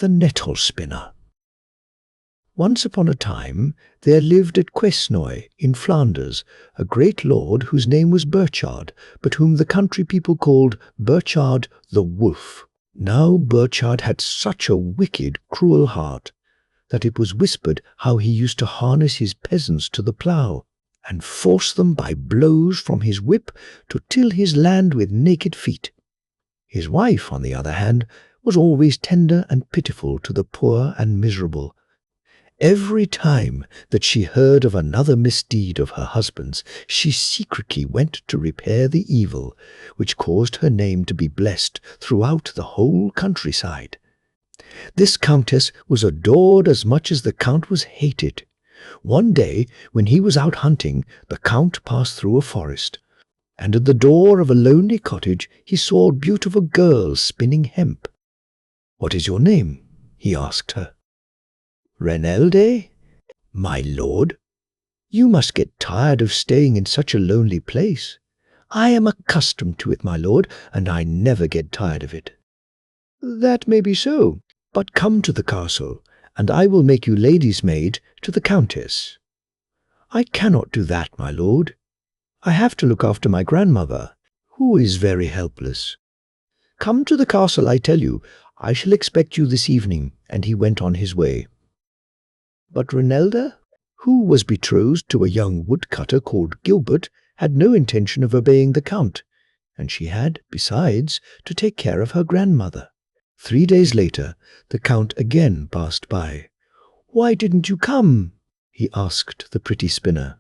the Nettle Spinner. Once upon a time there lived at Quesnoy in Flanders a great lord whose name was Burchard, but whom the country people called Burchard the Wolf. Now Burchard had such a wicked, cruel heart that it was whispered how he used to harness his peasants to the plough and force them by blows from his whip to till his land with naked feet. His wife, on the other hand, was always tender and pitiful to the poor and miserable. Every time that she heard of another misdeed of her husband's, she secretly went to repair the evil, which caused her name to be blessed throughout the whole countryside. This countess was adored as much as the count was hated. One day, when he was out hunting, the count passed through a forest, and at the door of a lonely cottage he saw a beautiful girl spinning hemp. "What is your name?" he asked her. "Renelde, my lord. You must get tired of staying in such a lonely place." "I am accustomed to it, my lord, and I never get tired of it." "That may be so, but come to the castle, and I will make you lady's maid to the countess." "I cannot do that, my lord. I have to look after my grandmother, who is very helpless." "Come to the castle, I tell you. I shall expect you this evening," and he went on his way. But Renelde, who was betrothed to a young woodcutter called Gilbert, had no intention of obeying the count, and she had, besides, to take care of her grandmother. 3 days later, the count again passed by. "Why didn't you come?" he asked the pretty spinner.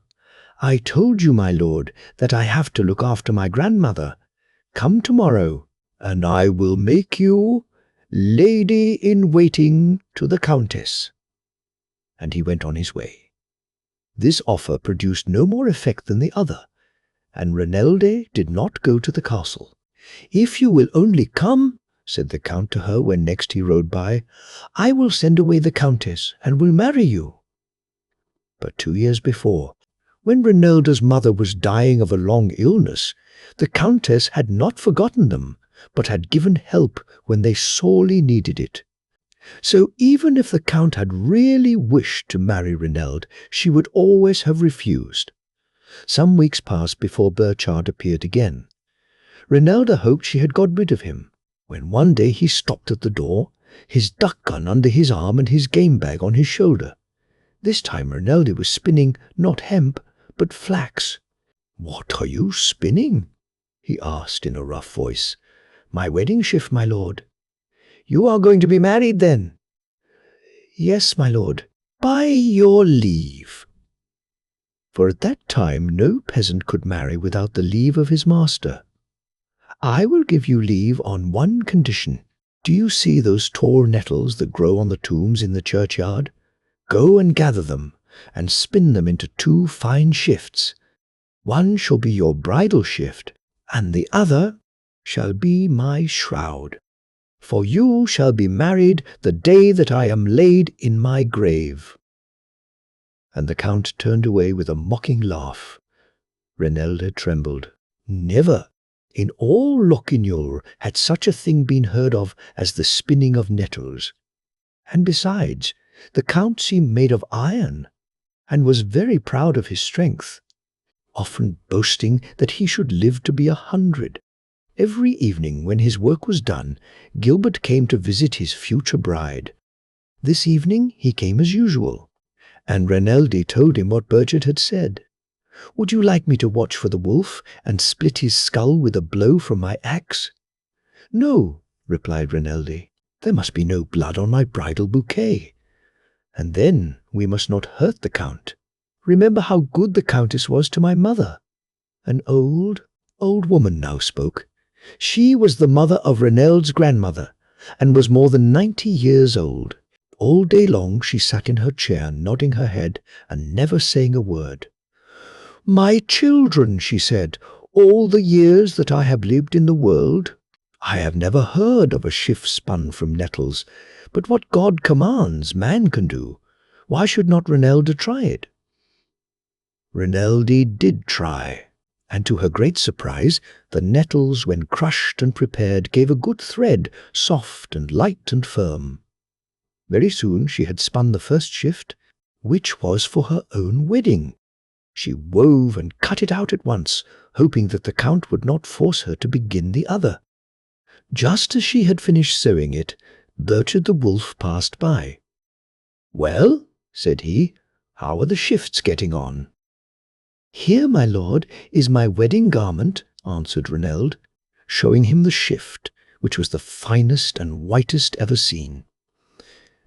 "I told you, my lord, that I have to look after my grandmother. Come tomorrow, and I will make you lady-in-waiting to the countess." And he went on his way. This offer produced no more effect than the other, and Renelde did not go to the castle. "If you will only come," said the count to her when next he rode by, "I will send away the countess and will marry you." But 2 years before, when Renelde's mother was dying of a long illness, the countess had not forgotten them, but had given help when they sorely needed it. So even if the count had really wished to marry Renelde, she would always have refused. Some weeks passed before Burchard appeared again. Renelde hoped she had got rid of him, when one day he stopped at the door, his duck gun under his arm and his game bag on his shoulder. This time Renelde was spinning not hemp, but flax. "What are you spinning?" he asked in a rough voice. "My wedding shift, my lord." "You are going to be married, then?" "Yes, my lord." "By your leave." For at that time no peasant could marry without the leave of his master. "I will give you leave on one condition. Do you see those tall nettles that grow on the tombs in the churchyard? Go and gather them, and spin them into 2 fine shifts. One shall be your bridal shift, and the other shall be my shroud. For you shall be married the day that I am laid in my grave." And the count turned away with a mocking laugh. Renelde trembled. Never in all Lochinol had such a thing been heard of as the spinning of nettles. And besides, the count seemed made of iron, and was very proud of his strength, often boasting that he should live to be 100. Every evening when his work was done, Gilbert came to visit his future bride. This evening he came as usual, and Renelde told him what Burchard had said. "Would you like me to watch for the wolf and split his skull with a blow from my axe?" "No," replied Renelde. "There must be no blood on my bridal bouquet. And then we must not hurt the count. Remember how good the countess was to my mother." An old woman now spoke. She was the mother of Renelde's grandmother, and was more than 90 years old. All day long she sat in her chair, nodding her head and never saying a word. "My children," she said, "all the years that I have lived in the world, I have never heard of a shift spun from nettles, but what God commands, man can do. Why should not Renelde try it?" Renelde did try, and to her great surprise, the nettles, when crushed and prepared, gave a good thread, soft and light and firm. Very soon she had spun the first shift, which was for her own wedding. She wove and cut it out at once, hoping that the Count would not force her to begin the other. Just as she had finished sewing it, Burchard the wolf passed by. "Well," said he, "how are the shifts getting on?" "Here, my lord, is my wedding garment," answered Reneld, showing him the shift, which was the finest and whitest ever seen.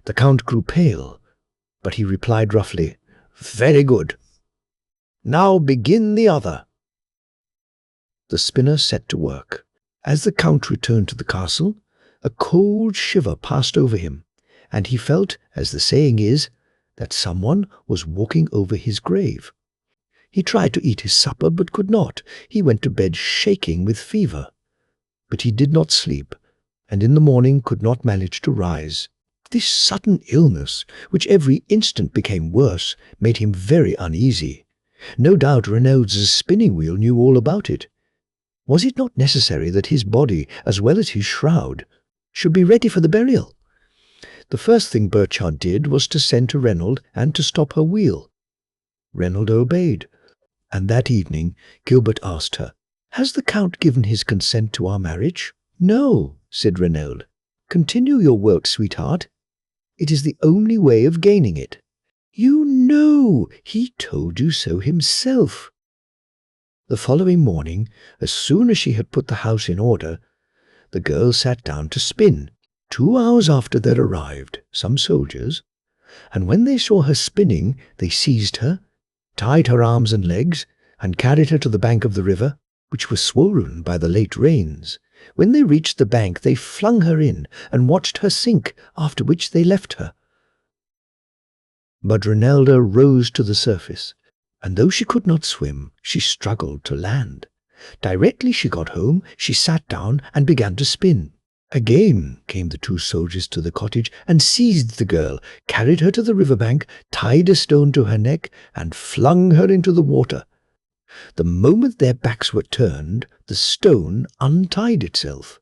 The Count grew pale, but he replied roughly, "Very good. Now begin the other." The spinner set to work. As the Count returned to the castle, a cold shiver passed over him, and he felt, as the saying is, that someone was walking over his grave. He tried to eat his supper, but could not. He went to bed shaking with fever. But he did not sleep, and in the morning could not manage to rise. This sudden illness, which every instant became worse, made him very uneasy. No doubt Reneld's spinning wheel knew all about it. Was it not necessary that his body, as well as his shroud, should be ready for the burial? The first thing Burchard did was to send to Reneld and to stop her wheel. Reneld obeyed, and that evening Gilbert asked her, "Has the Count given his consent to our marriage?" "No," said Reneld. "Continue your work, sweetheart. It is the only way of gaining it." "You know, he told you so himself." The following morning, as soon as she had put the house in order, the girl sat down to spin. 2 hours after there arrived some soldiers, and when they saw her spinning, they seized her, tied her arms and legs, and carried her to the bank of the river, which was swollen by the late rains. When they reached the bank, they flung her in and watched her sink, after which they left her. But Renelda rose to the surface, and though she could not swim, she struggled to land. Directly she got home, she sat down and began to spin. Again came the 2 soldiers to the cottage and seized the girl, carried her to the river bank, tied a stone to her neck, and flung her into the water. The moment their backs were turned, the stone untied itself.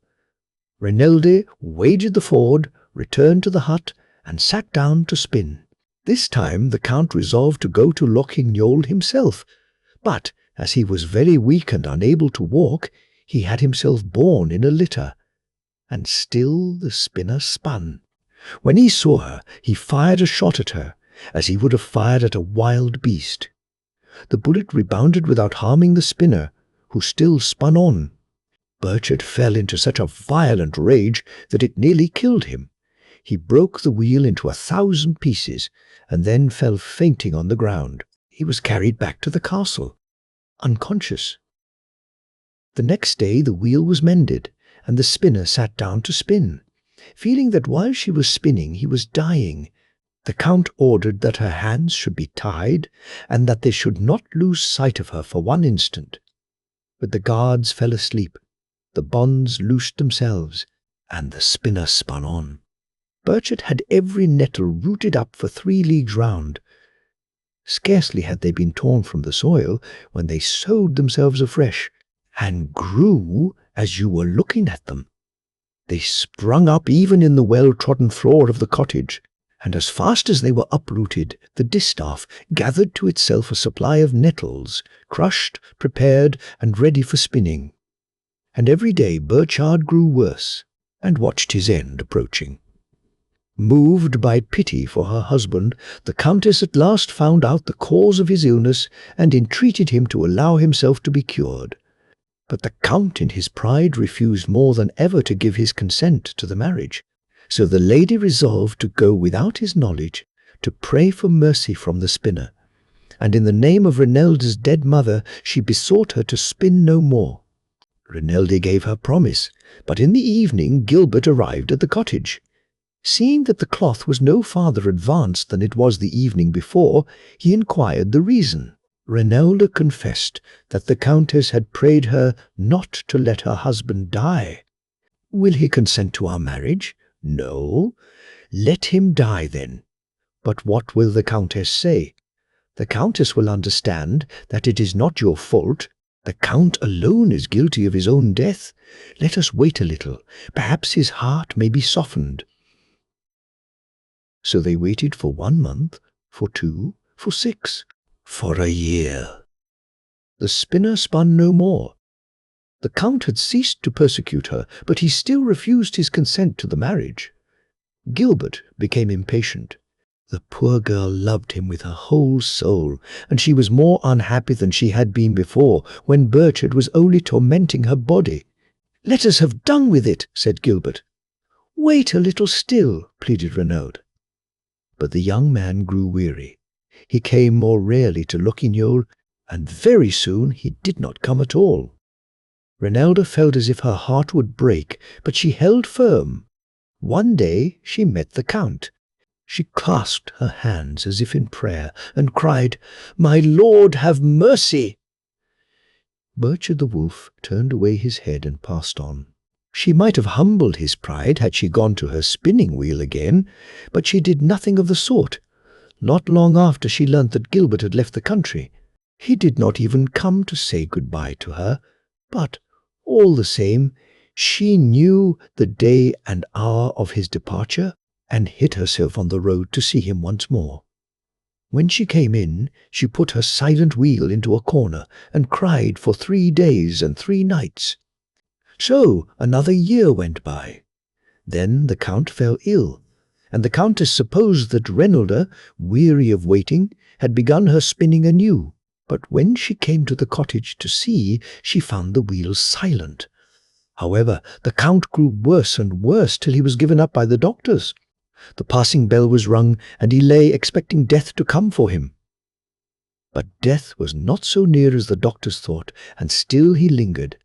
Renelde waded the ford, returned to the hut, and sat down to spin. This time the Count resolved to go to Lochingnol himself, but as he was very weak and unable to walk, he had himself borne in a litter. And still the spinner spun. When he saw her, he fired a shot at her, as he would have fired at a wild beast. The bullet rebounded without harming the spinner, who still spun on. Burchard fell into such a violent rage that it nearly killed him. He broke the wheel into 1,000 pieces, and then fell fainting on the ground. He was carried back to the castle, unconscious. The next day the wheel was mended, and the spinner sat down to spin. Feeling that while she was spinning he was dying, the Count ordered that her hands should be tied, and that they should not lose sight of her for 1 instant. But the guards fell asleep, the bonds loosed themselves, and the spinner spun on. Burchard had every nettle rooted up for 3 leagues round. Scarcely had they been torn from the soil when they sowed themselves afresh, and grew as you were looking at them. They sprung up even in the well-trodden floor of the cottage, and as fast as they were uprooted, the distaff gathered to itself a supply of nettles, crushed, prepared, and ready for spinning. And every day Burchard grew worse, and watched his end approaching. Moved by pity for her husband, the Countess at last found out the cause of his illness and entreated him to allow himself to be cured. But the Count in his pride refused more than ever to give his consent to the marriage. So the lady resolved to go without his knowledge to pray for mercy from the spinner, and in the name of Renelde's dead mother she besought her to spin no more. Renelde gave her promise, but in the evening Gilbert arrived at the cottage. Seeing that the cloth was no farther advanced than it was the evening before, he inquired the reason. Renelde confessed that the Countess had prayed her not to let her husband die. "Will he consent to our marriage?" "No." "Let him die, then." "But what will the Countess say?" "The Countess will understand that it is not your fault. The Count alone is guilty of his own death. Let us wait a little. Perhaps his heart may be softened." So they waited for 1 month, for 2, for 6, for a year. The spinner spun no more. The Count had ceased to persecute her, but he still refused his consent to the marriage. Gilbert became impatient. The poor girl loved him with her whole soul, and she was more unhappy than she had been before, when Burchard was only tormenting her body. "Let us have done with it," said Gilbert. "Wait a little still," pleaded Renaud. But the young man grew weary. He came more rarely to Locquignol, and very soon he did not come at all. Renelda felt as if her heart would break, but she held firm. One day she met the Count. She clasped her hands as if in prayer, and cried, "My lord, have mercy!" Burchard the Wolf turned away his head and passed on. She might have humbled his pride had she gone to her spinning wheel again, but she did nothing of the sort. Not long after she learnt that Gilbert had left the country. He did not even come to say good-bye to her, but, all the same, she knew the day and hour of his departure, and hid herself on the road to see him once more. When she came in, she put her silent wheel into a corner, and cried for 3 days and 3 nights. So another year went by. Then the Count fell ill, and the Countess supposed that Renelda, weary of waiting, had begun her spinning anew. But when she came to the cottage to see, she found the wheel silent. However, the Count grew worse and worse till he was given up by the doctors. The passing bell was rung, and he lay expecting death to come for him. But death was not so near as the doctors thought, and still he lingered.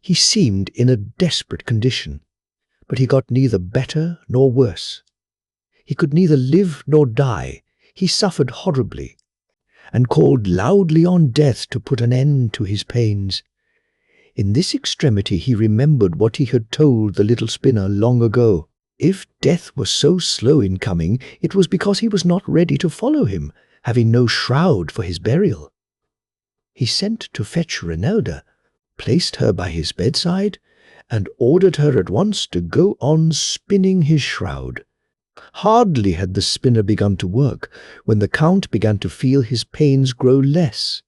He seemed in a desperate condition, but he got neither better nor worse. He could neither live nor die. He suffered horribly, and called loudly on death to put an end to his pains. In this extremity he remembered what he had told the little spinner long ago. If death was so slow in coming, it was because he was not ready to follow him, having no shroud for his burial. He sent to fetch Renelda, placed her by his bedside, and ordered her at once to go on spinning his shroud. Hardly had the spinner begun to work, when the Count began to feel his pains grow less.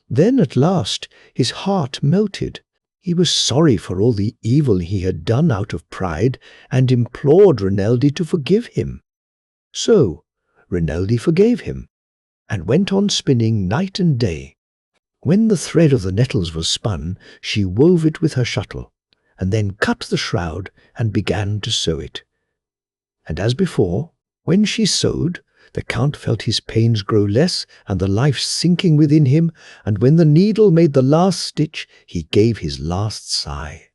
Then at last his heart melted. He was sorry for all the evil he had done out of pride, and implored Renelde to forgive him. So Renelde forgave him, and went on spinning night and day. When the thread of the nettles was spun, she wove it with her shuttle, and then cut the shroud and began to sew it. And as before, when she sewed, the Count felt his pains grow less and the life sinking within him, and when the needle made the last stitch, he gave his last sigh.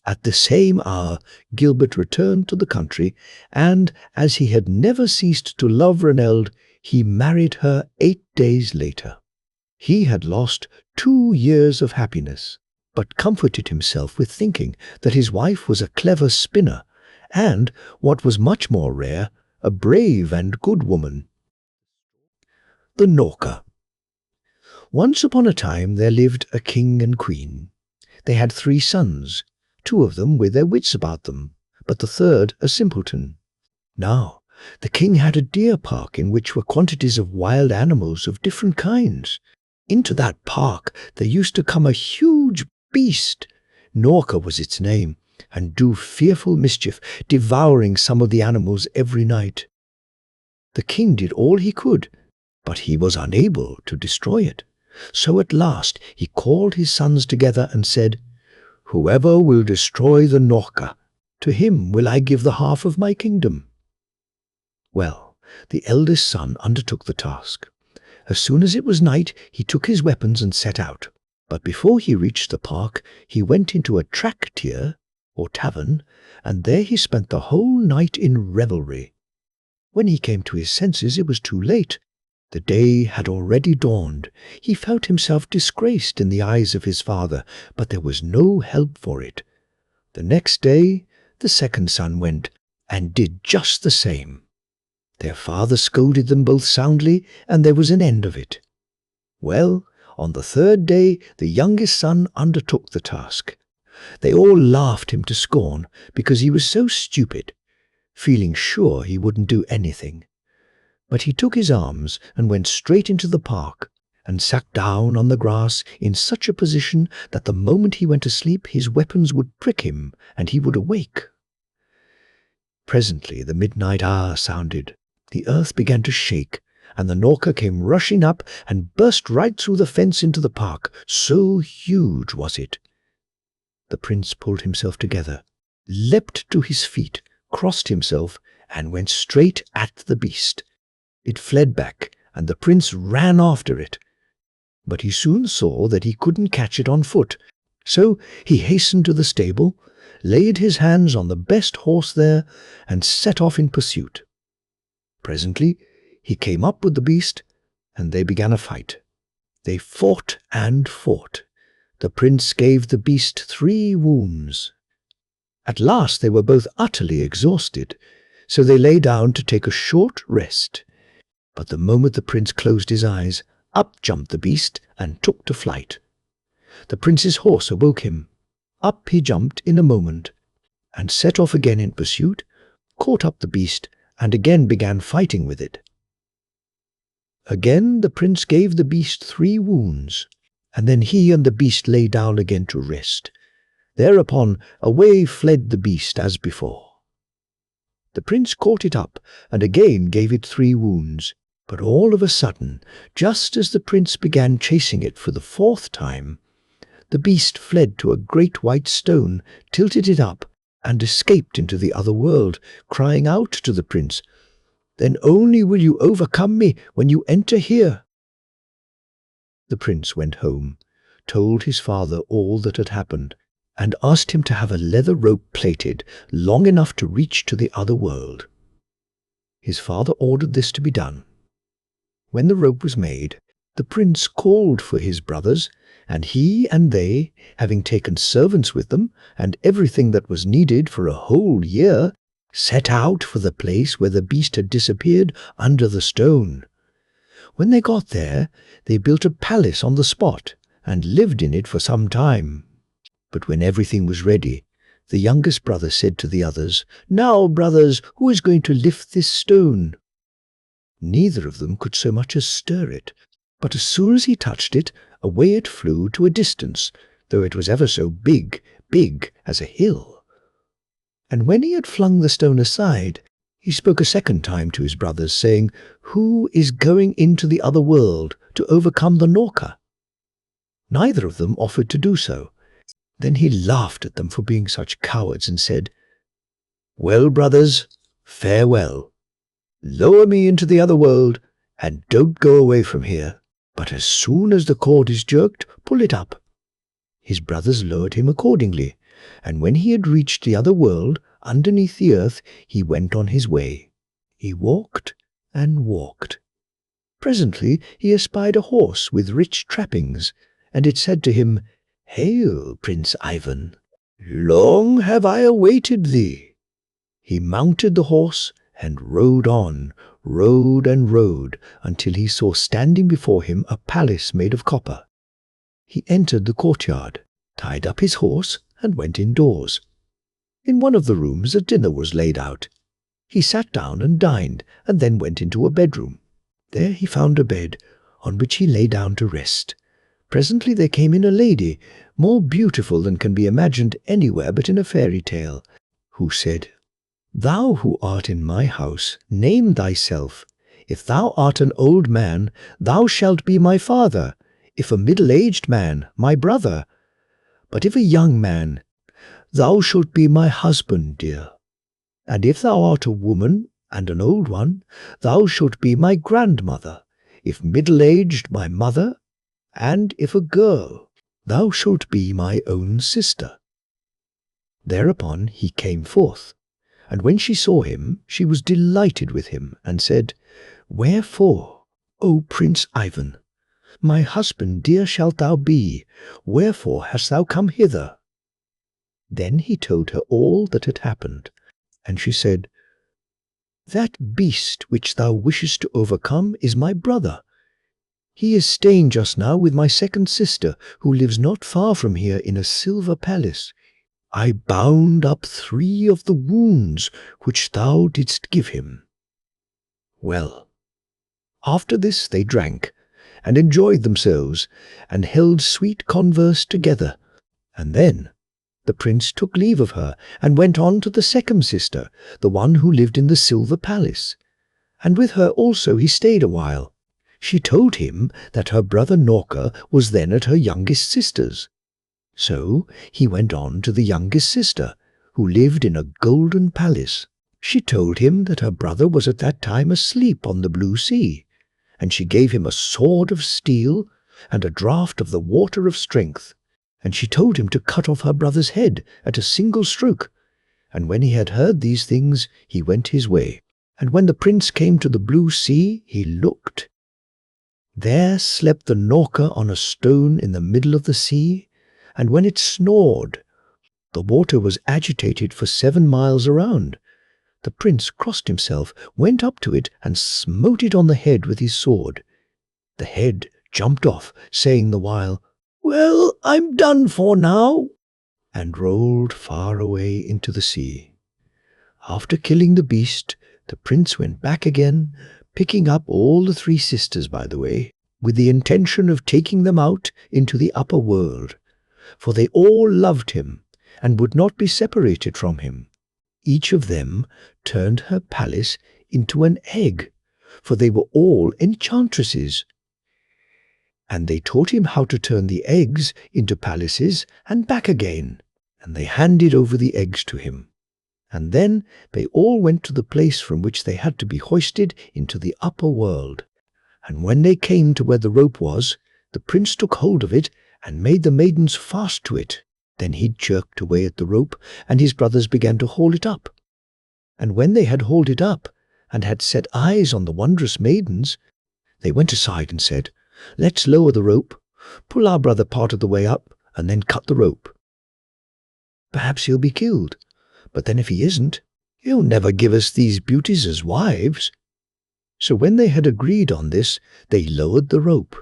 At the same hour, Gilbert returned to the country, and, as he had never ceased to love Renelde, he married her 8 days later. He had lost 2 years of happiness, but comforted himself with thinking that his wife was a clever spinner, and, what was much more rare, a brave and good woman. The Norka. Once upon a time there lived a king and queen. They had 3 sons, 2 of them with their wits about them, but the third a simpleton. Now, the king had a deer park in which were quantities of wild animals of different kinds. Into that park there used to come a huge beast. Norka was its name, and do fearful mischief, devouring some of the animals every night. The king did all he could, but he was unable to destroy it. So at last he called his sons together and said, "Whoever will destroy the Norka, to him will I give the half of my kingdom." Well, the eldest son undertook the task. As soon as it was night, he took his weapons and set out. But before he reached the park, he went into a traktier, or tavern, and there he spent the whole night in revelry. When he came to his senses, it was too late. The day had already dawned. He felt himself disgraced in the eyes of his father, but there was no help for it. The next day, the second son went, and did just the same. Their father scolded them both soundly, and there was an end of it. Well, on the 3rd day, the youngest son undertook the task. They all laughed him to scorn, because he was so stupid. feeling sure he wouldn't do anything. But he took his arms and went straight into the park, and sat down on the grass in such a position that the moment he went to sleep his weapons would prick him and he would awake. Presently the midnight hour sounded, the earth began to shake, and the Norka came rushing up and burst right through the fence into the park, so huge was it. The prince pulled himself together, leapt to his feet, crossed himself, and went straight at the beast. It fled back, and the prince ran after it. But he soon saw that he couldn't catch it on foot, so he hastened to the stable, laid his hands on the best horse there, and set off in pursuit. Presently he came up with the beast, and they began a fight. They fought and fought. The prince gave the beast 3 wounds. At last they were both utterly exhausted, so they lay down to take a short rest. But the moment the prince closed his eyes, up jumped the beast and took to flight. The prince's horse awoke him. Up he jumped in a moment, and set off again in pursuit, caught up the beast, and again began fighting with it. Again the prince gave the beast 3 wounds, and then he and the beast lay down again to rest. Thereupon away fled the beast as before. The prince caught it up, and again gave it 3 wounds. But all of a sudden, just as the prince began chasing it for the 4th time, the beast fled to a great white stone, tilted it up, and escaped into the other world, crying out to the prince, "Then only will you overcome me when you enter here." The prince went home, told his father all that had happened, and asked him to have a leather rope plaited long enough to reach to the other world. His father ordered this to be done. When the rope was made, the prince called for his brothers, and he and they, having taken servants with them, and everything that was needed for a whole year, set out for the place where the beast had disappeared under the stone. When they got there, they built a palace on the spot, and lived in it for some time. But when everything was ready, the youngest brother said to the others, "Now, brothers, who is going to lift this stone?" Neither of them could so much as stir it, but as soon as he touched it, away it flew to a distance, though it was ever so big as a hill. And when he had flung the stone aside, he spoke a second time to his brothers, saying, "Who is going into the other world to overcome the Norka?" Neither of them offered to do so. Then he laughed at them for being such cowards and said, "Well, brothers, farewell. Lower me into the other world, and don't go away from here. But as soon as the cord is jerked, pull it up." His brothers lowered him accordingly, and when he had reached the other world, underneath the earth, he went on his way. He walked and walked. Presently he espied a horse with rich trappings, and it said to him, "Hail, Prince Ivan! Long have I awaited thee." He mounted the horse and rode on, rode and rode, until he saw standing before him a palace made of copper. He entered the courtyard, tied up his horse, and went indoors. In one of the rooms a dinner was laid out. He sat down and dined, and then went into a bedroom. There he found a bed, on which he lay down to rest. Presently there came in a lady, more beautiful than can be imagined anywhere but in a fairy tale, who said, "Thou who art in my house, name thyself. If thou art an old man, thou shalt be my father. If a middle-aged man, my brother. But if a young man, thou shalt be my husband, dear. And if thou art a woman, and an old one, thou shalt be my grandmother. If middle-aged, my mother. And if a girl, thou shalt be my own sister." Thereupon he came forth, and when she saw him, she was delighted with him, and said, "Wherefore, O Prince Ivan, my husband dear shalt thou be, wherefore hast thou come hither?" Then he told her all that had happened, and she said, "That beast which thou wishest to overcome is my brother. He is staying just now with my second sister, who lives not far from here in a silver palace. I bound up 3 of the wounds which thou didst give him." Well, after this they drank, and enjoyed themselves, and held sweet converse together. And then the prince took leave of her, and went on to the second sister, the one who lived in the silver palace. And with her also he stayed a while. She told him that her brother Norka was then at her youngest sister's. So he went on to the youngest sister, who lived in a golden palace. She told him that her brother was at that time asleep on the blue sea, and she gave him a sword of steel and a draught of the water of strength, and she told him to cut off her brother's head at a single stroke. And when he had heard these things, he went his way. And when the prince came to the blue sea, he looked. There slept the Norka on a stone in the middle of the sea, and when it snored, the water was agitated for 7 miles around. The prince crossed himself, went up to it, and smote it on the head with his sword. The head jumped off, saying the while, "Well, I'm done for now," and rolled far away into the sea. After killing the beast, the prince went back again, picking up all the 3 sisters by the way, with the intention of taking them out into the upper world, for they all loved him and would not be separated from him. Each of them turned her palace into an egg, for they were all enchantresses. And they taught him how to turn the eggs into palaces and back again, and they handed over the eggs to him. And then they all went to the place from which they had to be hoisted into the upper world. And when they came to where the rope was, the prince took hold of it and made the maidens fast to it. Then he jerked away at the rope, and his brothers began to haul it up. And when they had hauled it up, and had set eyes on the wondrous maidens, they went aside and said, "Let's lower the rope, pull our brother part of the way up, and then cut the rope. Perhaps he'll be killed, but then if he isn't, he'll never give us these beauties as wives." So when they had agreed on this, they lowered the rope.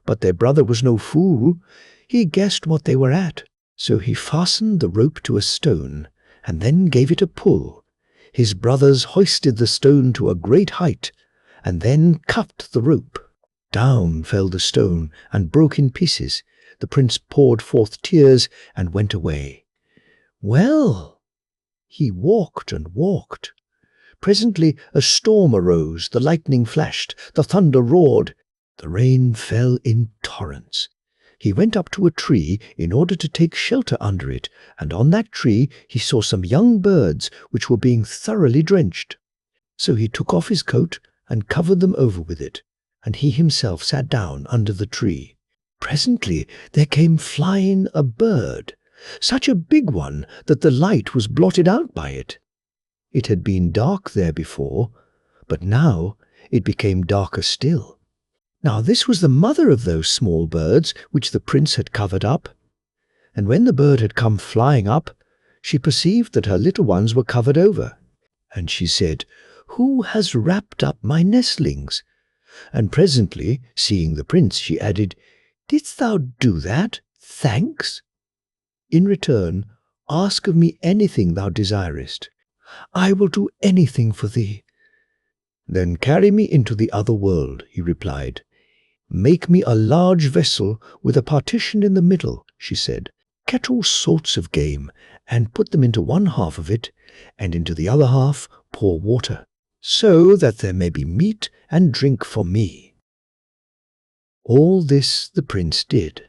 But their brother was no fool. He guessed what they were at. So he fastened the rope to a stone, and then gave it a pull. His brothers hoisted the stone to a great height, and then cut the rope. Down fell the stone, and broke in pieces. The prince poured forth tears, and went away. Well, he walked and walked. Presently a storm arose, the lightning flashed, the thunder roared, the rain fell in torrents. He went up to a tree in order to take shelter under it, and on that tree he saw some young birds which were being thoroughly drenched. So he took off his coat and covered them over with it, and he himself sat down under the tree. Presently there came flying a bird, such a big one that the light was blotted out by it. It had been dark there before, but now it became darker still. Now this was the mother of those small birds which the prince had covered up. And when the bird had come flying up, she perceived that her little ones were covered over. And she said, "Who has wrapped up my nestlings?" And presently, seeing the prince, she added, "Didst thou do that? Thanks. In return, ask of me anything thou desirest. I will do anything for thee." "Then carry me into the other world," he replied. "Make me a large vessel with a partition in the middle," she said. "Catch all sorts of game, and put them into one half of it, and into the other half pour water, so that there may be meat and drink for me." All this the prince did.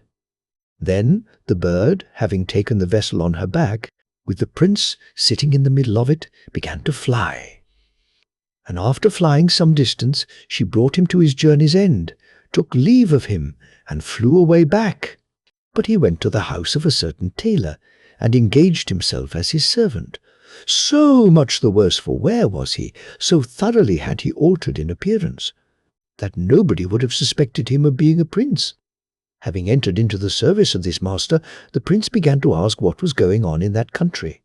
Then the bird, having taken the vessel on her back, with the prince sitting in the middle of it, began to fly. And after flying some distance, she brought him to his journey's end, took leave of him, and flew away back. But he went to the house of a certain tailor, and engaged himself as his servant. So much the worse for wear was he, so thoroughly had he altered in appearance, that nobody would have suspected him of being a prince. Having entered into the service of this master, the prince began to ask what was going on in that country.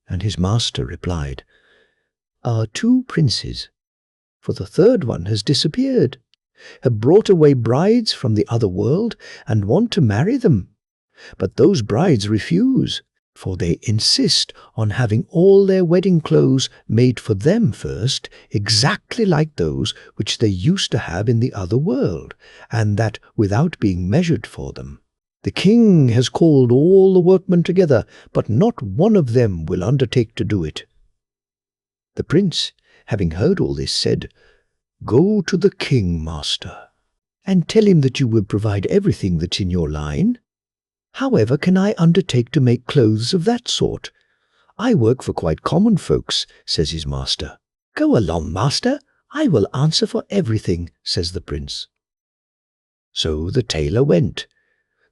And his master replied, "Our 2 princes, for the third one has disappeared, have brought away brides from the other world and want to marry them. But those brides refuse, for they insist on having all their wedding clothes made for them first, exactly like those which they used to have in the other world, and that without being measured for them. The king has called all the workmen together, but not one of them will undertake to do it." The prince, having heard all this, said, "Go to the king, master, and tell him that you will provide everything that's in your line. However can I undertake to make clothes of that sort? I work for quite common folks," says his master. "Go along, master, I will answer for everything," says the prince. So the tailor went.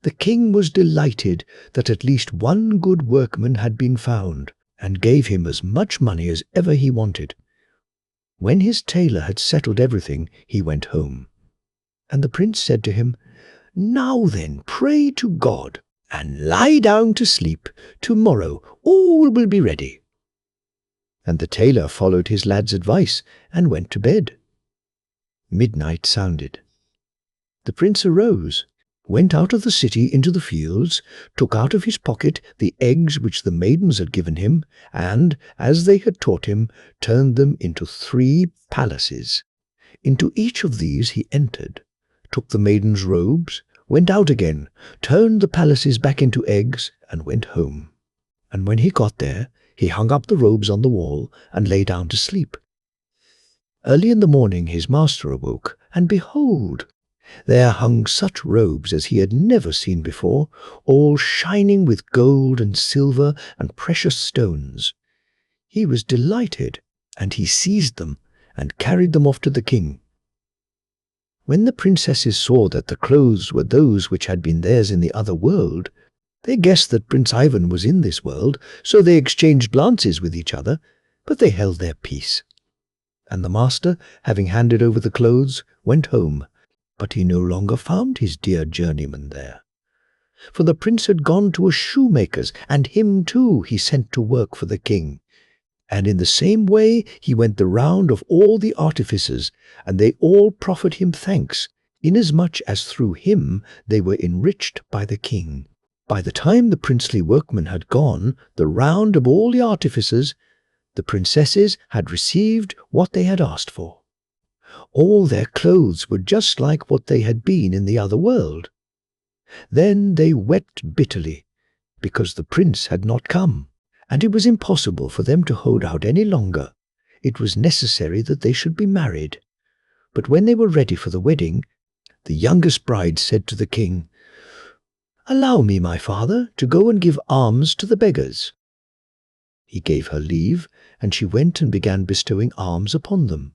The king was delighted that at least one good workman had been found, and gave him as much money as ever he wanted. When his tailor had settled everything, he went home. And the prince said to him, "Now then, pray to God, and lie down to sleep. Tomorrow all will be ready." And the tailor followed his lad's advice and went to bed. Midnight sounded. The prince arose, went out of the city into the fields, took out of his pocket the eggs which the maidens had given him, and, as they had taught him, turned them into 3 palaces. Into each of these he entered, took the maidens' robes, went out again, turned the palaces back into eggs, and went home. And when he got there, he hung up the robes on the wall and lay down to sleep. Early in the morning his master awoke, and behold, there hung such robes as he had never seen before, all shining with gold and silver and precious stones. He was delighted, and he seized them and carried them off to the king. When the princesses saw that the clothes were those which had been theirs in the other world, they guessed that Prince Ivan was in this world, so they exchanged glances with each other, but they held their peace. And the master, having handed over the clothes, went home, but he no longer found his dear journeyman there. For the prince had gone to a shoemaker's, and him too he sent to work for the king. And in the same way he went the round of all the artificers, and they all proffered him thanks, inasmuch as through him they were enriched by the king. By the time the princely workmen had gone the round of all the artificers, the princesses had received what they had asked for. All their clothes were just like what they had been in the other world. Then they wept bitterly, because the prince had not come. And it was impossible for them to hold out any longer. It was necessary that they should be married. But when they were ready for the wedding, the youngest bride said to the king, "Allow me, my father, to go and give alms to the beggars." He gave her leave, and she went and began bestowing alms upon them,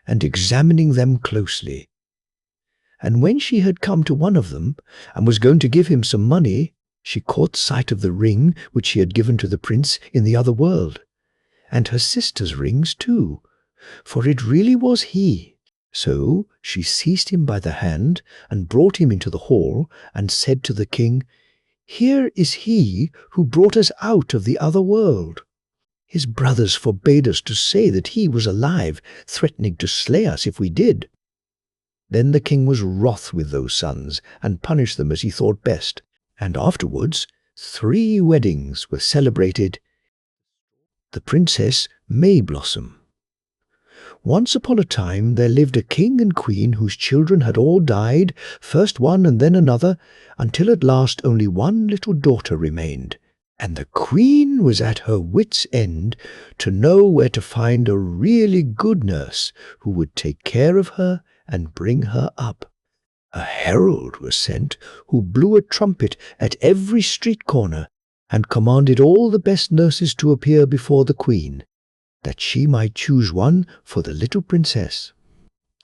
and examining them closely. And when she had come to one of them, and was going to give him some money, she caught sight of the ring which she had given to the prince in the other world, and her sister's rings too, for it really was he. So she seized him by the hand and brought him into the hall, and said to the king, "Here is he who brought us out of the other world. His brothers forbade us to say that he was alive, threatening to slay us if we did." Then the king was wroth with those sons, and punished them as he thought best. And afterwards 3 weddings were celebrated. The Princess Mayblossom. Once upon a time there lived a king and queen whose children had all died, first one and then another, until at last only one little daughter remained. And the queen was at her wits' end to know where to find a really good nurse who would take care of her and bring her up. A herald was sent who blew a trumpet at every street corner and commanded all the best nurses to appear before the queen, that she might choose one for the little princess.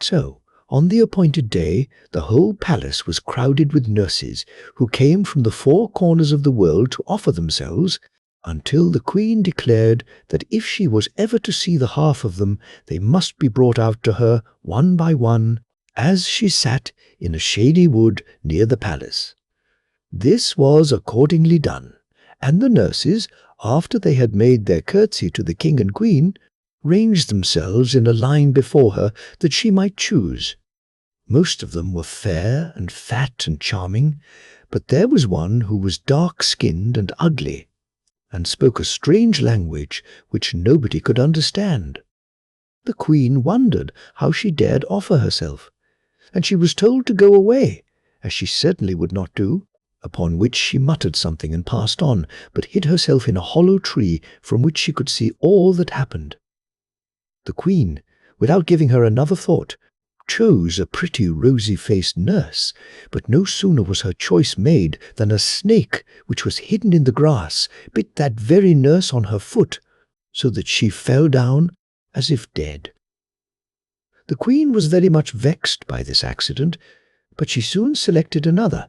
So, on the appointed day, the whole palace was crowded with nurses who came from the 4 corners of the world to offer themselves, until the queen declared that if she was ever to see the half of them, they must be brought out to her one by one, as she sat in a shady wood near the palace. This was accordingly done, and the nurses, after they had made their curtsy to the king and queen, ranged themselves in a line before her that she might choose. Most of them were fair and fat and charming, but there was one who was dark-skinned and ugly. and spoke a strange language which nobody could understand. The queen wondered how she dared offer herself, and she was told to go away, as she certainly would not do, upon which she muttered something and passed on, but hid herself in a hollow tree from which she could see all that happened. The queen, without giving her another thought, chose a pretty rosy-faced nurse, but no sooner was her choice made than a snake, which was hidden in the grass, bit that very nurse on her foot, so that she fell down as if dead. The queen was very much vexed by this accident, but she soon selected another,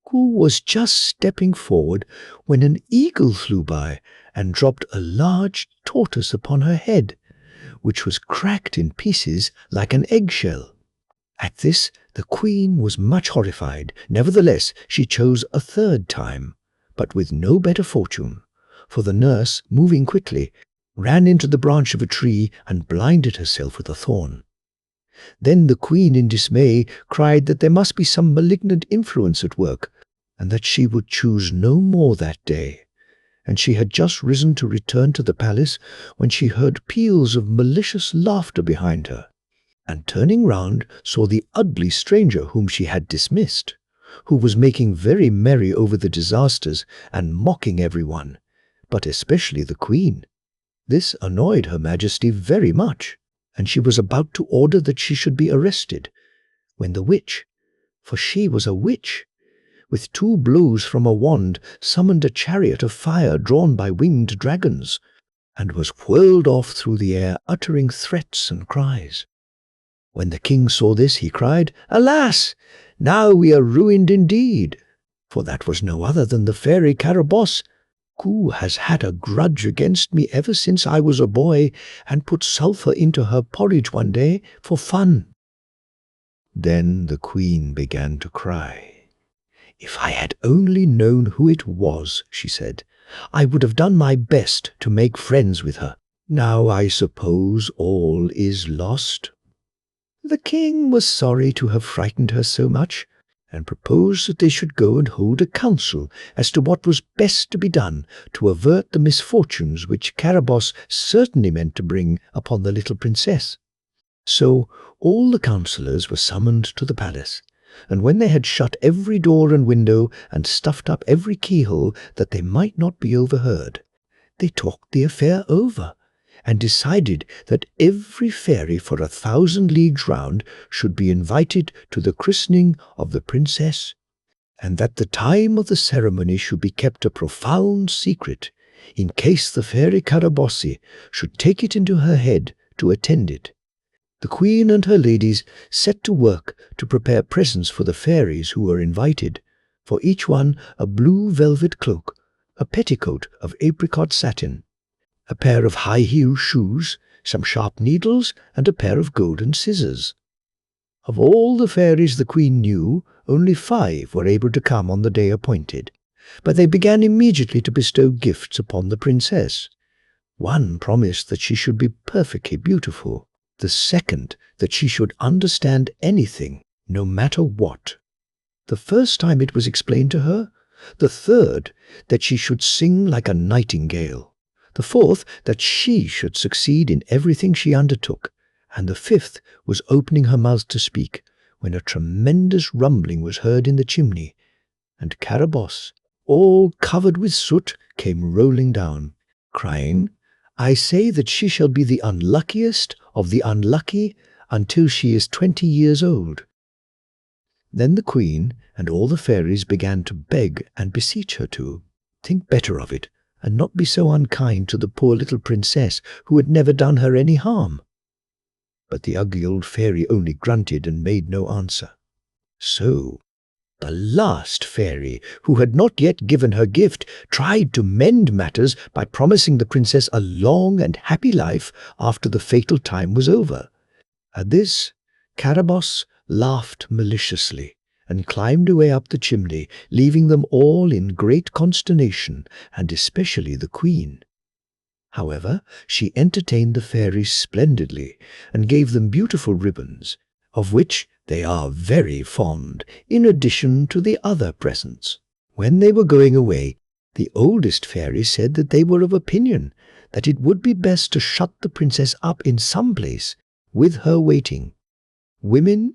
who was just stepping forward when an eagle flew by and dropped a large tortoise upon her head, which was cracked in pieces like an eggshell. At this the queen was much horrified. Nevertheless, she chose a third time, but with no better fortune, for the nurse, moving quickly, ran into the branch of a tree and blinded herself with a thorn. Then the queen, in dismay, cried that there must be some malignant influence at work, and that she would choose no more that day. And she had just risen to return to the palace when she heard peals of malicious laughter behind her, and turning round saw the ugly stranger whom she had dismissed, who was making very merry over the disasters and mocking everyone, but especially the queen. This annoyed Her Majesty very much, and she was about to order that she should be arrested, when the witch, for she was a witch, with 2 blows from a wand summoned a chariot of fire drawn by winged dragons, and was whirled off through the air uttering threats and cries. When the king saw this, he cried, "Alas! Now we are ruined indeed, for that was no other than the fairy Carabosse, who has had a grudge against me ever since I was a boy, and put sulphur into her porridge one day for fun." Then the queen began to cry. "If I had only known who it was," she said, "I would have done my best to make friends with her. Now I suppose all is lost." The king was sorry to have frightened her so much, and proposed that they should go and hold a council as to what was best to be done to avert the misfortunes which Carabosse certainly meant to bring upon the little princess. So all the councillors were summoned to the palace, and when they had shut every door and window and stuffed up every keyhole that they might not be overheard, they talked the affair over, and decided that every fairy for 1,000 leagues round should be invited to the christening of the princess, and that the time of the ceremony should be kept a profound secret, in case the fairy Carabosse should take it into her head to attend it. The queen and her ladies set to work to prepare presents for the fairies who were invited, for each one a blue velvet cloak, a petticoat of apricot satin, a pair of high-heeled shoes, some sharp needles, and a pair of golden scissors. Of all the fairies the queen knew, only 5 were able to come on the day appointed, but they began immediately to bestow gifts upon the princess. One promised that she should be perfectly beautiful, the second that she should understand anything, no matter what. The first time it was explained to her, the third that she should sing like a nightingale, the fourth that she should succeed in everything she undertook, and the 5th was opening her mouth to speak, when a tremendous rumbling was heard in the chimney, and Carabosse, all covered with soot, came rolling down, crying, "I say that she shall be the unluckiest of the unlucky until she is 20 years old." Then the queen and all the fairies began to beg and beseech her to think better of it, and not be so unkind to the poor little princess who had never done her any harm. But the ugly old fairy only grunted and made no answer. So the last fairy, who had not yet given her gift, tried to mend matters by promising the princess a long and happy life after the fatal time was over. At this, Carabosse laughed maliciously, and climbed away up the chimney, leaving them all in great consternation, and especially the queen. However, she entertained the fairies splendidly, and gave them beautiful ribbons, of which they are very fond, in addition to the other presents. When they were going away, The oldest fairy said that they were of opinion that it would be best to shut the princess up in some place with her waiting women,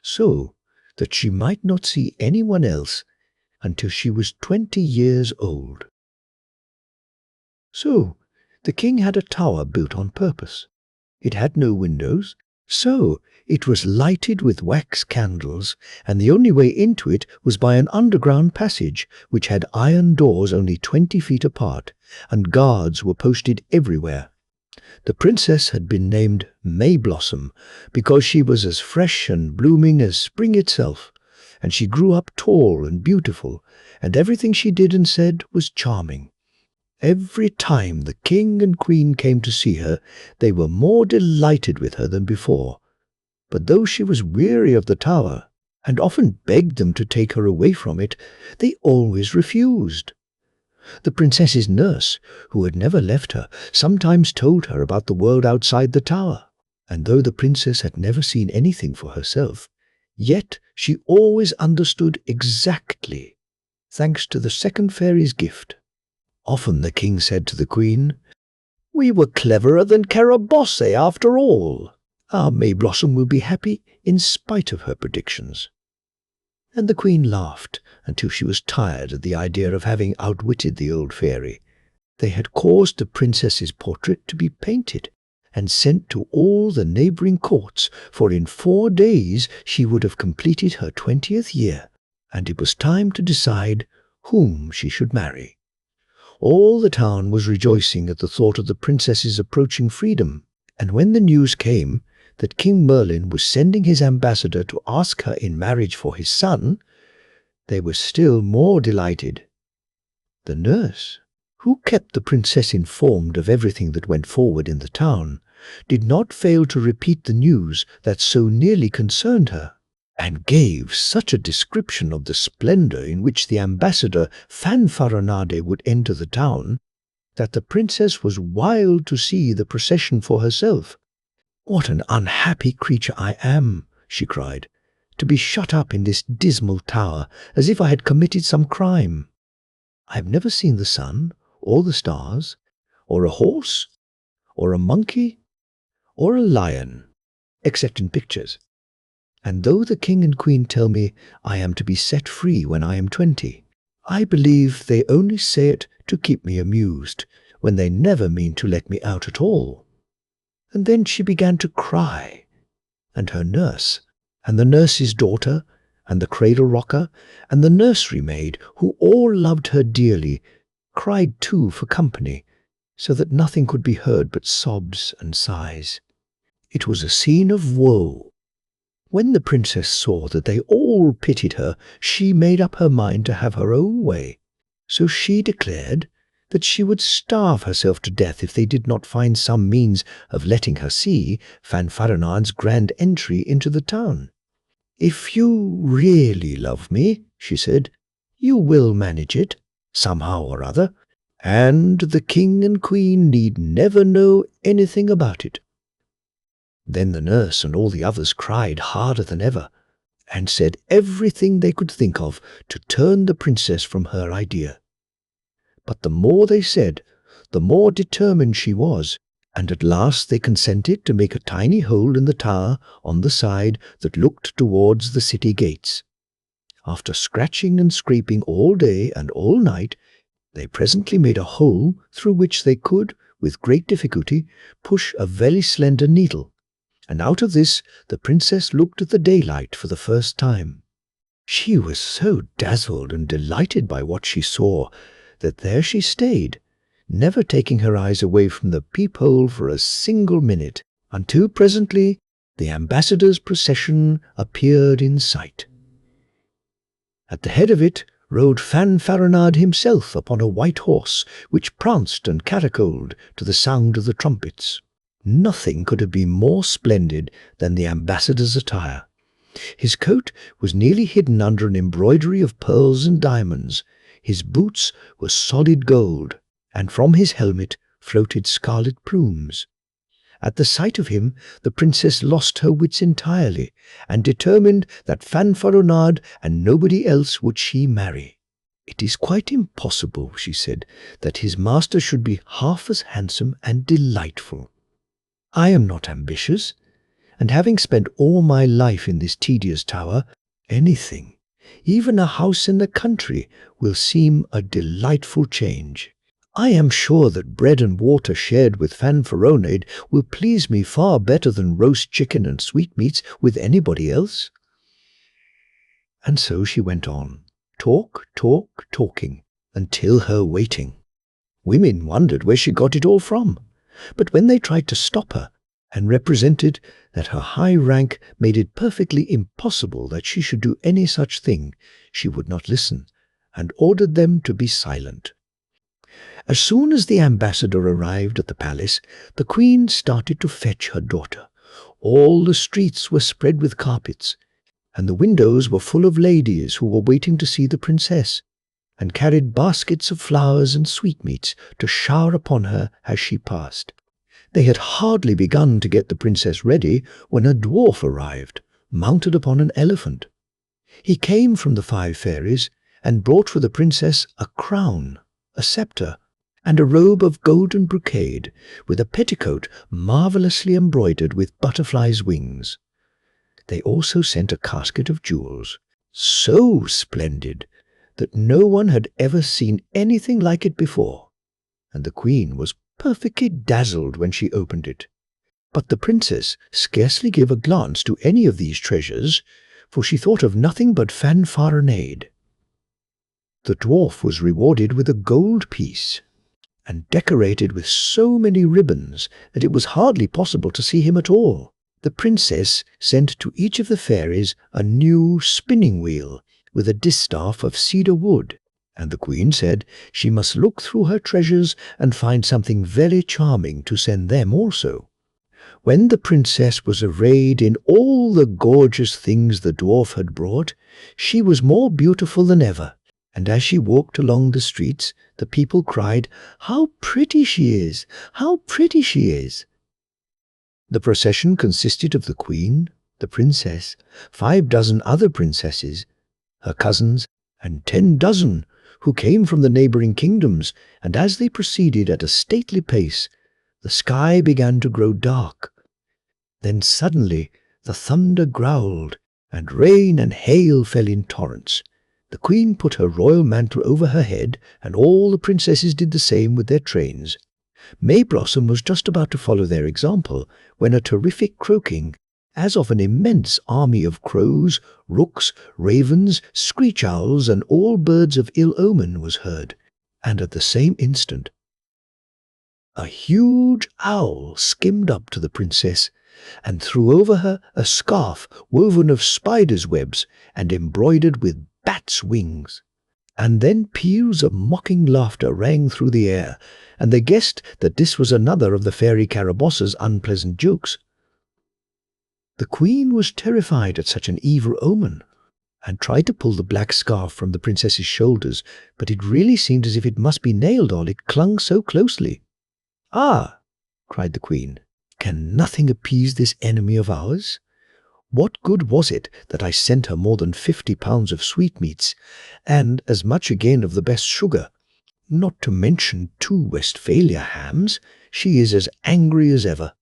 so that she might not see anyone else until she was 20 years old. So the king had a tower built on purpose. It had no windows, so it was lighted with wax candles, and the only way into it was by an underground passage which had iron doors only 20 feet apart, and guards were posted everywhere. The princess had been named Mayblossom because she was as fresh and blooming as spring itself, and she grew up tall and beautiful, and everything she did and said was charming. Every time the king and queen came to see her, they were more delighted with her than before. But though she was weary of the tower, and often begged them to take her away from it, they always refused. The princess's nurse, who had never left her, sometimes told her about the world outside the tower, and though the princess had never seen anything for herself, yet she always understood exactly, thanks to the second fairy's gift. Often the king said to the queen, "We were cleverer than Carabosse after all. Our Mayblossom will be happy in spite of her predictions." And the queen laughed until she was tired at the idea of having outwitted the old fairy. They had caused the princess's portrait to be painted and sent to all the neighbouring courts, for in 4 days she would have completed her 20th year, and it was time to decide whom she should marry. All the town was rejoicing at the thought of the princess's approaching freedom, and when the news came that King Merlin was sending his ambassador to ask her in marriage for his son, they were still more delighted. The nurse, who kept the princess informed of everything that went forward in the town, did not fail to repeat the news that so nearly concerned her, and gave such a description of the splendour in which the ambassador Fanfaronade would enter the town, that the princess was wild to see the procession for herself. "What an unhappy creature I am," she cried, "to be shut up in this dismal tower, as if I had committed some crime. I have never seen the sun, or the stars, or a horse, or a monkey, or a lion, except in pictures. And though the king and queen tell me I am to be set free when I am 20, I believe they only say it to keep me amused, when they never mean to let me out at all." And then she began to cry, and her nurse, and the nurse's daughter, and the cradle rocker, and the nursery maid, who all loved her dearly, cried too for company, so that nothing could be heard but sobs and sighs. It was a scene of woe. When the princess saw that they all pitied her, she made up her mind to have her own way. So she declared that she would starve herself to death if they did not find some means of letting her see Fanfaronad's grand entry into the town. "If you really love me," she said, "you will manage it, somehow or other, and the king and queen need never know anything about it." Then the nurse and all the others cried harder than ever, and said everything they could think of to turn the princess from her idea. But the more they said, the more determined she was, and at last they consented to make a tiny hole in the tower on the side that looked towards the city gates. After scratching and scraping all day and all night, they presently made a hole through which they could, with great difficulty, push a very slender needle, and out of this the princess looked at the daylight for the first time. She was so dazzled and delighted by what she saw that there she stayed, never taking her eyes away from the peephole for a single minute, until presently the ambassador's procession appeared in sight. At the head of it rode Fanfaronade himself upon a white horse, which pranced and caracoled to the sound of the trumpets. Nothing could have been more splendid than the ambassador's attire. His coat was nearly hidden under an embroidery of pearls and diamonds. His boots were solid gold, and from his helmet floated scarlet plumes. At the sight of him, the princess lost her wits entirely, and determined that Fanfaronade and nobody else would she marry. "It is quite impossible," she said, "that his master should be half as handsome and delightful. I am not ambitious, and having spent all my life in this tedious tower, anything, even a house in the country, will seem a delightful change. I am sure that bread and water shared with fanfaronade will please me far better than roast chicken and sweetmeats with anybody else." And so she went on, talking, until her waiting. Women wondered where she got it all from, but when they tried to stop her and represented that her high rank made it perfectly impossible that she should do any such thing, she would not listen, and ordered them to be silent. As soon as the ambassador arrived at the palace, the queen started to fetch her daughter. All the streets were spread with carpets, and the windows were full of ladies who were waiting to see the princess, and carried baskets of flowers and sweetmeats to shower upon her as she passed. They had hardly begun to get the princess ready when a dwarf arrived, mounted upon an elephant. He came from the 5 fairies and brought for the princess a crown, a scepter, and a robe of golden brocade, with a petticoat marvelously embroidered with butterflies' wings. They also sent a casket of jewels, so splendid that no one had ever seen anything like it before, and the queen was perfectly dazzled when she opened it. But the princess scarcely gave a glance to any of these treasures, for she thought of nothing but fanfaronade. The dwarf was rewarded with a gold piece, and decorated with so many ribbons that it was hardly possible to see him at all. The princess sent to each of the fairies a new spinning wheel with a distaff of cedar wood, and the queen said she must look through her treasures and find something very charming to send them also. When the princess was arrayed in all the gorgeous things the dwarf had brought, she was more beautiful than ever, and as she walked along the streets, the people cried, "How pretty she is! How pretty she is!" The procession consisted of the queen, the princess, 5 dozen other princesses, her cousins, and 10 dozen who came from the neighboring kingdoms, and as they proceeded at a stately pace, the sky began to grow dark. Then suddenly the thunder growled, and rain and hail fell in torrents. The queen put her royal mantle over her head, and all the princesses did the same with their trains. Mayblossom was just about to follow their example when a terrific croaking, as of an immense army of crows, rooks, ravens, screech owls, and all birds of ill omen was heard, and at the same instant a huge owl skimmed up to the princess and threw over her a scarf woven of spiders' webs and embroidered with bats' wings. And then peals of mocking laughter rang through the air, and they guessed that this was another of the fairy Carabosse's unpleasant jokes. The queen was terrified at such an evil omen, and tried to pull the black scarf from the princess's shoulders, but it really seemed as if it must be nailed on, it clung so closely. "Ah!" cried the queen, "can nothing appease this enemy of ours? What good was it that I sent her more than 50 pounds of sweetmeats, and as much again of the best sugar? Not to mention 2 Westphalia hams, she is as angry as ever."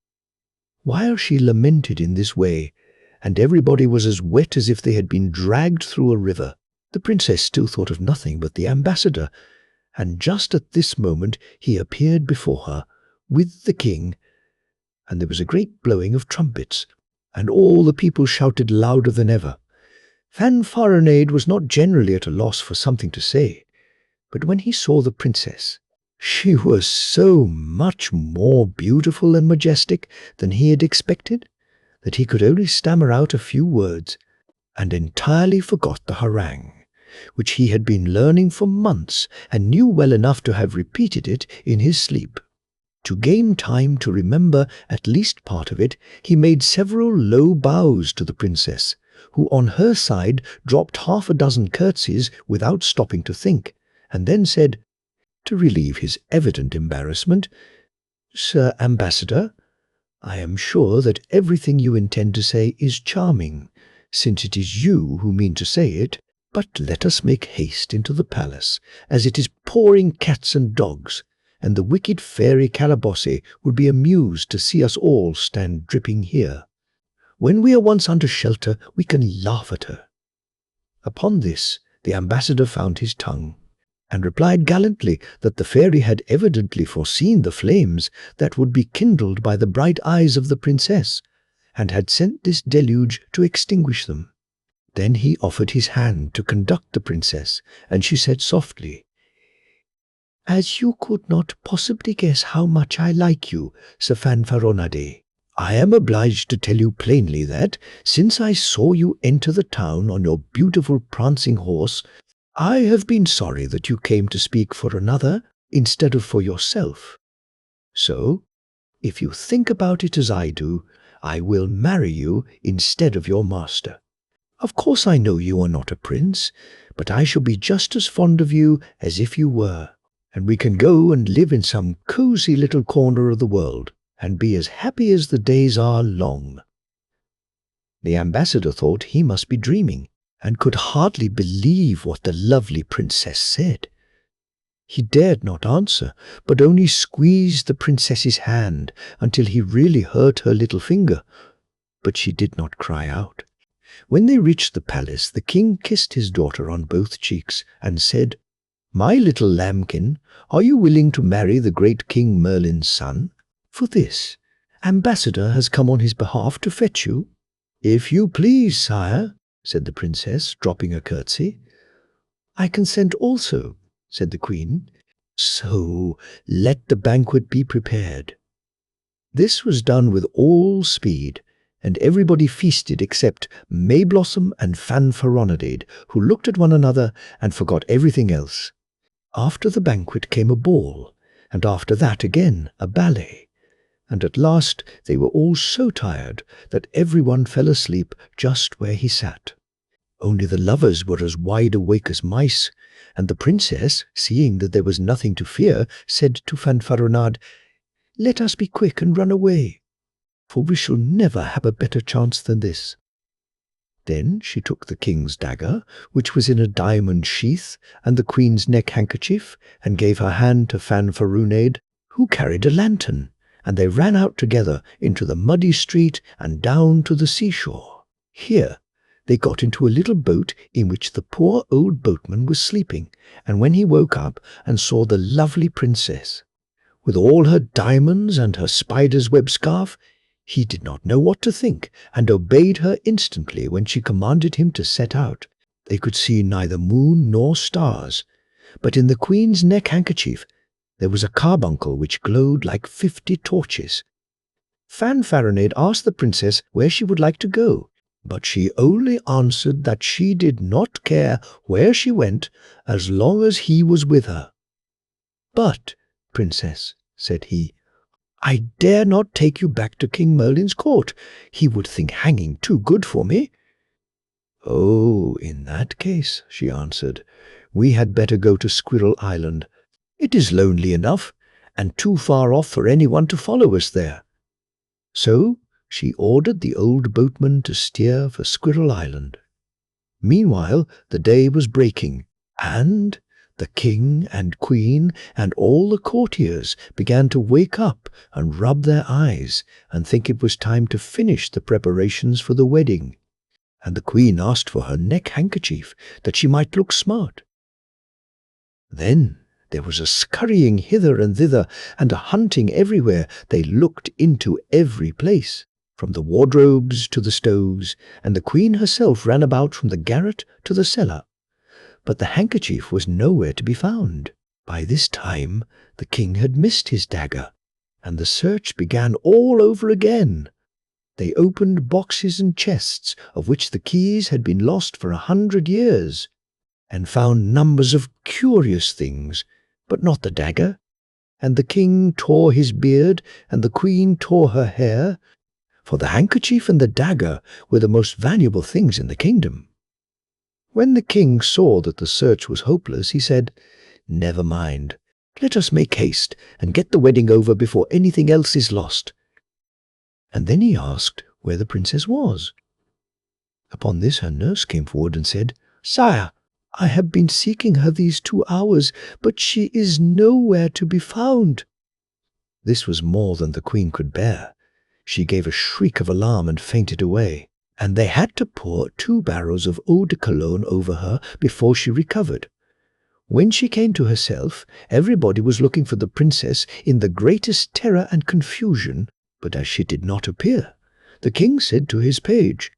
While she lamented in this way, and everybody was as wet as if they had been dragged through a river, the princess still thought of nothing but the ambassador, and just at this moment he appeared before her, with the king, and there was a great blowing of trumpets, and all the people shouted louder than ever. Fanfaronade was not generally at a loss for something to say, but when he saw the princess, she was so much more beautiful and majestic than he had expected, that he could only stammer out a few words, and entirely forgot the harangue, which he had been learning for months, and knew well enough to have repeated it in his sleep. To gain time to remember at least part of it, he made several low bows to the princess, who on her side dropped 6 curtsies without stopping to think, and then said, to relieve his evident embarrassment, "Sir Ambassador, I am sure that everything you intend to say is charming, since it is you who mean to say it, But let us make haste into the palace, as it is pouring cats and dogs, and the wicked fairy Calabosse would be amused to see us all stand dripping here. When we are once under shelter, we can laugh at her." Upon this, the ambassador found his tongue, and replied gallantly that the fairy had evidently foreseen the flames that would be kindled by the bright eyes of the princess, and had sent this deluge to extinguish them. Then he offered his hand to conduct the princess, and she said softly, "As you could not possibly guess how much I like you, Sir Fanfaronade, I am obliged to tell you plainly that, since I saw you enter the town on your beautiful prancing horse, I have been sorry that you came to speak for another instead of for yourself. So, if you think about it as I do, I will marry you instead of your master. Of course I know you are not a prince, but I shall be just as fond of you as if you were, and we can go and live in some cozy little corner of the world, and be as happy as the days are long." The ambassador thought he must be dreaming, and could hardly believe what the lovely princess said. He dared not answer, but only squeezed the princess's hand until he really hurt her little finger, but she did not cry out. When they reached the palace, the king kissed his daughter on both cheeks, and said, "My little lambkin, are you willing to marry the great King Merlin's son? For this, ambassador has come on his behalf to fetch you." "If you please, sire," said the princess, dropping a curtsy. "I consent also," said the queen. "So let the banquet be prepared." This was done with all speed, and everybody feasted except Mayblossom and Fanfaronade, who looked at one another and forgot everything else. After the banquet came a ball, and after that again a ballet, and at last they were all so tired that everyone fell asleep just where he sat. Only the lovers were as wide awake as mice, and the princess, seeing that there was nothing to fear, said to Fanfaronade, "Let us be quick and run away, for we shall never have a better chance than this." Then she took the king's dagger, which was in a diamond sheath, and the queen's neck-handkerchief, and gave her hand to Fanfaronade, who carried a lantern, and they ran out together into the muddy street and down to the seashore. Here they got into a little boat in which the poor old boatman was sleeping, and when he woke up and saw the lovely princess, with all her diamonds and her spider's web scarf, he did not know what to think, and obeyed her instantly when she commanded him to set out. They could see neither moon nor stars, but in the queen's neck-handkerchief there was a carbuncle which glowed like 50 torches. Fanfaronade asked the princess where she would like to go, but she only answered that she did not care where she went as long as he was with her. "But, princess," said he, "I dare not take you back to King Merlin's court. He would think hanging too good for me." "Oh, in that case," she answered, "we had better go to Squirrel Island. It is lonely enough, and too far off for anyone to follow us there." So she ordered the old boatman to steer for Squirrel Island. Meanwhile the day was breaking, and the king and queen and all the courtiers began to wake up and rub their eyes and think it was time to finish the preparations for the wedding. And the queen asked for her neck-handkerchief that she might look smart. Then there was a scurrying hither and thither and a hunting everywhere. They looked into every place, from the wardrobes to the stoves, and the queen herself ran about from the garret to the cellar. But the handkerchief was nowhere to be found. By this time the king had missed his dagger, and the search began all over again. They opened boxes and chests of which the keys had been lost for 100 years, and found numbers of curious things, but not the dagger. And the king tore his beard, and the queen tore her hair, for the handkerchief and the dagger were the most valuable things in the kingdom. When the king saw that the search was hopeless, he said, "Never mind. Let us make haste and get the wedding over before anything else is lost." And then he asked where the princess was. Upon this her nurse came forward and said, "Sire, I have been seeking her these 2 hours, but she is nowhere to be found." This was more than the queen could bear. She gave a shriek of alarm and fainted away, and they had to pour 2 barrels of eau de cologne over her before she recovered. When she came to herself, everybody was looking for the princess in the greatest terror and confusion, but as she did not appear, the king said to his page,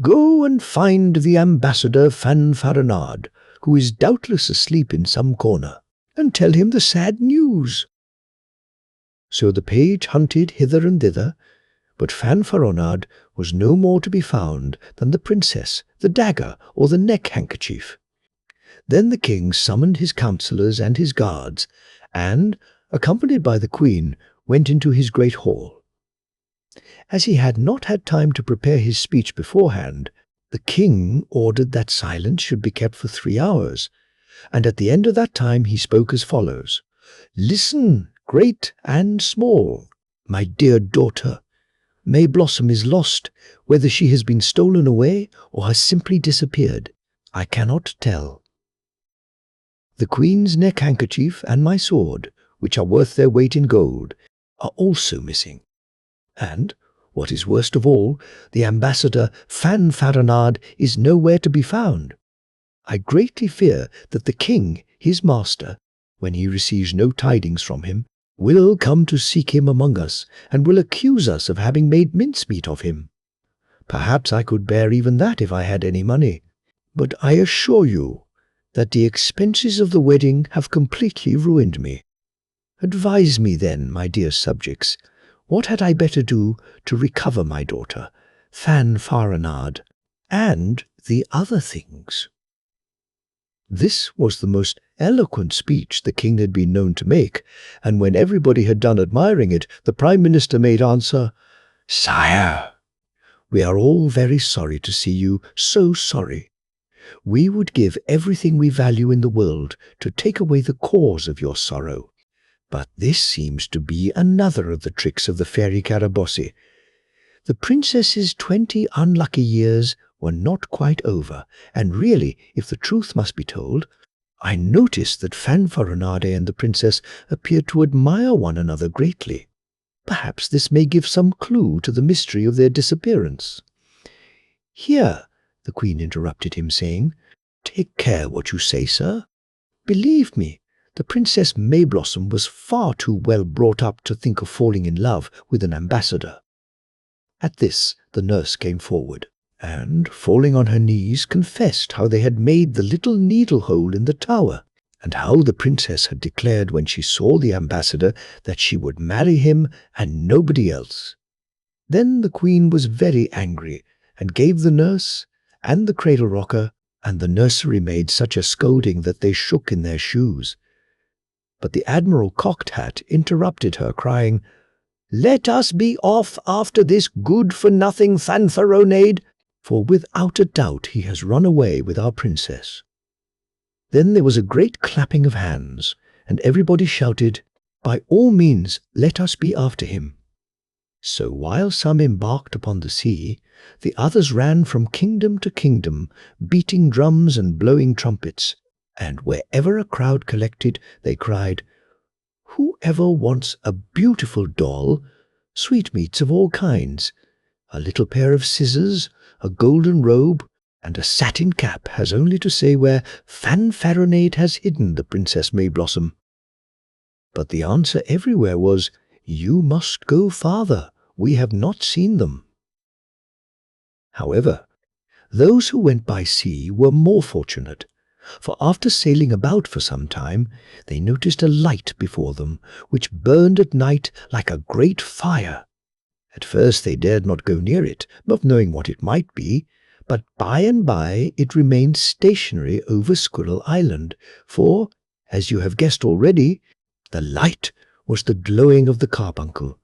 "Go and find the ambassador Fanfaronade, who is doubtless asleep in some corner, and tell him the sad news." So the page hunted hither and thither, but Fanfaronade was no more to be found than the princess, the dagger, or the neck-handkerchief. Then the king summoned his councillors and his guards, and, accompanied by the queen, went into his great hall. As he had not had time to prepare his speech beforehand, the king ordered that silence should be kept for 3 hours, and at the end of that time he spoke as follows. "Listen, great and small, my dear daughter. Mayblossom is lost. Whether she has been stolen away or has simply disappeared, I cannot tell. The queen's neck-handkerchief and my sword, which are worth their weight in gold, are also missing. And, what is worst of all, the ambassador Fanfaronade is nowhere to be found. I greatly fear that the king, his master, when he receives no tidings from him, will come to seek him among us, and will accuse us of having made mincemeat of him. Perhaps I could bear even that if I had any money, but I assure you that the expenses of the wedding have completely ruined me. Advise me then, my dear subjects, what had I better do to recover my daughter, Fanfaronade, and the other things?" This was the most eloquent speech the king had been known to make, and when everybody had done admiring it, the prime minister made answer, "Sire, we are all very sorry to see you so sorry. We would give everything we value in the world to take away the cause of your sorrow. But this seems to be another of the tricks of the fairy Carabosse. The princess's 20 unlucky years were not quite over, and really, if the truth must be told, I noticed that Fanfaronade and the princess appeared to admire one another greatly. Perhaps this may give some clue to the mystery of their disappearance." "Here," the queen interrupted him, saying, "take care what you say, sir. Believe me, the Princess Mayblossom was far too well brought up to think of falling in love with an ambassador." At this the nurse came forward, and, falling on her knees, confessed how they had made the little needle-hole in the tower, and how the princess had declared when she saw the ambassador that she would marry him and nobody else. Then the queen was very angry, and gave the nurse, and the cradle-rocker, and the nursery maid such a scolding that they shook in their shoes. But the Admiral Cocked Hat interrupted her, crying, "Let us be off after this good-for-nothing Fanfaronade, for without a doubt he has run away with our princess." Then there was a great clapping of hands, and everybody shouted, "By all means, let us be after him." So while some embarked upon the sea, the others ran from kingdom to kingdom, beating drums and blowing trumpets, and wherever a crowd collected, they cried, "Whoever wants a beautiful doll, sweetmeats of all kinds, a little pair of scissors, a golden robe, and a satin cap has only to say where Fanfaronade has hidden the Princess Mayblossom." But the answer everywhere was, "You must go farther. We have not seen them." However, those who went by sea were more fortunate, for after sailing about for some time, they noticed a light before them, which burned at night like a great fire. At first they dared not go near it, not knowing what it might be, but by and by it remained stationary over Squirrel Island, for, as you have guessed already, the light was the glowing of the carbuncle.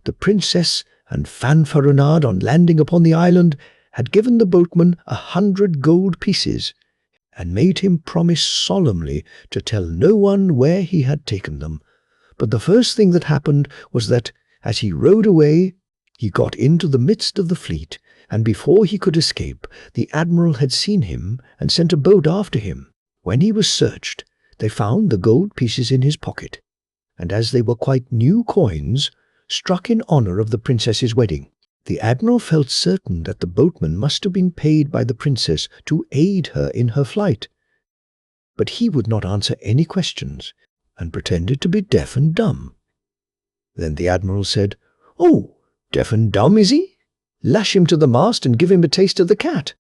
The princess and Fanfaronade, on landing upon the island, had given the boatman 100 gold pieces, and made him promise solemnly to tell no one where he had taken them. But the first thing that happened was that, as he rowed away, he got into the midst of the fleet, and before he could escape, the admiral had seen him and sent a boat after him. When he was searched, they found the gold pieces in his pocket, and as they were quite new coins, struck in honor of the princess's wedding. The admiral felt certain that the boatman must have been paid by the princess to aid her in her flight. But he would not answer any questions, and pretended to be deaf and dumb. Then the admiral said, "Oh, deaf and dumb, is he? Lash him to the mast and give him a taste of the cat."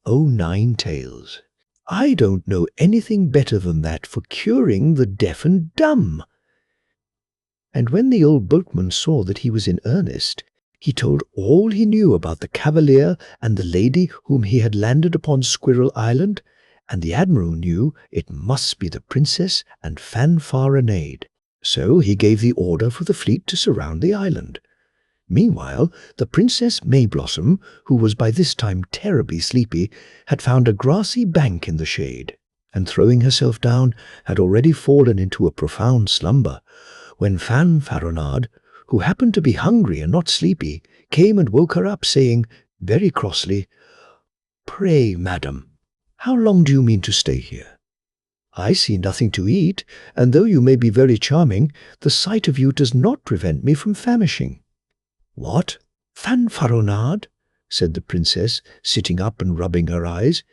"Oh, Nine Tails, I don't know anything better than that for curing the deaf and dumb." And when the old boatman saw that he was in earnest, he told all he knew about the cavalier and the lady whom he had landed upon Squirrel Island, and the admiral knew it must be the princess and Fanfaronade. So he gave the order for the fleet to surround the island. Meanwhile, the Princess Mayblossom, who was by this time terribly sleepy, had found a grassy bank in the shade, and throwing herself down, had already fallen into a profound slumber, when Fanfaronade, who happened to be hungry and not sleepy, came and woke her up, saying, very crossly, "Pray, madam, how long do you mean to stay here? I see nothing to eat, and though you may be very charming, the sight of you does not prevent me from famishing." "What, Fanfaronade?" said the princess, sitting up and rubbing her eyes.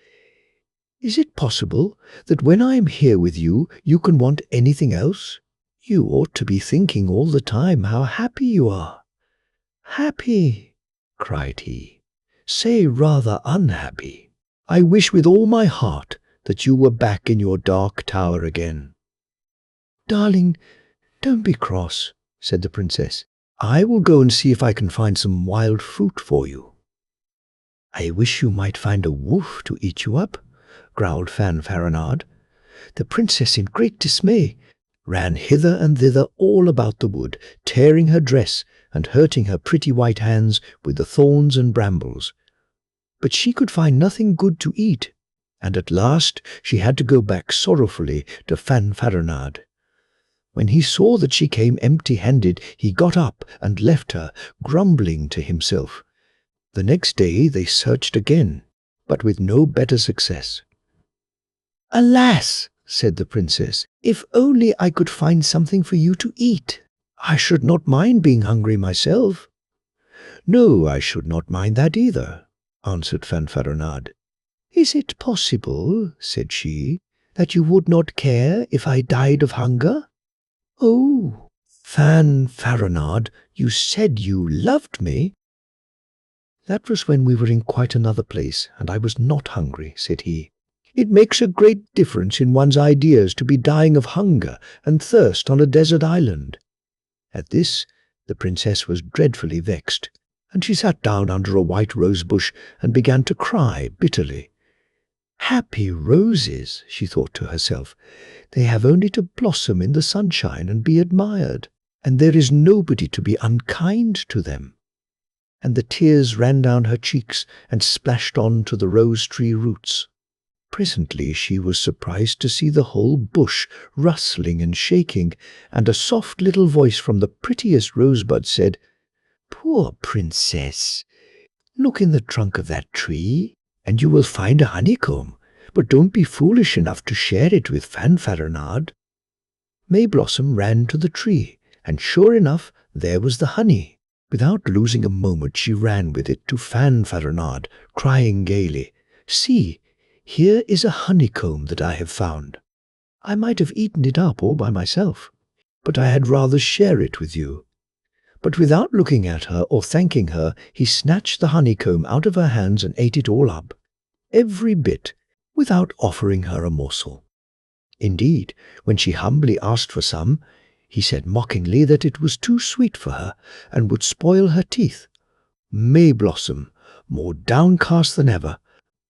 "Is it possible that when I am here with you, you can want anything else? You ought to be thinking all the time how happy you are." "Happy?" cried he. "Say rather unhappy. I wish with all my heart that you were back in your dark tower again." "Darling, don't be cross," said the princess. "I will go and see if I can find some wild fruit for you." "I wish you might find a wolf to eat you up," growled Fanfaronade. The princess, in great dismay, ran hither and thither all about the wood, tearing her dress and hurting her pretty white hands with the thorns and brambles. But she could find nothing good to eat, and at last she had to go back sorrowfully to Fanfaronade. When he saw that she came empty-handed, he got up and left her, grumbling to himself. The next day they searched again, but with no better success. "Alas!" said the princess, "if only I could find something for you to eat. I should not mind being hungry myself." "No, I should not mind that either," answered Fanfaronade. "Is it possible," said she, "that you would not care if I died of hunger?" "Oh, Fanfaronade, you said you loved me." "That was when we were in quite another place, and I was not hungry," said he. "It makes a great difference in one's ideas to be dying of hunger and thirst on a desert island." At this, the princess was dreadfully vexed, and she sat down under a white rose bush and began to cry bitterly. "Happy roses," she thought to herself. "They have only to blossom in the sunshine and be admired, and there is nobody to be unkind to them." And the tears ran down her cheeks and splashed on to the rose-tree roots. Presently she was surprised to see the whole bush rustling and shaking, and a soft little voice from the prettiest rosebud said, "Poor princess, look in the trunk of that tree, and you will find a honeycomb, but don't be foolish enough to share it with Fanfaronade." Mayblossom ran to the tree, and sure enough there was the honey. Without losing a moment she ran with it to Fanfaronade, crying gaily, "See, here is a honeycomb that I have found. I might have eaten it up all by myself, but I had rather share it with you." But without looking at her or thanking her, he snatched the honeycomb out of her hands and ate it all up, every bit, without offering her a morsel. Indeed, when she humbly asked for some, he said mockingly that it was too sweet for her and would spoil her teeth. Mayblossom, more downcast than ever,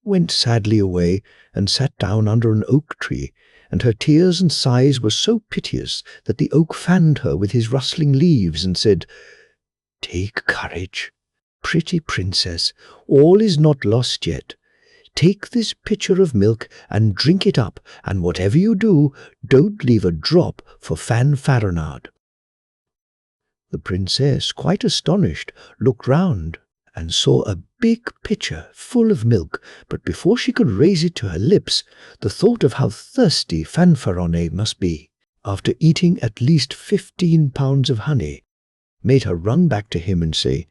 went sadly away and sat down under an oak tree, and her tears and sighs were so piteous that the oak fanned her with his rustling leaves and said, "Take courage, pretty princess, all is not lost yet. Take this pitcher of milk and drink it up, and whatever you do, don't leave a drop for Fanfaronade." The princess, quite astonished, looked round and saw a big pitcher full of milk, but before she could raise it to her lips, the thought of how thirsty Fanfaronnade must be, after eating at least 15 pounds of honey, made her run back to him and say,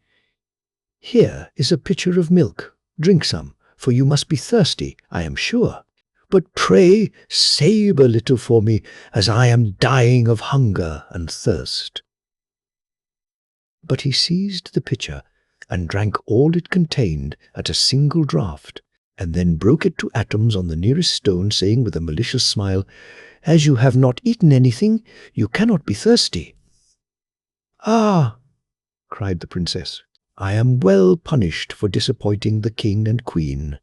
"Here is a pitcher of milk. Drink some, for you must be thirsty, I am sure. But pray save a little for me, as I am dying of hunger and thirst." But he seized the pitcher and drank all it contained at a single draught, and then broke it to atoms on the nearest stone, saying with a malicious smile, "As you have not eaten anything, you cannot be thirsty." "Ah!" cried the princess, "I am well punished for disappointing the king and queen,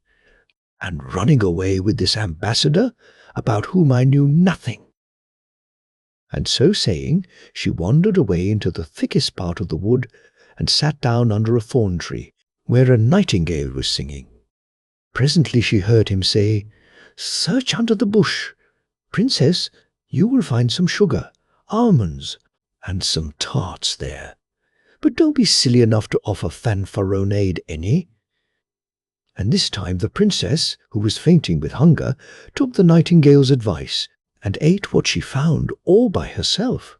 and running away with this ambassador about whom I knew nothing." And so saying, she wandered away into the thickest part of the wood and sat down under a thorn tree, where a nightingale was singing. Presently she heard him say, "Search under the bush. Princess, you will find some sugar, almonds, and some tarts there. But don't be silly enough to offer Fanfaronnade any." And this time the princess, who was fainting with hunger, took the nightingale's advice and ate what she found all by herself.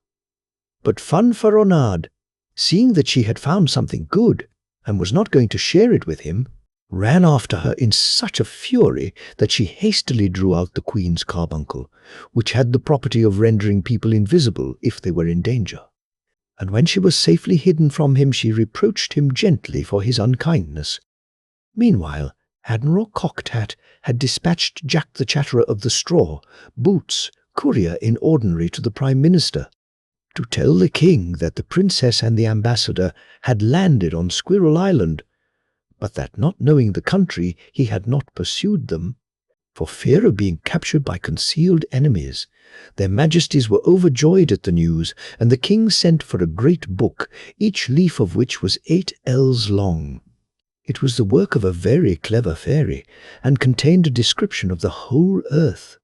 But Fanfaronnade, seeing that she had found something good and was not going to share it with him, ran after her in such a fury that she hastily drew out the queen's carbuncle, which had the property of rendering people invisible if they were in danger. And when she was safely hidden from him, she reproached him gently for his unkindness. Meanwhile, Admiral Cocked Hat had dispatched Jack the Chatterer of the Straw, Boots, courier in ordinary to the Prime Minister, to tell the king that the princess and the ambassador had landed on Squirrel Island, but that not knowing the country he had not pursued them, for fear of being captured by concealed enemies. Their majesties were overjoyed at the news, and the king sent for a great book, each leaf of which was 8 ells long. It was the work of a very clever fairy, and contained a description of the whole earth.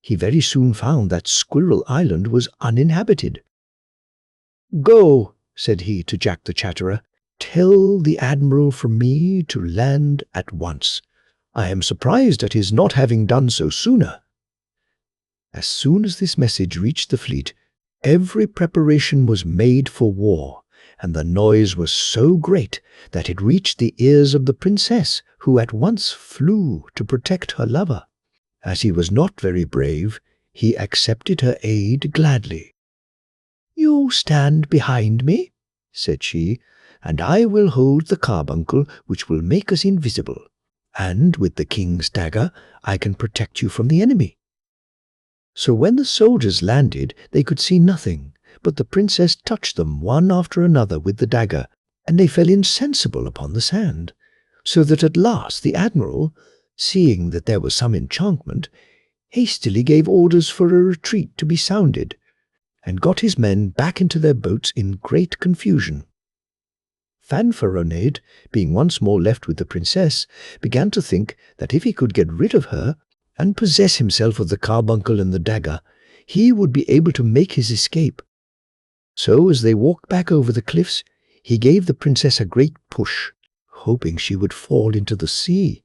He very soon found that Squirrel Island was uninhabited. "Go," said he to Jack the Chatterer, "tell the admiral from me to land at once. I am surprised at his not having done so sooner." As soon as this message reached the fleet, every preparation was made for war, and the noise was so great that it reached the ears of the princess, who at once flew to protect her lover. As he was not very brave, he accepted her aid gladly. "You stand behind me," said she, "and I will hold the carbuncle which will make us invisible, and with the king's dagger I can protect you from the enemy." So when the soldiers landed, they could see nothing, but the princess touched them one after another with the dagger, and they fell insensible upon the sand, so that at last the admiral, seeing that there was some enchantment, hastily gave orders for a retreat to be sounded, and got his men back into their boats in great confusion. Fanfaronnade, being once more left with the princess, began to think that if he could get rid of her, and possess himself of the carbuncle and the dagger, he would be able to make his escape. So as they walked back over the cliffs, he gave the princess a great push, hoping she would fall into the sea.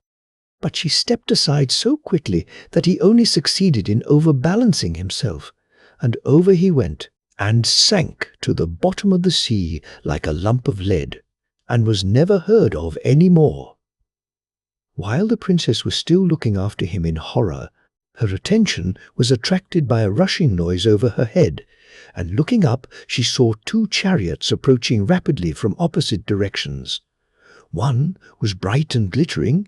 But she stepped aside so quickly that he only succeeded in overbalancing himself, and over he went, and sank to the bottom of the sea like a lump of lead, and was never heard of any more. While the princess was still looking after him in horror, her attention was attracted by a rushing noise over her head, and looking up she saw 2 chariots approaching rapidly from opposite directions. One was bright and glittering,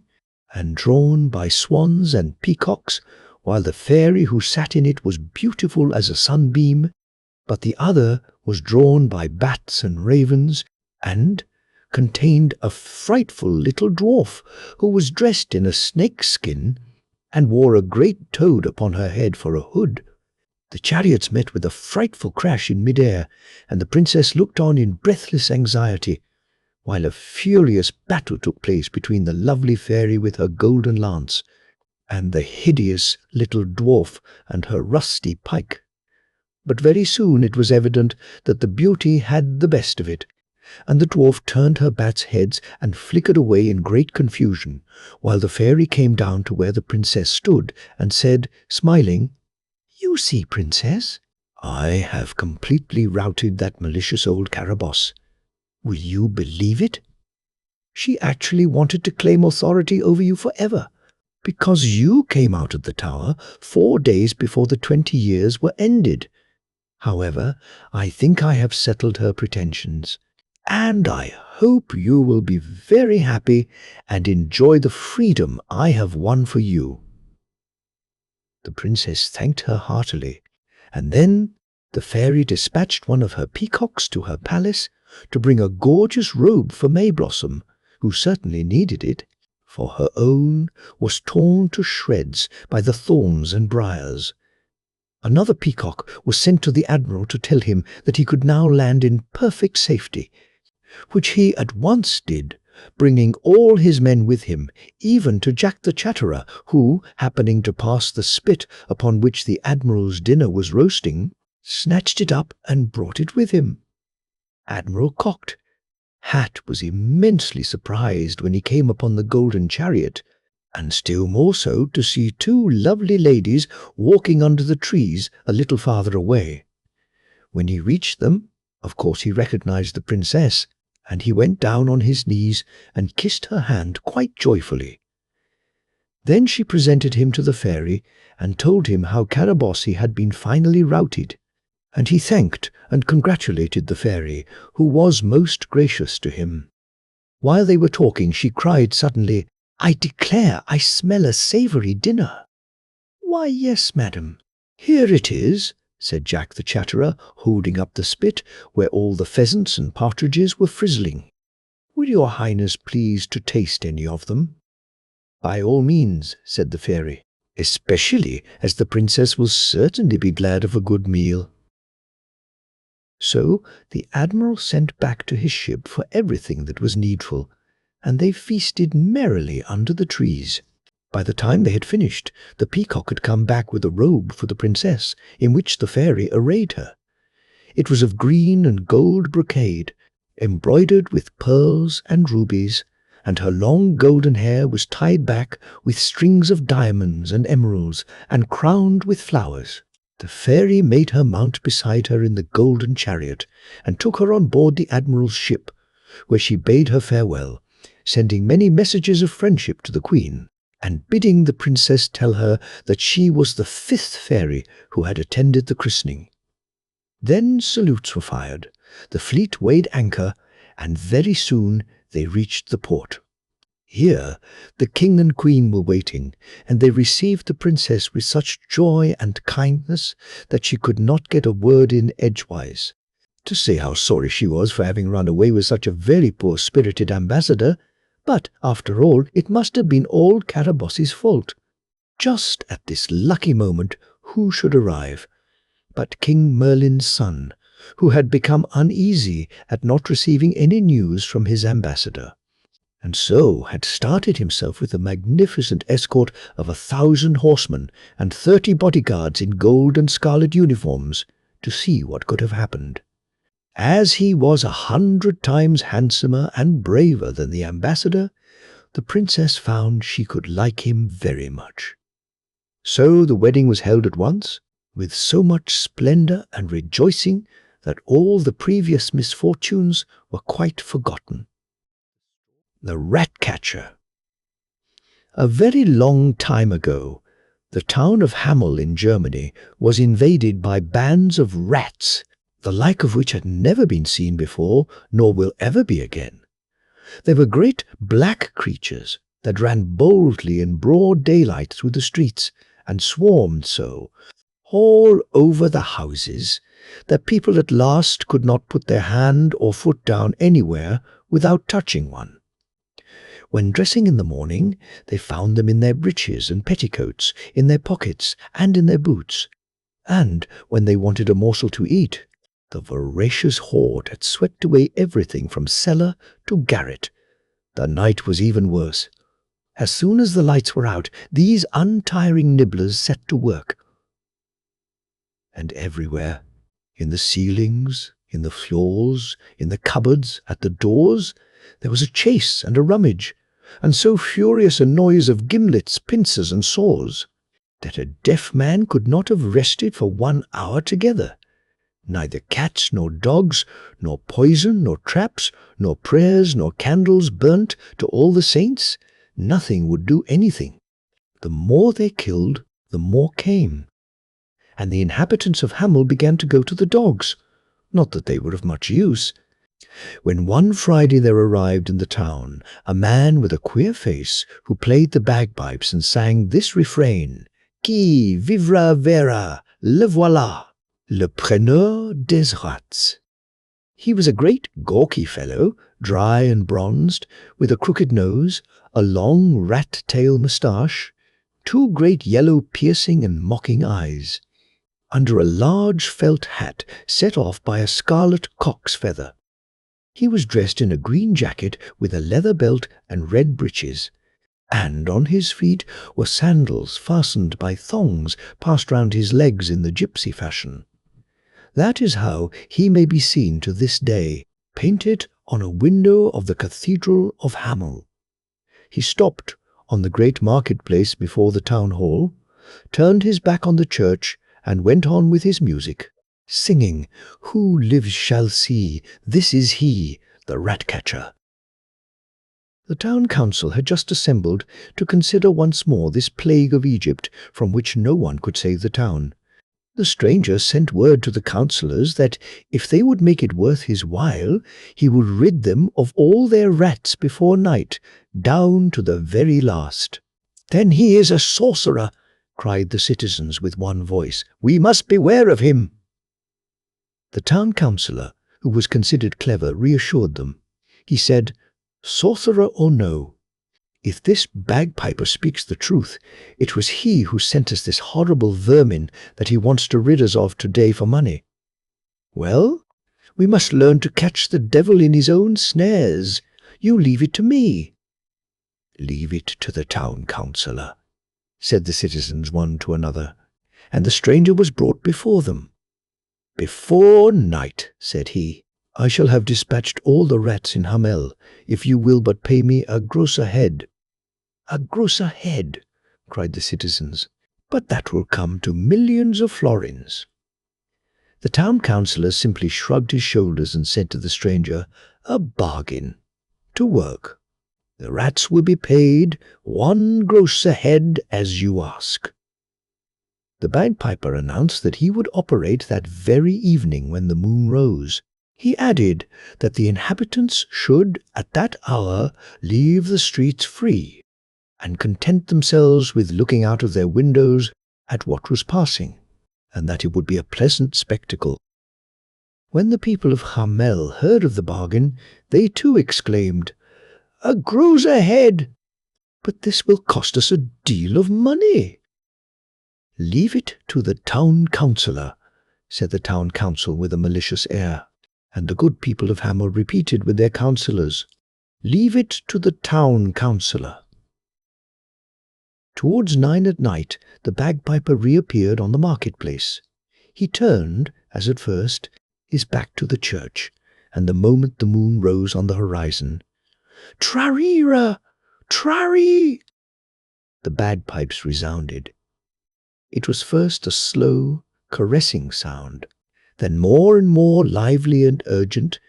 and drawn by swans and peacocks, while the fairy who sat in it was beautiful as a sunbeam, but the other was drawn by bats and ravens, and contained a frightful little dwarf who was dressed in a snake's skin and wore a great toad upon her head for a hood. The chariots met with a frightful crash in mid-air, and the princess looked on in breathless anxiety, while a furious battle took place between the lovely fairy with her golden lance, and the hideous little dwarf and her rusty pike. But very soon it was evident that the beauty had the best of it, and the dwarf turned her bats' heads and flickered away in great confusion, while the fairy came down to where the princess stood and said, smiling, "You see, princess, I have completely routed that malicious old Caraboss. Will you believe it? She actually wanted to claim authority over you forever, because you came out of the tower 4 days before the 20 years were ended. However, I think I have settled her pretensions, and I hope you will be very happy and enjoy the freedom I have won for you." The princess thanked her heartily, and then the fairy dispatched one of her peacocks to her palace to bring a gorgeous robe for Mayblossom, who certainly needed it, for her own was torn to shreds by the thorns and briars. Another peacock was sent to the admiral to tell him that he could now land in perfect safety, which he at once did, bringing all his men with him, even to Jack the Chatterer, who, happening to pass the spit upon which the admiral's dinner was roasting, snatched it up and brought it with him. Admiral Cocked Hat was immensely surprised when he came upon the golden chariot, and still more so to see 2 lovely ladies walking under the trees a little farther away. When he reached them, of course he recognized the princess, and he went down on his knees and kissed her hand quite joyfully. Then she presented him to the fairy and told him how Carabosse had been finally routed, and he thanked and congratulated the fairy, who was most gracious to him. While they were talking, she cried suddenly, "I declare I smell a savoury dinner." "Why, yes, madam. Here it is," said Jack the Chatterer, holding up the spit where all the pheasants and partridges were frizzling. "Will your highness please to taste any of them?" "By all means," said the fairy, "especially as the princess will certainly be glad of a good meal." So the admiral sent back to his ship for everything that was needful, and they feasted merrily under the trees. By the time they had finished, the peacock had come back with a robe for the princess, in which the fairy arrayed her. It was of green and gold brocade, embroidered with pearls and rubies, and her long golden hair was tied back with strings of diamonds and emeralds, and crowned with flowers. The fairy made her mount beside her in the golden chariot, and took her on board the admiral's ship, where she bade her farewell, sending many messages of friendship to the queen, and bidding the princess tell her that she was the 5th fairy who had attended the christening. Then salutes were fired, the fleet weighed anchor, and very soon they reached the port. Here the king and queen were waiting, and they received the princess with such joy and kindness that she could not get a word in edgewise. To say how sorry she was for having run away with such a very poor-spirited ambassador, but, after all, it must have been old Carabosse's fault. Just at this lucky moment, who should arrive but King Merlin's son, who had become uneasy at not receiving any news from his ambassador, and so had started himself with a magnificent escort of 1,000 horsemen and 30 bodyguards in gold and scarlet uniforms to see what could have happened. As he was 100 times handsomer and braver than the ambassador, the princess found she could like him very much. So the wedding was held at once, with so much splendor and rejoicing that all the previous misfortunes were quite forgotten. The Ratcatcher. A very long time ago, the town of Hamel in Germany was invaded by bands of rats, the like of which had never been seen before, nor will ever be again. They were great black creatures that ran boldly in broad daylight through the streets, and swarmed so all over the houses that people at last could not put their hand or foot down anywhere without touching one. When dressing in the morning, they found them in their breeches and petticoats, in their pockets, and in their boots. And when they wanted a morsel to eat, the voracious horde had swept away everything from cellar to garret. The night was even worse. As soon as the lights were out, these untiring nibblers set to work. And everywhere, in the ceilings, In the floors, in the cupboards, at the doors, there was a chase and a rummage, and so furious a noise of gimlets, pincers, and saws, that a deaf man could not have rested for 1 hour together. Neither cats nor dogs, nor poison, nor traps, nor prayers, nor candles burnt to all the saints, nothing would do anything. The more they killed, the more came. And the inhabitants of Hamel began to go to the dogs, not that they were of much use. When one Friday there arrived in the town a man with a queer face, who played the bagpipes and sang this refrain: Qui vivra verra, le voilà, le preneur des rats. He was a great gawky fellow, dry and bronzed, with a crooked nose, a long rat-tail moustache, 2 great yellow piercing and mocking eyes, under a large felt hat set off by a scarlet cock's feather. He was dressed in a green jacket with a leather belt and red breeches, and on his feet were sandals fastened by thongs passed round his legs in the gypsy fashion. That is how he may be seen to this day, painted on a window of the Cathedral of Hamel. He stopped on the great market-place before the town hall, turned his back on the church, and went on with his music, singing, Who lives shall see, this is he, the Ratcatcher. The town council had just assembled to consider once more this plague of Egypt from which no one could save the town. The stranger sent word to the councillors that if they would make it worth his while, he would rid them of all their rats before night, down to the very last. "Then he is a sorcerer," cried the citizens with one voice. "We must beware of him." The town councillor, who was considered clever, reassured them. He said, "Sorcerer or no, if this bagpiper speaks the truth, it was he who sent us this horrible vermin that he wants to rid us of today for money. Well, we must learn to catch the devil in his own snares. You leave it to me." "Leave it to the town councillor," said the citizens one to another, and the stranger was brought before them. "Before night," said he, "I shall have dispatched all the rats in Hamel, if you will but pay me a gross a head." "A gross a head," cried the citizens, "but that will come to millions of florins." The town councillor simply shrugged his shoulders and said to the stranger, "A bargain. To work. The rats will be paid 1 gross a head as you ask." The bagpiper announced that he would operate that very evening when the moon rose. He added that the inhabitants should, at that hour, leave the streets free, and content themselves with looking out of their windows at what was passing, and that it would be a pleasant spectacle. When the people of Hamel heard of the bargain, they too exclaimed, "A gross a head! But this will cost us a deal of money." "Leave it to the town councillor," said the town council with a malicious air, and the good people of Hamel repeated with their councillors, "Leave it to the town councillor." Towards 9 at night, the bagpiper reappeared on the market-place. He turned, as at first, his back to the church, and the moment the moon rose on the horizon, "Trarira! Trari!" the bagpipes resounded. It was first a slow, caressing sound, then more and more lively and urgent,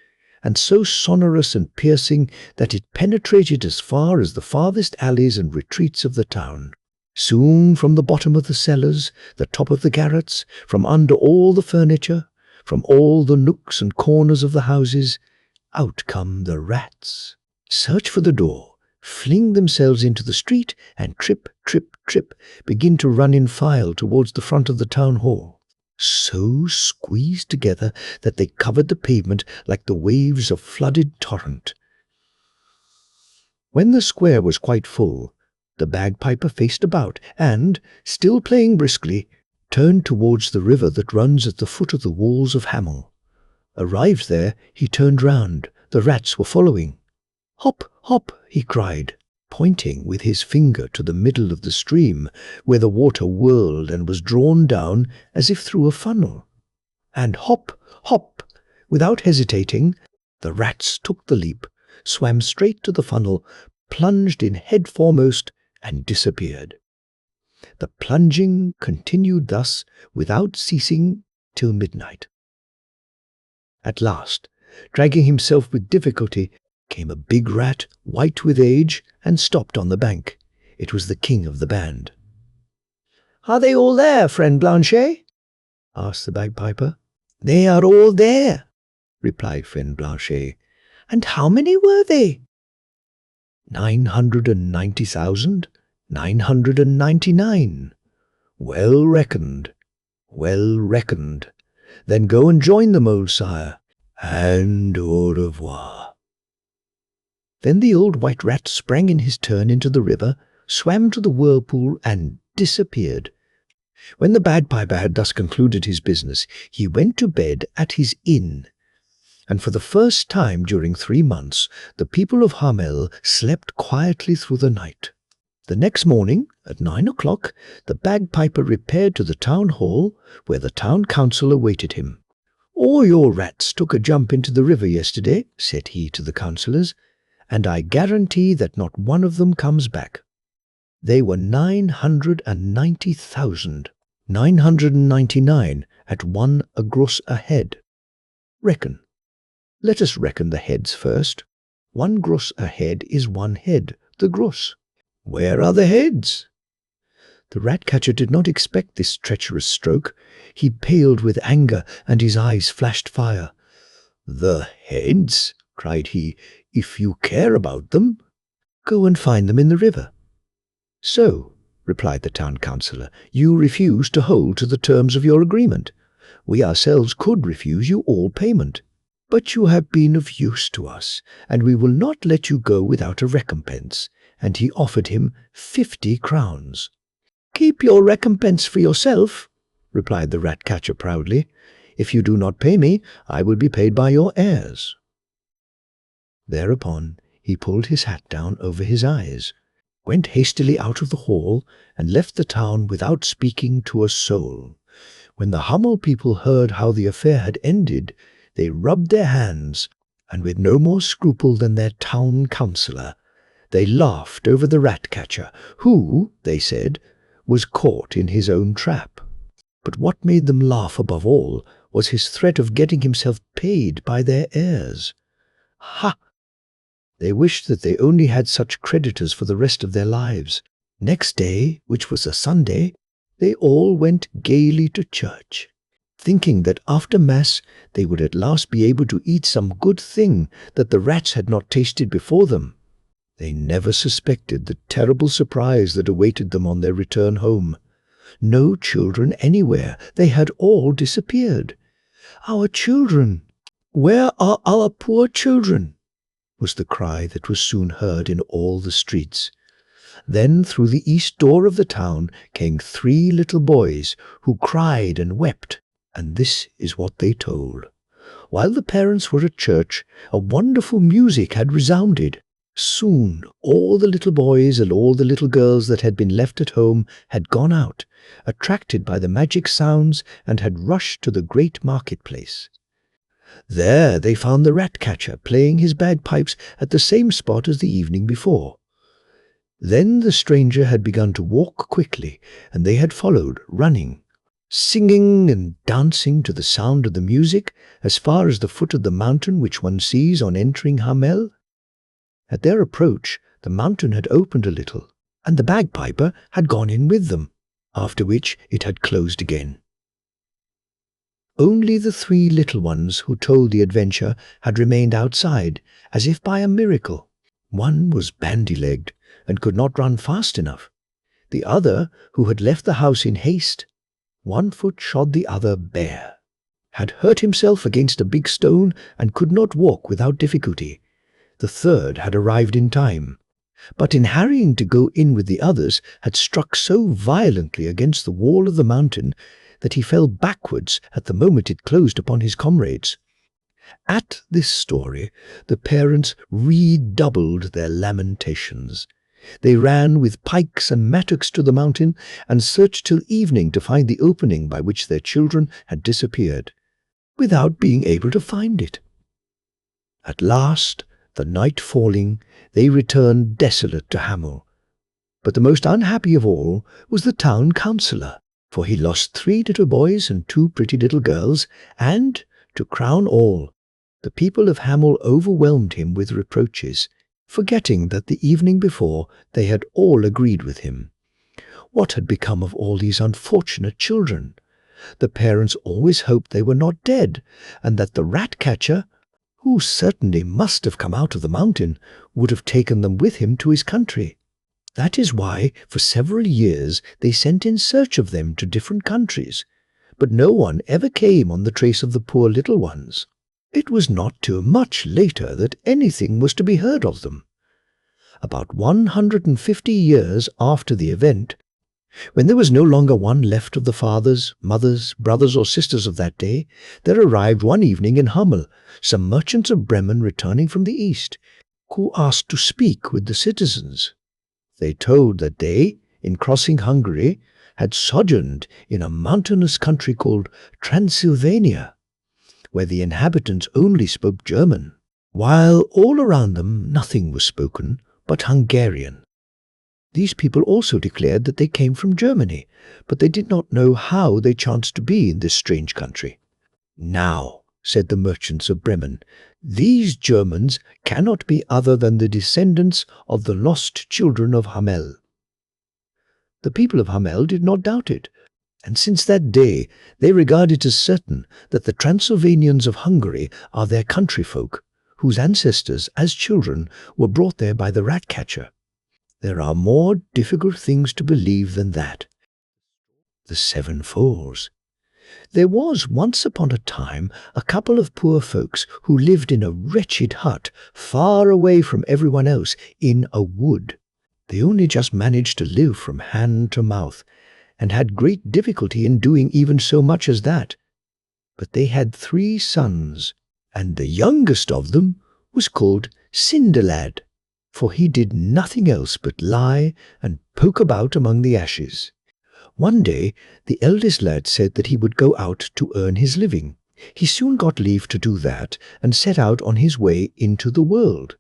and so sonorous and piercing that it penetrated as far as the farthest alleys and retreats of the town. Soon from the bottom of the cellars, the top of the garrets, from under all the furniture, from all the nooks and corners of the houses, out come the rats, search for the door, fling themselves into the street, and trip, trip, trip, begin to run in file towards the front of the town hall, so squeezed together that they covered the pavement like the waves of flooded torrent. When the square was quite full, the bagpiper faced about, and, still playing briskly, turned towards the river that runs at the foot of the walls of Hamel. Arrived there, he turned round. The rats were following. "Hop, hop," he cried, pointing with his finger to the middle of the stream, where the water whirled and was drawn down as if through a funnel. "And hop, hop, Without hesitating, the rats took the leap, swam straight to the funnel, plunged in head foremost, and disappeared. The plunging continued thus without ceasing till midnight. At last, dragging himself with difficulty, came a big rat, white with age, and stopped on the bank. It was the king of the band. "Are they all there, friend Blanchet?" asked the bagpiper. "They are all there," replied friend Blanchet. "And how many were they?" 990,999. Well reckoned, well reckoned. Then go and join them, old sire, and au revoir." Then the old white rat sprang in his turn into the river, swam to the whirlpool, and disappeared. When the bagpiper had thus concluded his business, he went to bed at his inn. And for the first time during 3 months, the people of Hamel slept quietly through the night. The next morning, at 9 o'clock, the bagpiper repaired to the town hall, where the town council awaited him. "All your rats took a jump into the river yesterday," said he to the councillors, "and I guarantee that not one of them comes back." They were 990,000, 999 at 1 gross a head. Reckon. Let us reckon the heads first. 1 gross a head is 1 head, the gross. Where are the heads? The Ratcatcher did not expect this treacherous stroke. He paled with anger, and his eyes flashed fire. "The heads?" cried he. "If you care about them, go and find them in the river." "So," replied the town councillor, "you refuse to hold to the terms of your agreement. We ourselves could refuse you all payment. But you have been of use to us, and we will not let you go without a recompense." And he offered him 50 crowns. "Keep your recompense for yourself," replied the Ratcatcher proudly. "If you do not pay me, I will be paid by your heirs." Thereupon he pulled his hat down over his eyes, went hastily out of the hall, and left the town without speaking to a soul. When the Hummel people heard how the affair had ended, they rubbed their hands, and with no more scruple than their town councillor, they laughed over the Ratcatcher, who, they said, was caught in his own trap. But what made them laugh above all was his threat of getting himself paid by their heirs. Ha! They wished that they only had such creditors for the rest of their lives. Next day, which was a Sunday, they all went gaily to church, thinking that after Mass they would at last be able to eat some good thing that the rats had not tasted before them. They never suspected the terrible surprise that awaited them on their return home. No children anywhere. They had all disappeared. "Our children! Where are our poor children?" was the cry that was soon heard in all the streets. Then through the east door of the town came 3 little boys, who cried and wept, and this is what they told. While the parents were at church, a wonderful music had resounded. Soon all the little boys and all the little girls that had been left at home had gone out, attracted by the magic sounds, and had rushed to the great marketplace. There they found the Ratcatcher playing his bagpipes at the same spot as the evening before. Then the stranger had begun to walk quickly, and they had followed, running, singing and dancing to the sound of the music as far as the foot of the mountain which one sees on entering Hamel. At their approach, the mountain had opened a little, and the bagpiper had gone in with them, after which it had closed again. Only the 3 little ones who told the adventure had remained outside, as if by a miracle. One was bandy-legged, and could not run fast enough. The other, who had left the house in haste, one foot shod the other bare, had hurt himself against a big stone, and could not walk without difficulty. The third had arrived in time, but in hurrying to go in with the others had struck so violently against the wall of the mountain that he fell backwards at the moment it closed upon his comrades. At this story the parents redoubled their lamentations. They ran with pikes and mattocks to the mountain, and searched till evening to find the opening by which their children had disappeared. without being able to find it. At last, the night falling, they returned desolate to Hamel. But the most unhappy of all was the town councillor, for he lost 3 little boys and 2 pretty little girls, and, to crown all, the people of Hamel overwhelmed him with reproaches, forgetting that the evening before they had all agreed with him. What had become of all these unfortunate children? The parents always hoped they were not dead, and that the Ratcatcher, who certainly must have come out of the mountain, would have taken them with him to his country. That is why, for several years, they sent in search of them to different countries, but no one ever came on the trace of the poor little ones. It was not till much later that anything was to be heard of them. About 150 years after the event, when there was no longer one left of the fathers, mothers, brothers or sisters of that day, there arrived one evening in Hamel some merchants of Bremen returning from the east, who asked to speak with the citizens. They told that they, in crossing Hungary, had sojourned in a mountainous country called Transylvania, where the inhabitants only spoke German, while all around them nothing was spoken but Hungarian. These people also declared that they came from Germany, but they did not know how they chanced to be in this strange country. "Now," said the merchants of Bremen, "these Germans cannot be other than the descendants of the lost children of Hamel." The people of Hamel did not doubt it, and since that day they regard it as certain that the Transylvanians of Hungary are their countryfolk, whose ancestors, as children, were brought there by the Ratcatcher. There are more difficult things to believe than that. The Seven Foals. There was once upon a time a couple of poor folks who lived in a wretched hut far away from everyone else in a wood. They only just managed to live from hand to mouth, and had great difficulty in doing even so much as that. But they had 3 sons, and the youngest of them was called Cinderlad, for he did nothing else but lie and poke about among the ashes. One day the eldest lad said that he would go out to earn his living. He soon got leave to do that, and set out on his way into the world.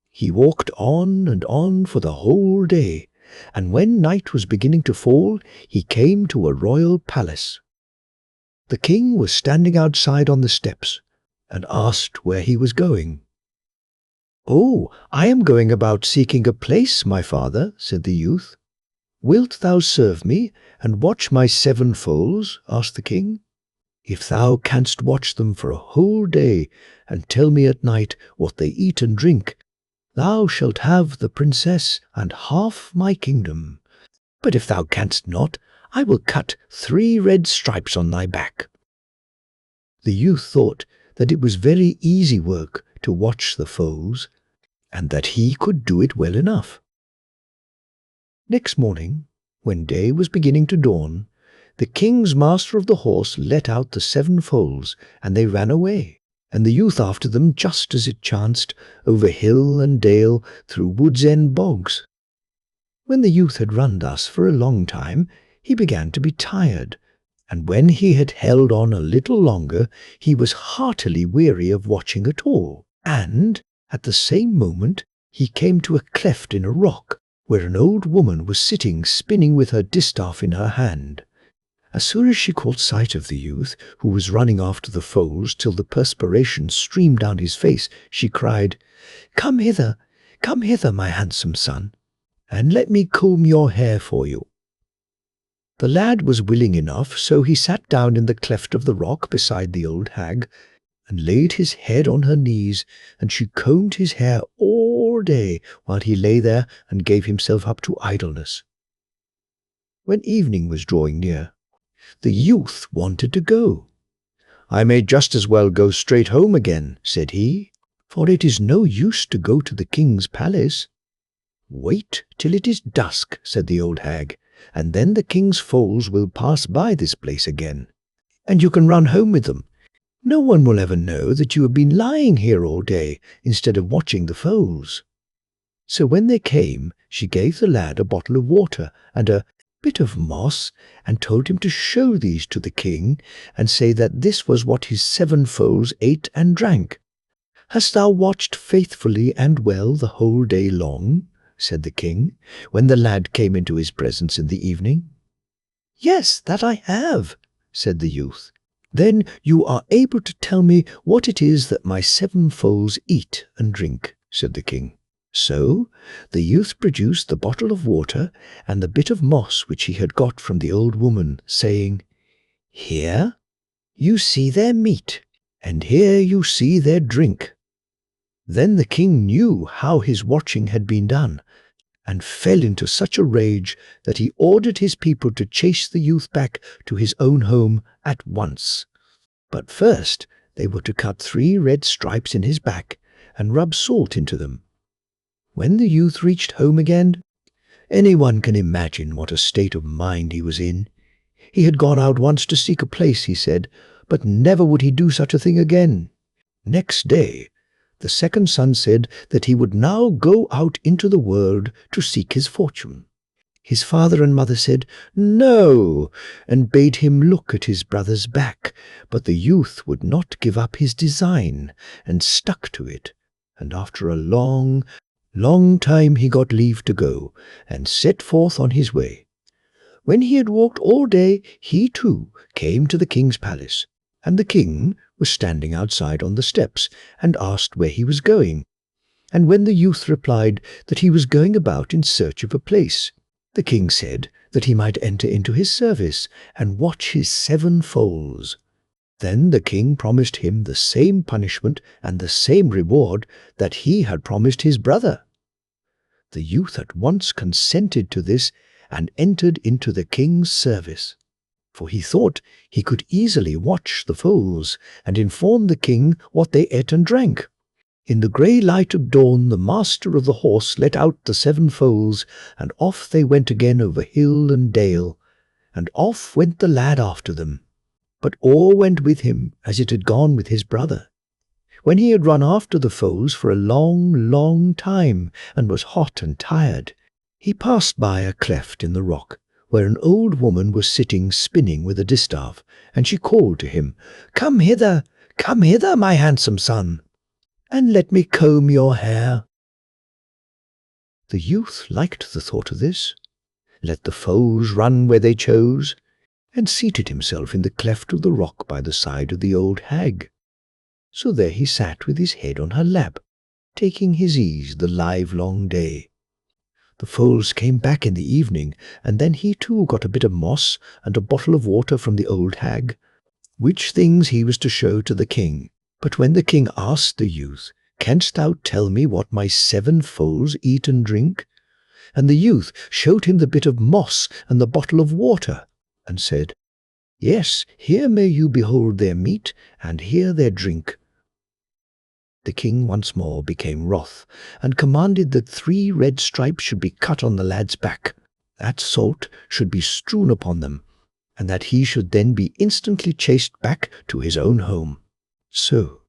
He walked on and on for the whole day, and when night was beginning to fall, he came to a royal palace. The king was standing outside on the steps, and asked where he was going. "Oh, I am going about seeking a place, my father," said the youth. "Wilt thou serve me, and watch my 7 foals?" asked the king. "If thou canst watch them for a whole day, and tell me at night what they eat and drink, thou shalt have the princess and half my kingdom. But if thou canst not, I will cut 3 red stripes on thy back." The youth thought that it was very easy work to watch the foals, and that he could do it well enough. Next morning, when day was beginning to dawn, the king's master of the horse let out the 7 foals, and they ran away, and the youth after them just as it chanced, over hill and dale, through woods and bogs. When the youth had run thus for a long time, he began to be tired, and when he had held on a little longer, he was heartily weary of watching at all, and, at the same moment, he came to a cleft in a rock, where an old woman was sitting spinning with her distaff in her hand. As soon as she caught sight of the youth, who was running after the foals till the perspiration streamed down his face, she cried, come hither, my handsome son, and let me comb your hair for you." The lad was willing enough, so he sat down in the cleft of the rock beside the old hag, and laid his head on her knees, and she combed his hair all day while he lay there and gave himself up to idleness. When evening was drawing near, the youth wanted to go. "I may just as well go straight home again," said he, "for it is no use to go to the king's palace." "Wait till it is dusk," said the old hag, "and then the king's foals will pass by this place again, and you can run home with them. No one will ever know that you have been lying here all day instead of watching the foals." So when they came, she gave the lad a bottle of water and a bit of moss, and told him to show these to the king, and say that this was what his 7 foals ate and drank. "Hast thou watched faithfully and well the whole day long?" said the king, when the lad came into his presence in the evening. "Yes, that I have," said the youth. "Then you are able to tell me what it is that my 7 foals eat and drink," said the king. So the youth produced the bottle of water and the bit of moss which he had got from the old woman, saying, "Here you see their meat, and here you see their drink." Then the king knew how his watching had been done, and fell into such a rage that he ordered his people to chase the youth back to his own home at once. But first they were to cut 3 red stripes in his back and rub salt into them. When the youth reached home again, anyone can imagine what a state of mind he was in. He had gone out once to seek a place, he said, but never would he do such a thing again. Next day, the second son said that he would now go out into the world to seek his fortune. His father and mother said, "No," and bade him look at his brother's back, but the youth would not give up his design, and stuck to it, and after a long time he got leave to go, and set forth on his way. When he had walked all day, he too came to the king's palace, and the king was standing outside on the steps, and asked where he was going. And when the youth replied that he was going about in search of a place, the king said that he might enter into his service and watch his 7 foals. Then the king promised him the same punishment and the same reward that he had promised his brother. The youth at once consented to this and entered into the king's service, for he thought he could easily watch the foals and inform the king what they ate and drank. In the grey light of dawn the master of the horse let out the 7 foals, and off they went again over hill and dale, and off went the lad after them. But all went with him as it had gone with his brother. When he had run after the foals for a long time, and was hot and tired, he passed by a cleft in the rock, where an old woman was sitting spinning with a distaff, and she called to him, come hither, my handsome son, and let me comb your hair." The youth liked the thought of this, let the foals run where they chose, and seated himself in the cleft of the rock by the side of the old hag. So there he sat with his head on her lap, taking his ease the livelong day. The foals came back in the evening, and then he too got a bit of moss and a bottle of water from the old hag, which things he was to show to the king. But when the king asked the youth, "Canst thou tell me what my 7 foals eat and drink?" and the youth showed him the bit of moss and the bottle of water, and said, "Yes, here may you behold their meat, and here their drink." The king once more became wroth, and commanded that 3 red stripes should be cut on the lad's back, that salt should be strewn upon them, and that he should then be instantly chased back to his own home. So,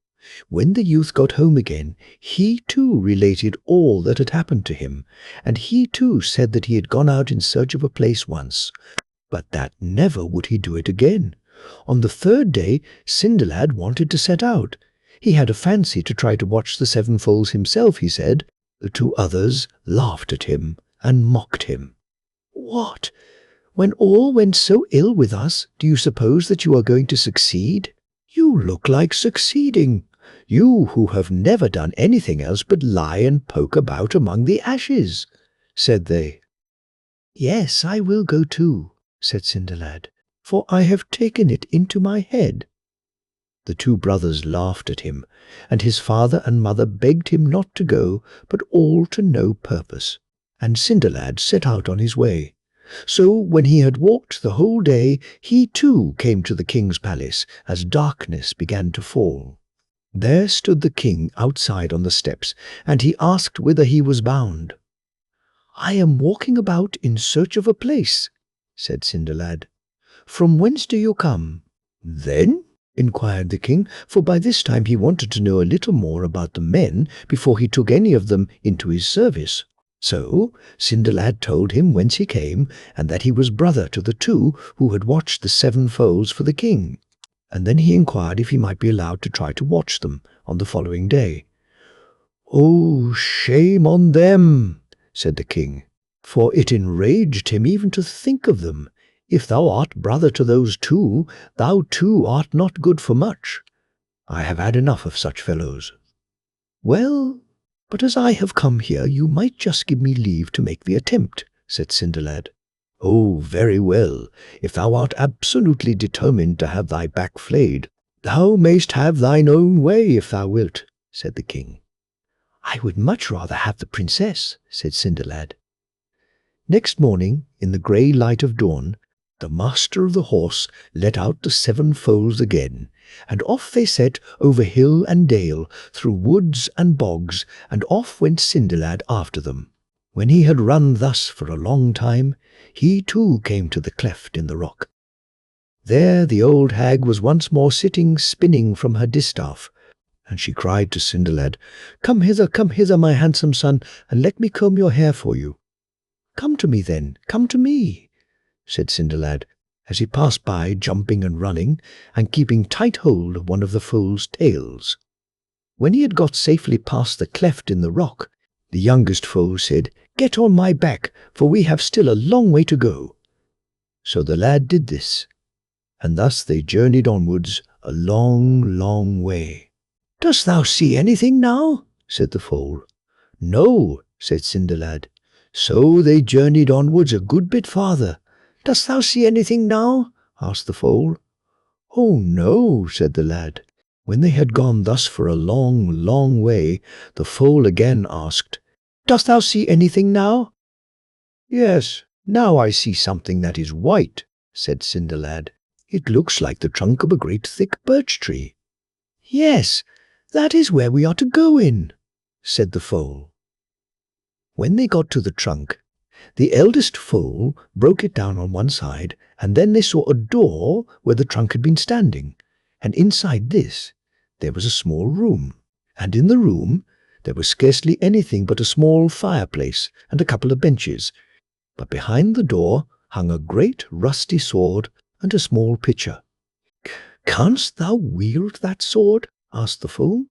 when the youth got home again, he too related all that had happened to him, and he too said that he had gone out in search of a place once, but that never would he do it again. On the 3rd day, Cinderlad wanted to set out. He had a fancy to try to watch the 7 foals himself, he said. The 2 others laughed at him and mocked him. "What? When all went so ill with us, do you suppose that you are going to succeed? You look like succeeding, you who have never done anything else but lie and poke about among the ashes," said they. "Yes, I will go too," said Cinderlad, "for I have taken it into my head." The 2 brothers laughed at him, and his father and mother begged him not to go, but all to no purpose, and Cinderlad set out on his way. So when he had walked the whole day, he too came to the king's palace as darkness began to fall. There stood the king outside on the steps, and he asked whither he was bound. "I am walking about in search of a place," said Cinderlad. "From whence do you come?" "Then?" inquired the king, for by this time he wanted to know a little more about the men before he took any of them into his service. So Cinderlad told him whence he came, and that he was brother to the two who had watched the 7 foals for the king. And then he inquired if he might be allowed to try to watch them on the following day. "Oh, shame on them," said the king, for it enraged him even to think of them. "If thou art brother to those two, thou too art not good for much. I have had enough of such fellows." "Well, but as I have come here, you might just give me leave to make the attempt," said Cinderlad. "Oh, very well. If thou art absolutely determined to have thy back flayed, thou mayst have thine own way if thou wilt," said the king. "I would much rather have the princess," said Cinderlad. Next morning, in the grey light of dawn, the master of the horse let out the 7 foals again, and off they set over hill and dale, through woods and bogs, and off went Cinderlad after them. When he had run thus for a long time, he too came to the cleft in the rock. There the old hag was once more sitting spinning from her distaff, and she cried to Cinderlad, come hither, my handsome son, and let me comb your hair for you." "Come to me, then, come to me," said Cinderlad, as he passed by, jumping and running, and keeping tight hold of one of the foals' tails. When he had got safely past the cleft in the rock, the youngest foal said, "Get on my back, for we have still a long way to go." So the lad did this, and thus they journeyed onwards a long, long way. "Dost thou see anything now?" said the foal. "No," said Cinderlad. So they journeyed onwards a good bit farther. "Dost thou see anything now?" asked the foal. "Oh, no," said the lad. When they had gone thus for a long, long way, the foal again asked, "Dost thou see anything now?" "Yes, now I see something that is white," said Cinderlad. "It looks like the trunk of a great thick birch tree." "Yes, that is where we are to go in," said the foal. When they got to the trunk, the eldest foal broke it down on one side, and then they saw a door where the trunk had been standing, and inside this there was a small room, and in the room there was scarcely anything but a small fireplace and a couple of benches, but behind the door hung a great rusty sword and a small pitcher. "Canst thou wield that sword?" asked the fool.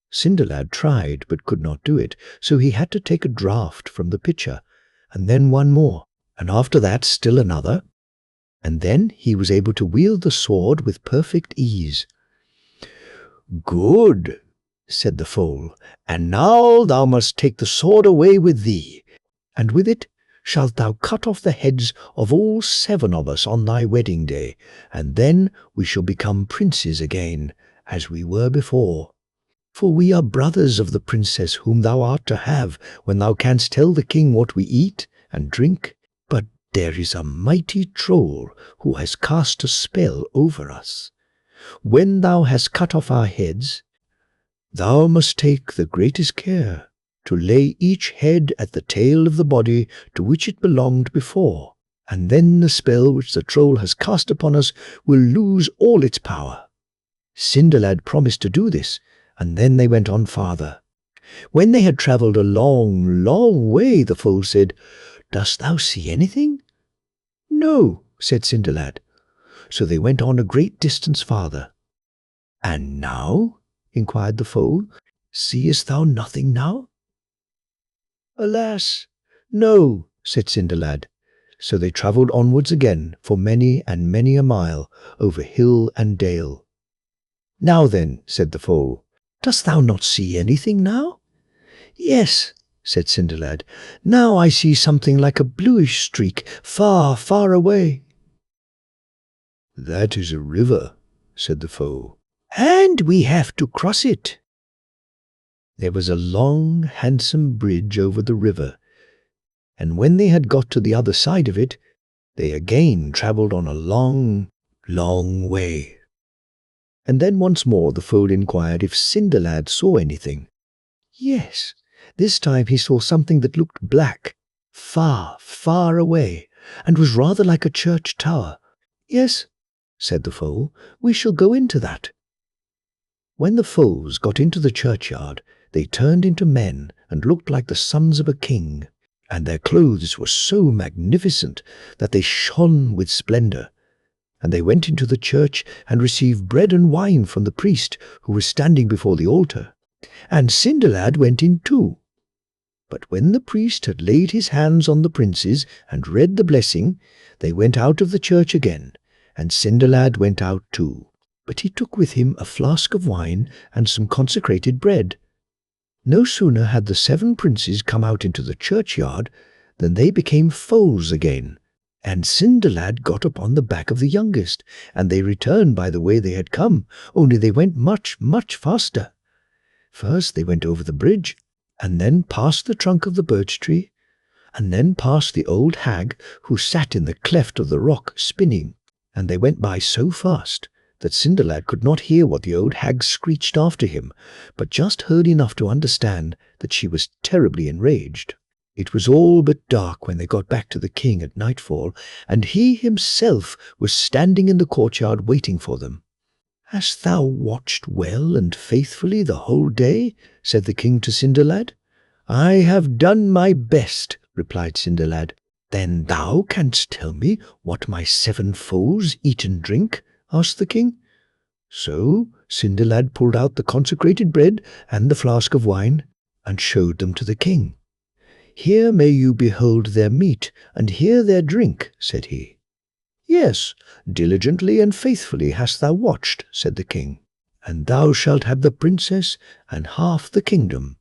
Cinderlad tried, but could not do it, so he had to take a draught from the pitcher, and then one more, and after that still another, and then he was able to wield the sword with perfect ease. "Good," said the foal, "and now thou must take the sword away with thee, and with it shalt thou cut off the heads of all 7 of us on thy wedding day, and then we shall become princes again, as we were before. For we are brothers of the princess whom thou art to have when thou canst tell the king what we eat and drink. But there is a mighty troll who has cast a spell over us. When thou hast cut off our heads, thou must take the greatest care to lay each head at the tail of the body to which it belonged before, and then the spell which the troll has cast upon us will lose all its power." Cinderlad promised to do this, and then they went on farther. When they had travelled a long, long way, the foal said, "Dost thou see anything?" "No," said Cinderlad. So they went on a great distance farther. "And now?" inquired the foal. "Seest thou nothing now?" "Alas, no," said Cinderlad. So they travelled onwards again for many and many a mile, over hill and dale. "Now then," said the foal, "dost thou not see anything now?" "Yes," said Cinderlad. "Now I see something like a bluish streak far, far away." "That is a river," said the foal, "and we have to cross it." There was a long, handsome bridge over the river, and when they had got to the other side of it, they again travelled on a long, long way. And then once more the foal inquired if Cinderlad saw anything. Yes, this time he saw something that looked black, far, far away, and was rather like a church tower. "Yes," said the foal, "we shall go into that." When the foals got into the churchyard, They turned into men and looked like the sons of a king, and their clothes were so magnificent that they shone with splendor. And they went into the church and received bread and wine from the priest who was standing before the altar. And Cinderlad went in too. But when the priest had laid his hands on the princes and read the blessing, they went out of the church again, and Cinderlad went out too. But he took with him a flask of wine and some consecrated bread. No sooner had the 7 princes come out into the churchyard than they became foals again, and Cinderlad got upon the back of the youngest, and they returned by the way they had come, only they went much, much faster. First they went over the bridge, and then past the trunk of the birch tree, and then past the old hag who sat in the cleft of the rock spinning, and they went by so fast that Cinderlad could not hear what the old hag screeched after him, but just heard enough to understand that she was terribly enraged. It was all but dark when they got back to the king at nightfall, and he himself was standing in the courtyard waiting for them. "Hast thou watched well and faithfully the whole day?" said the king to Cinderlad. "I have done my best," replied Cinderlad. "Then thou canst tell me what my 7 foals eat and drink?" asked the king. So Cinderlad pulled out the consecrated bread and the flask of wine, and showed them to the king. "Here may you behold their meat, and here their drink," said he. "Yes, diligently and faithfully hast thou watched," said the king, "and thou shalt have the princess and half the kingdom."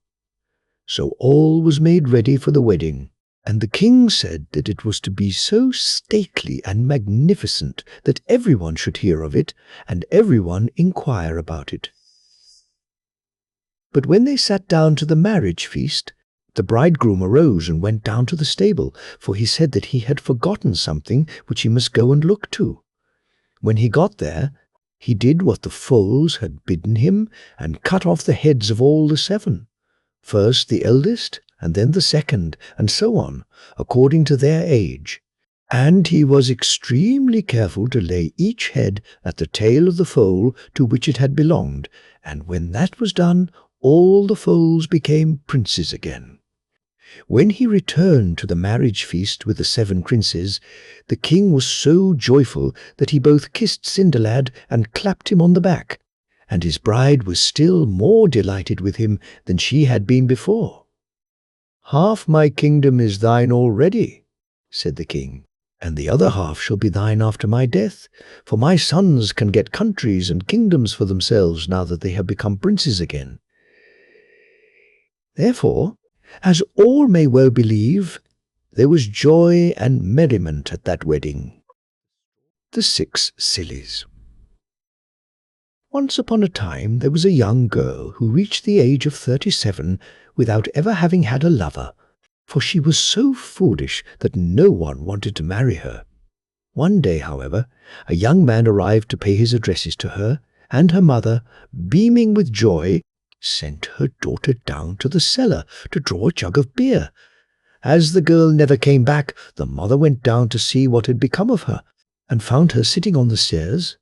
So all was made ready for the wedding, and the king said that it was to be so stately and magnificent that everyone should hear of it, and everyone inquire about it. But when they sat down to the marriage feast, the bridegroom arose and went down to the stable, for he said that he had forgotten something which he must go and look to. When he got there, he did what the foals had bidden him, and cut off the heads of all the 7. First the eldest, and then the second, and so on, according to their age. And he was extremely careful to lay each head at the tail of the foal to which it had belonged, and when that was done, all the foals became princes again. When he returned to the marriage feast with the 7 princes, the king was so joyful that he both kissed Cinderlad and clapped him on the back, and his bride was still more delighted with him than she had been before. "Half my kingdom is thine already," said the king, "and the other half shall be thine after my death, for my sons can get countries and kingdoms for themselves now that they have become princes again." Therefore, as all may well believe, there was joy and merriment at that wedding. The 6 Sillies. Once upon a time there was a young girl who reached the age of 37 without ever having had a lover, for she was so foolish that no one wanted to marry her. One day, however, a young man arrived to pay his addresses to her, and her mother, beaming with joy, sent her daughter down to the cellar to draw a jug of beer. As the girl never came back, the mother went down to see what had become of her, and found her sitting on the stairs,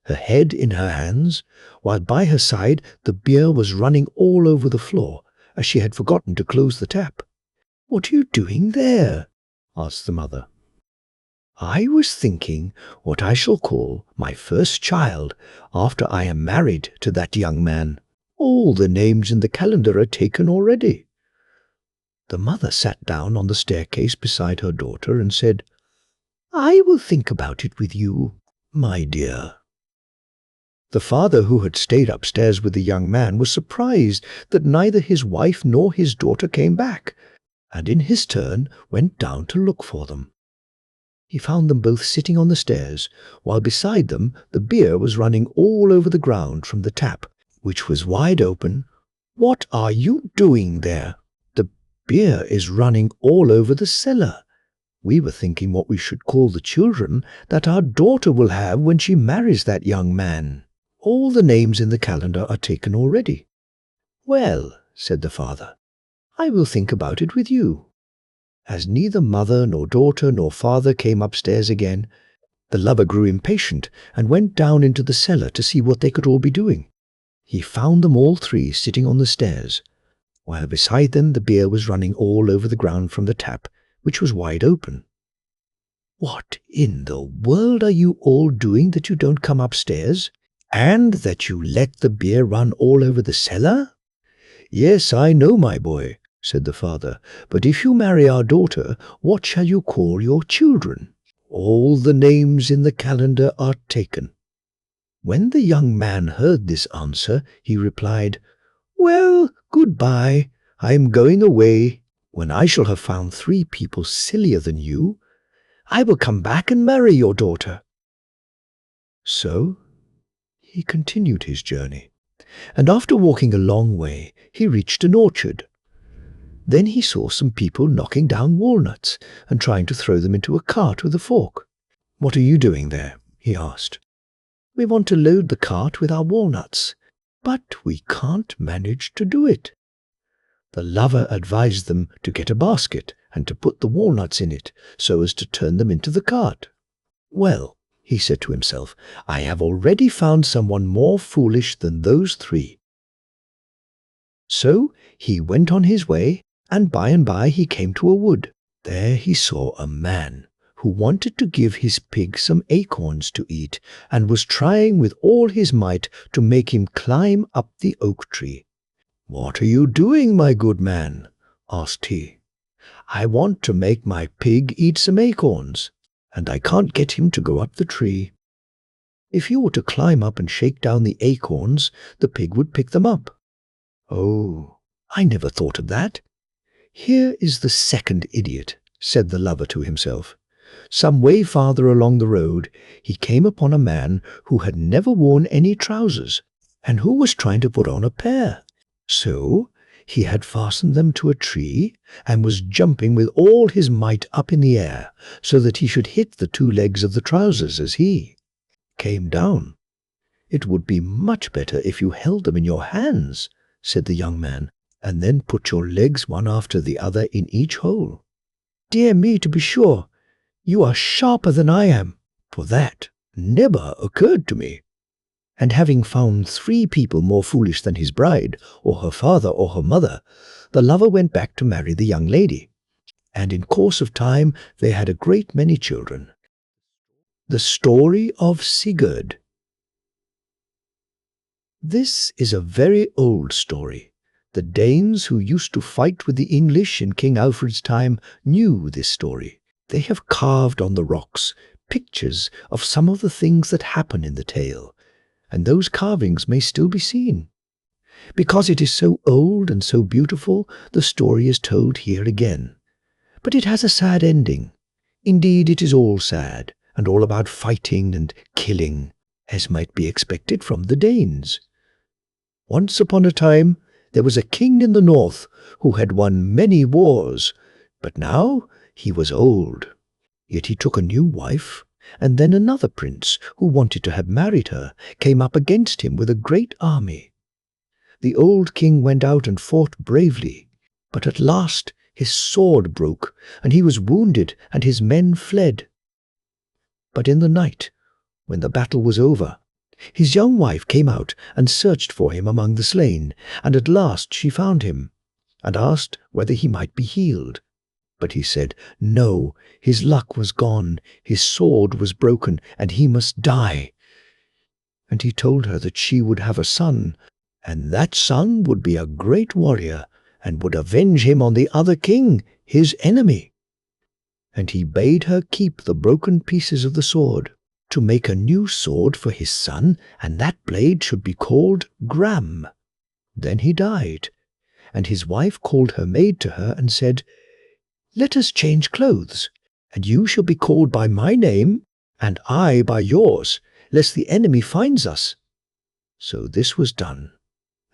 her head in her hands, while by her side the beer was running all over the floor, as she had forgotten to close the tap. "What are you doing there?" asked the mother. "I was thinking what I shall call my first child after I am married to that young man. All the names in the calendar are taken already." The mother sat down on the staircase beside her daughter and said, "I will think about it with you, my dear." The father, who had stayed upstairs with the young man, was surprised that neither his wife nor his daughter came back, and in his turn went down to look for them. He found them both sitting on the stairs, while beside them the beer was running all over the ground from the tap, which was wide open. "What are you doing there?" "The beer is running all over the cellar. We were thinking what we should call the children that our daughter will have when she marries that young man. All the names in the calendar are taken already." "Well," said the father, "I will think about it with you." As neither mother nor daughter nor father came upstairs again, the lover grew impatient and went down into the cellar to see what they could all be doing. He found them all 3 sitting on the stairs, while beside them the beer was running all over the ground from the tap, which was wide open. "What in the world are you all doing that you don't come upstairs, and that you let the beer run all over the cellar?" "Yes, I know, my boy," said the father, "but if you marry our daughter, what shall you call your children? All the names in the calendar are taken." When the young man heard this answer, he replied, "Well, goodbye. I am going away. When I shall have found 3 people sillier than you, I will come back and marry your daughter." So he continued his journey, and after walking a long way, he reached an orchard. Then he saw some people knocking down walnuts and trying to throw them into a cart with a fork. "What are you doing there?" he asked. "We want to load the cart with our walnuts, but we can't manage to do it." The lover advised them to get a basket and to put the walnuts in it so as to turn them into the cart. "Well," he said to himself, "I have already found someone more foolish than those 3. So he went on his way, and by he came to a wood. There he saw a man who wanted to give his pig some acorns to eat, and was trying with all his might to make him climb up the oak tree. "What are you doing, my good man?" asked he. "I want to make my pig eat some acorns, and I can't get him to go up the tree." "If you were to climb up and shake down the acorns, the pig would pick them up." "Oh, I never thought of that. Here is the second idiot," said the lover to himself. Some way farther along the road, he came upon a man who had never worn any trousers, and who was trying to put on a pair. So he had fastened them to a tree, and was jumping with all his might up in the air, so that he should hit the 2 legs of the trousers as he came down. "It would be much better if you held them in your hands," said the young man, "and then put your legs one after the other in each hole." "Dear me, to be sure, you are sharper than I am, for that never occurred to me." And having found 3 people more foolish than his bride, or her father, or her mother, the lover went back to marry the young lady, and in course of time they had a great many children. The Story of Sigurd. This is a very old story. The Danes who used to fight with the English in King Alfred's time knew this story. They have carved on the rocks pictures of some of the things that happen in the tale, and those carvings may still be seen. Because it is so old and so beautiful, the story is told here again. But it has a sad ending. Indeed, it is all sad, and all about fighting and killing, as might be expected from the Danes. Once upon a time, there was a king in the north who had won many wars, but now he was old. Yet he took a new wife, and then another prince, who wanted to have married her, came up against him with a great army. The old king went out and fought bravely, but at last his sword broke, and he was wounded, and his men fled. But in the night, when the battle was over, his young wife came out and searched for him among the slain, and at last she found him, and asked whether he might be healed. But he said, no, his luck was gone, his sword was broken, and he must die. And he told her that she would have a son, and that son would be a great warrior, and would avenge him on the other king, his enemy. And he bade her keep the broken pieces of the sword, to make a new sword for his son, and that blade should be called Gram. Then he died, and his wife called her maid to her and said, let us change clothes, and you shall be called by my name, and I by yours, lest the enemy finds us. So this was done,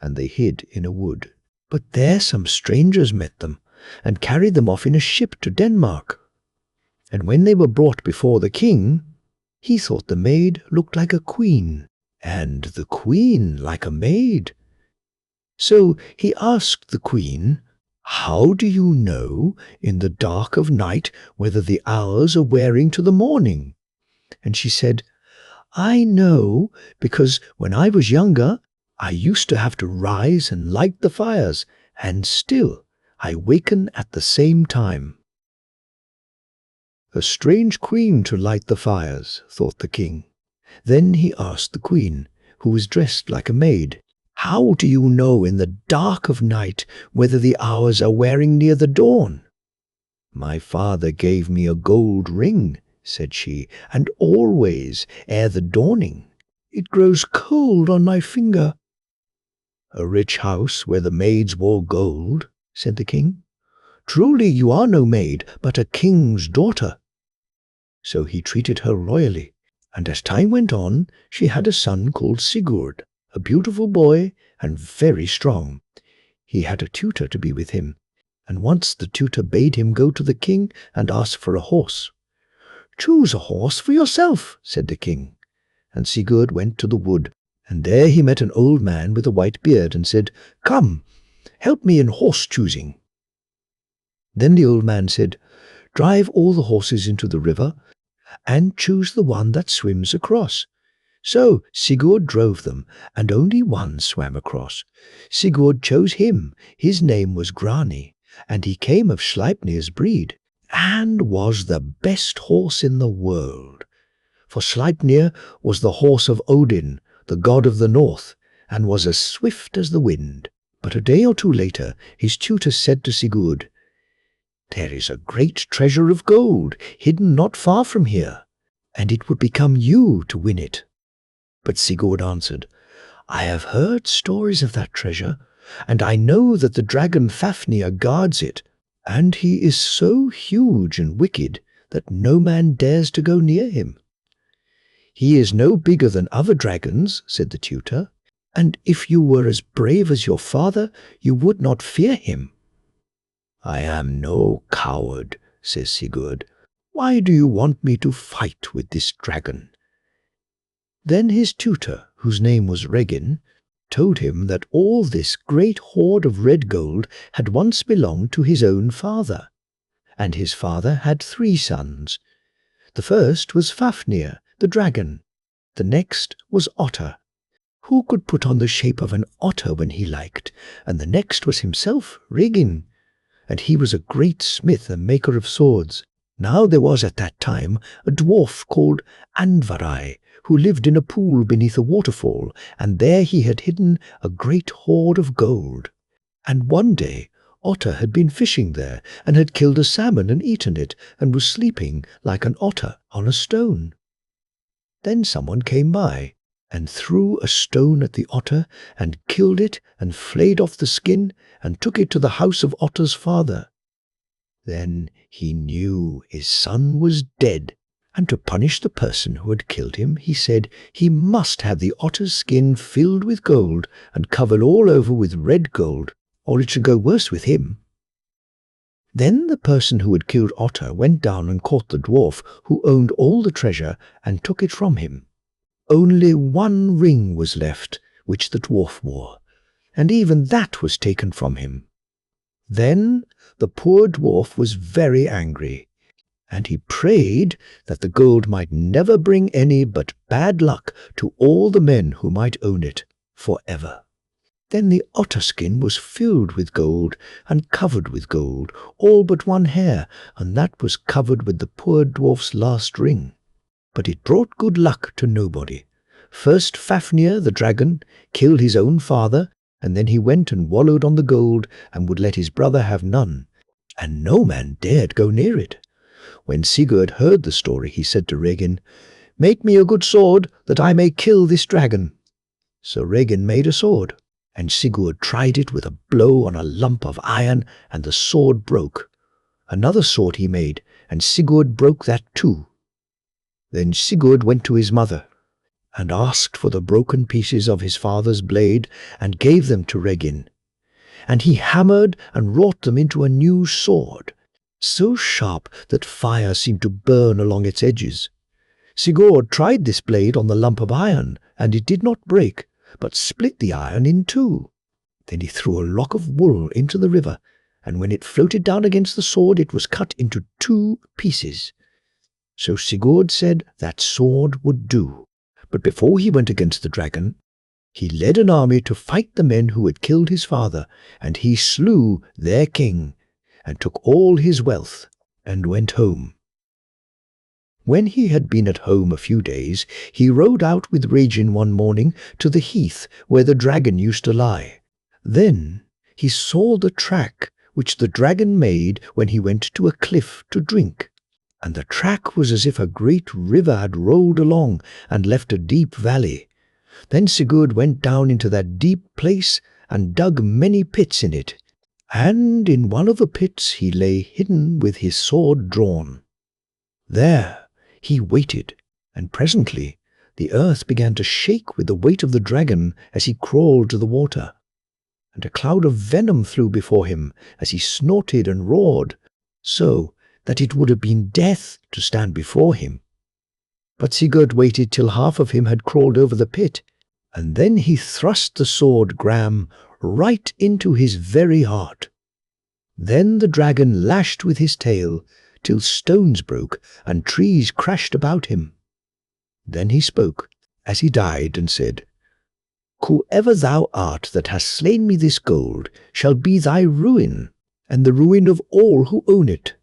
and they hid in a wood. But there some strangers met them, and carried them off in a ship to Denmark. And when they were brought before the king, he thought the maid looked like a queen, and the queen like a maid. So he asked the queen, how do you know in the dark of night whether the hours are wearing to the morning? And she said, I know because when I was younger, I used to have to rise and light the fires, and still I waken at the same time." "A strange queen to light the fires," thought the king. Then he asked the queen, who was dressed like a maid, "How do you know in the dark of night whether the hours are wearing near the dawn?" "My father gave me a gold ring," said she, "and always, ere the dawning, it grows cold on my finger." "A rich house where the maids wore gold," said the king. "Truly you are no maid, but a king's daughter." So he treated her royally, and as time went on, she had a son called Sigurd, a beautiful boy and very strong. He had a tutor to be with him, and once the tutor bade him go to the king and ask for a horse. "Choose a horse for yourself," said the king. And Sigurd went to the wood, and there he met an old man with a white beard and said, "Come, help me in horse choosing." Then the old man said, "Drive all the horses into the river and choose the one that swims across." So Sigurd drove them, and only one swam across. Sigurd chose him. His name was Grani, and he came of Sleipnir's breed, and was the best horse in the world. For Sleipnir was the horse of Odin, the god of the north, and was as swift as the wind. But a day or two later his tutor said to Sigurd, "There is a great treasure of gold hidden not far from here, and it would become you to win it." But Sigurd answered, "I have heard stories of that treasure, and I know that the dragon Fafnir guards it, and he is so huge and wicked that no man dares to go near him." "He is no bigger than other dragons," said the tutor, "and if you were as brave as your father, you would not fear him." "I am no coward," says Sigurd. "Why do you want me to fight with this dragon?" Then his tutor, whose name was Regin, told him that all this great hoard of red gold had once belonged to his own father, and his father had 3 sons. The first was Fafnir, the dragon. The next was Otter, who could put on the shape of an otter when he liked, and the next was himself, Regin, and he was a great smith and maker of swords. Now there was at that time a dwarf called Andvari, who lived in a pool beneath a waterfall, and there he had hidden a great hoard of gold. And one day Otter had been fishing there, and had killed a salmon and eaten it, and was sleeping like an otter on a stone. Then someone came by, and threw a stone at the otter, and killed it, and flayed off the skin, and took it to the house of Otter's father. Then he knew his son was dead, and to punish the person who had killed him, he said he must have the otter's skin filled with gold, and covered all over with red gold, or it should go worse with him. Then the person who had killed Otter went down and caught the dwarf, who owned all the treasure, and took it from him. Only one ring was left, which the dwarf wore, and even that was taken from him. Then the poor dwarf was very angry, and he prayed that the gold might never bring any but bad luck to all the men who might own it forever. Then the otter skin was filled with gold and covered with gold, all but one hair, and that was covered with the poor dwarf's last ring. But it brought good luck to nobody. First Fafnir, the dragon, killed his own father, and then he went and wallowed on the gold and would let his brother have none, and no man dared go near it. When Sigurd heard the story, he said to Regin, "Make me a good sword, that I may kill this dragon." So Regin made a sword, and Sigurd tried it with a blow on a lump of iron, and the sword broke. Another sword he made, and Sigurd broke that too. Then Sigurd went to his mother, and asked for the broken pieces of his father's blade, and gave them to Regin. And he hammered and wrought them into a new sword, so sharp that fire seemed to burn along its edges. Sigurd tried this blade on the lump of iron, and it did not break, but split the iron in 2. Then he threw a lock of wool into the river, and when it floated down against the sword, it was cut into 2 pieces. So Sigurd said that sword would do. But before he went against the dragon, He led an army to fight the men who had killed his father, and he slew their king, and took all his wealth, and went home. When he had been at home a few days, he rode out with Regin one morning to the heath where the dragon used to lie. Then he saw the track which the dragon made when he went to a cliff to drink, and the track was as if a great river had rolled along and left a deep valley. Then Sigurd went down into that deep place and dug many pits in it, and in one of the pits he lay hidden with his sword drawn. There he waited, and presently the earth began to shake with the weight of the dragon as he crawled to the water, and a cloud of venom flew before him as he snorted and roared, so that it would have been death to stand before him. But Sigurd waited till half of him had crawled over the pit, and then he thrust the sword Gram right into his very heart. Then the dragon lashed with his tail till stones broke and trees crashed about him. Then he spoke as he died and said, "Whoever thou art that hast slain me this gold shall be thy ruin, and the ruin of all who own it."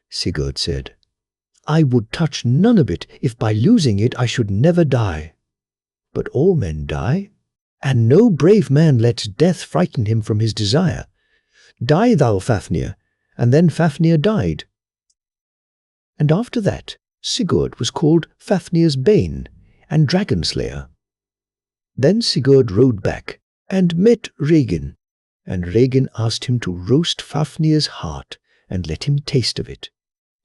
Sigurd said, "I would touch none of it if by losing it I should never die. But all men die, and no brave man lets death frighten him from his desire. Die thou, Fafnir." And then Fafnir died. And after that Sigurd was called Fafnir's Bane and Dragon Slayer. Then Sigurd rode back and met Regin, and Regin asked him to roast Fafnir's heart and let him taste of it.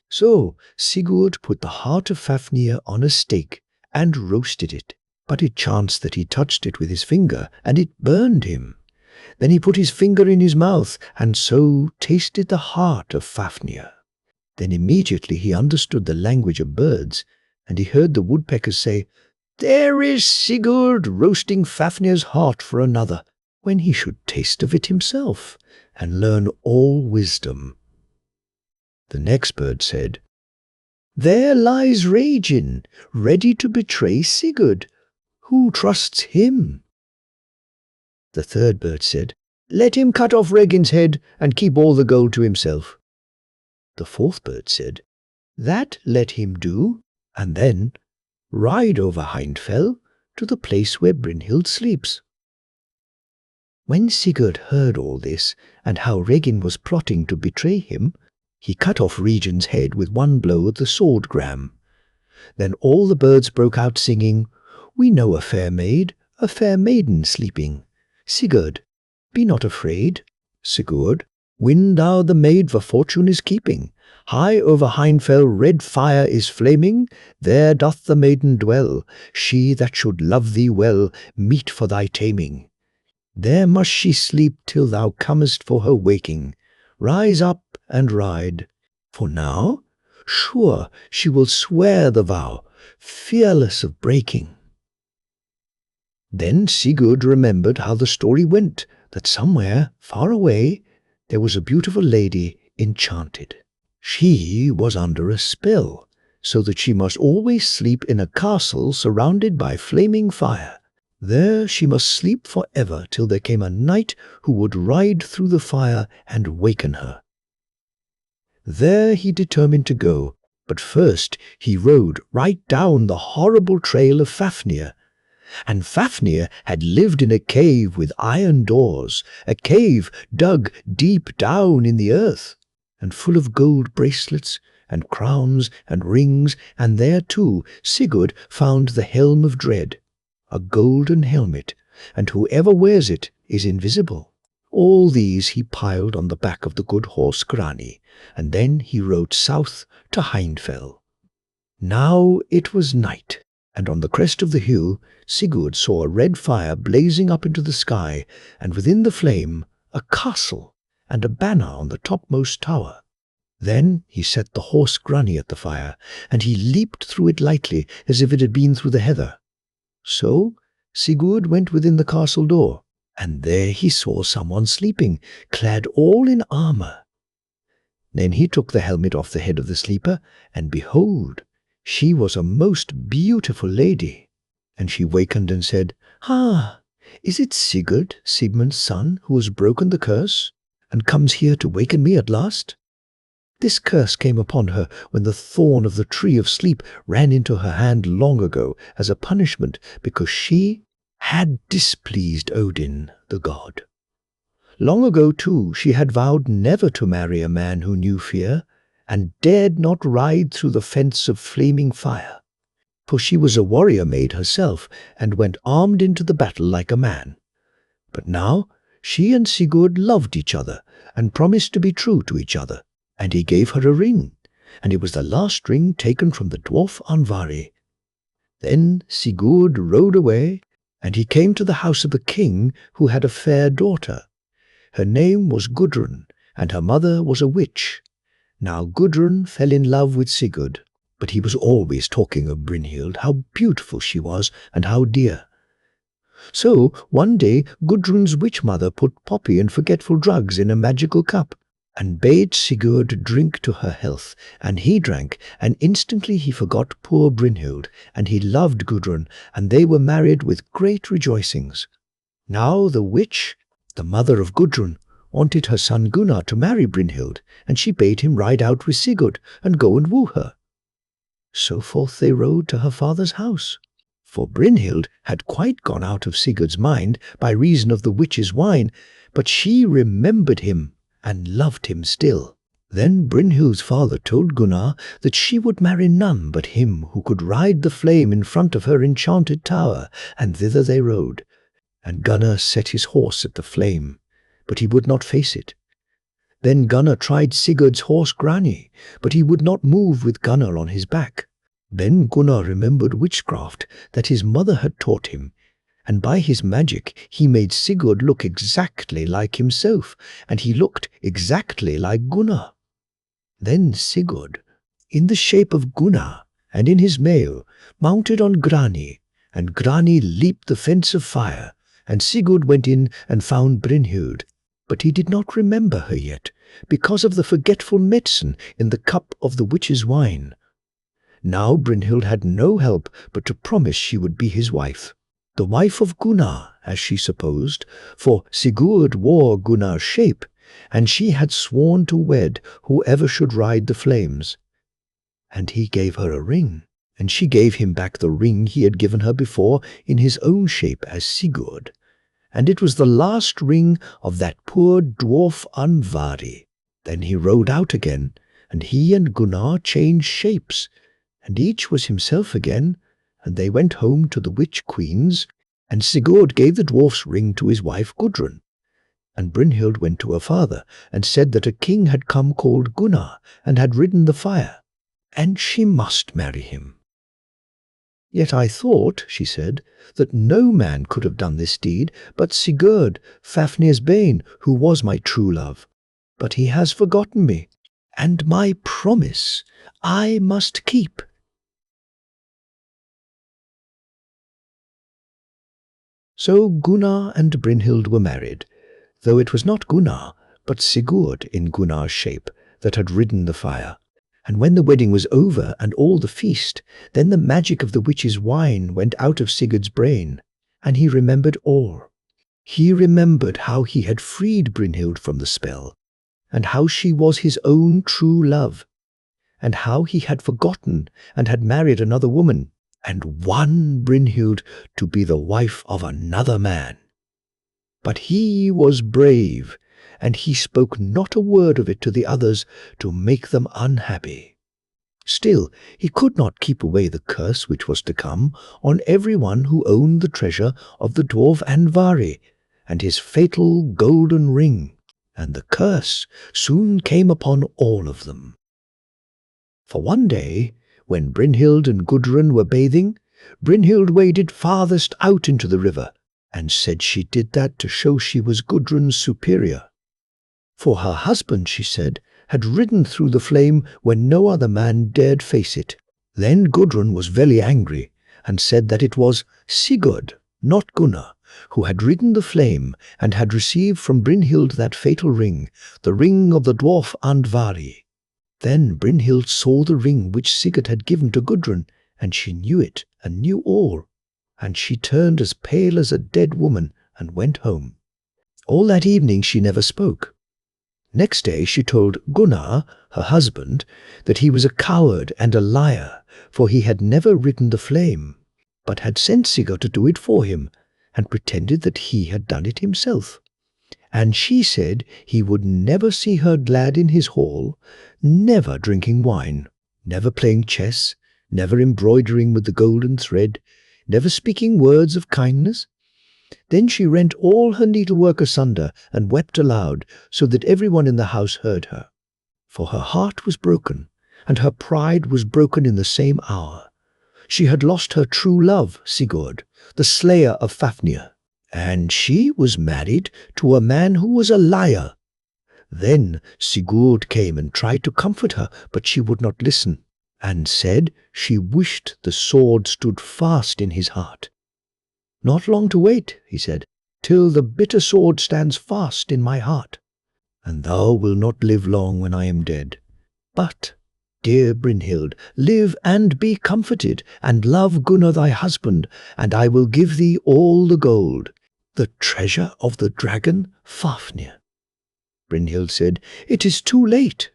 So Sigurd put the heart of Fafnir on a stake and roasted it, but it chanced that he touched it with his finger, and it burned him. Then he put his finger in his mouth, and so tasted the heart of Fafnir. Then immediately he understood the language of birds, and he heard the woodpeckers say, "There is Sigurd roasting Fafnir's heart for another, when he should taste of it himself, and learn all wisdom." The next bird said, "There lies Regin, ready to betray Sigurd. Who trusts him?" The third bird said, "Let him cut off Regin's head and keep all the gold to himself." The fourth bird said, "That let him do, and then ride over Hindfell to the place where Brynhild sleeps." When Sigurd heard all this, and how Regin was plotting to betray him, he cut off Regin's head with one blow of the sword Gram. Then all the birds broke out singing, "We know a fair maiden sleeping. Sigurd, be not afraid. Sigurd, win thou the maid for fortune is keeping. High over Hindfell red fire is flaming. There doth the maiden dwell, she that should love thee well, meet for thy taming. There must she sleep till thou comest for her waking. Rise up and ride, for now, sure she will swear the vow, fearless of breaking." Then Sigurd remembered how the story went, that somewhere, far away, there was a beautiful lady enchanted. She was under a spell, so that she must always sleep in a castle surrounded by flaming fire. There she must sleep forever till there came a knight who would ride through the fire and waken her. There he determined to go, but first he rode right down the horrible trail of Fafnir. And Fafnir had lived in a cave with iron doors, a cave dug deep down in the earth, and full of gold bracelets and crowns and rings, and there too Sigurd found the Helm of Dread, a golden helmet, and whoever wears it is invisible. All these he piled on the back of the good horse Grani, and then he rode south to Hindfell. Now it was night, and on the crest of the hill Sigurd saw a red fire blazing up into the sky, and within the flame a castle and a banner on the topmost tower. Then he set the horse Grani at the fire, and he leaped through it lightly as if it had been through the heather. So Sigurd went within the castle door, and there he saw someone sleeping, clad all in armour. Then he took the helmet off the head of the sleeper, and behold, she was a most beautiful lady. And she wakened and said, "Ah, is it Sigurd, Sigmund's son, who has broken the curse, and comes here to waken me at last?" This curse came upon her when the thorn of the tree of sleep ran into her hand long ago as a punishment because she had displeased Odin, the god. Long ago, too, she had vowed never to marry a man who knew fear, and dared not ride through the fence of flaming fire. For she was a warrior maid herself, and went armed into the battle like a man. But now she and Sigurd loved each other, and promised to be true to each other, and he gave her a ring, and it was the last ring taken from the dwarf Andvari. Then Sigurd rode away, and he came to the house of a king who had a fair daughter. Her name was Gudrun, and her mother was a witch. Now Gudrun fell in love with Sigurd, but he was always talking of Brynhild, how beautiful she was, and how dear. So one day Gudrun's witch mother put poppy and forgetful drugs in a magical cup, and bade Sigurd drink to her health, and he drank, and instantly he forgot poor Brynhild, and he loved Gudrun, and they were married with great rejoicings. Now the witch, the mother of Gudrun, wanted her son Gunnar to marry Brynhild, and she bade him ride out with Sigurd and go and woo her. So forth they rode to her father's house. For Brynhild had quite gone out of Sigurd's mind by reason of the witch's wine, but she remembered him and loved him still. Then Brynhild's father told Gunnar that she would marry none but him who could ride the flame in front of her enchanted tower, and thither they rode. And Gunnar set his horse at the flame, but he would not face it. Then Gunnar tried Sigurd's horse Grani, but he would not move with Gunnar on his back. Then Gunnar remembered witchcraft that his mother had taught him, and by his magic he made Sigurd look exactly like himself, and he looked exactly like Gunnar. Then Sigurd, in the shape of Gunnar, and in his mail, mounted on Grani, and Grani leaped the fence of fire, and Sigurd went in and found Brynhild, but he did not remember her yet, because of the forgetful medicine in the cup of the witch's wine. Now Brynhild had no help but to promise she would be his wife, the wife of Gunnar, as she supposed, for Sigurd wore Gunnar's shape, and she had sworn to wed whoever should ride the flames. And he gave her a ring, and she gave him back the ring he had given her before in his own shape as Sigurd. And it was the last ring of that poor dwarf Andvari. Then he rode out again, and he and Gunnar changed shapes, and each was himself again, and they went home to the witch queens, and Sigurd gave the dwarf's ring to his wife Gudrun. And Brynhild went to her father, and said that a king had come called Gunnar, and had ridden the fire, and she must marry him. "Yet I thought," she said, "that no man could have done this deed but Sigurd, Fafnir's bane, who was my true love. But he has forgotten me, and my promise I must keep." So Gunnar and Brynhild were married, though it was not Gunnar, but Sigurd in Gunnar's shape that had ridden the fire. And when the wedding was over and all the feast, then the magic of the witch's wine went out of Sigurd's brain, and he remembered all. He remembered how he had freed Brynhild from the spell, and how she was his own true love, and how he had forgotten and had married another woman, and won Brynhild to be the wife of another man. But he was brave, and he spoke not a word of it to the others to make them unhappy. Still, he could not keep away the curse which was to come on everyone who owned the treasure of the dwarf Andvari, and his fatal golden ring, and the curse soon came upon all of them. For one day, when Brynhild and Gudrun were bathing, Brynhild waded farthest out into the river, and said she did that to show she was Gudrun's superior. For her husband, she said, had ridden through the flame when no other man dared face it. Then Gudrun was very angry, and said that it was Sigurd, not Gunnar, who had ridden the flame, and had received from Brynhild that fatal ring, the ring of the dwarf Andvari. Then Brynhild saw the ring which Sigurd had given to Gudrun, and she knew it, and knew all. and she turned as pale as a dead woman and went home. All that evening she never spoke. Next day she told Gunnar, her husband, that he was a coward and a liar, for he had never ridden the flame, but had sent Sigurd to do it for him, and pretended that he had done it himself. And she said he would never see her glad in his hall, never drinking wine, never playing chess, never embroidering with the golden thread, never speaking words of kindness. Then she rent all her needlework asunder and wept aloud, so that everyone in the house heard her. For her heart was broken, and her pride was broken in the same hour. She had lost her true love, Sigurd, the slayer of Fafnir, and she was married to a man who was a liar. Then Sigurd came and tried to comfort her, but she would not listen, and said she wished the sword stood fast in his heart. "Not long to wait," he said, "till the bitter sword stands fast in my heart, and thou wilt not live long when I am dead. But, dear Brynhild, live and be comforted, and love Gunnar thy husband, and I will give thee all the gold, the treasure of the dragon Fafnir." Brynhild said, "It is too late."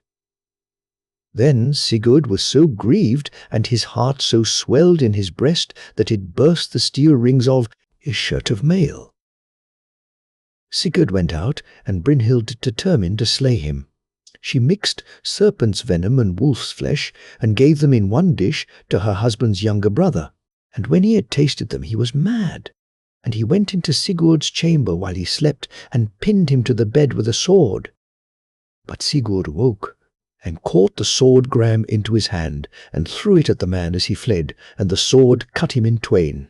Then Sigurd was so grieved, and his heart so swelled in his breast, that it burst the steel rings of his shirt of mail. Sigurd went out, and Brynhild determined to slay him. She mixed serpent's venom and wolf's flesh, and gave them in one dish to her husband's younger brother. And when he had tasted them, he was mad. And he went into Sigurd's chamber while he slept, and pinned him to the bed with a sword. But Sigurd woke, and caught the sword Graham into his hand, and threw it at the man as he fled, and the sword cut him in twain.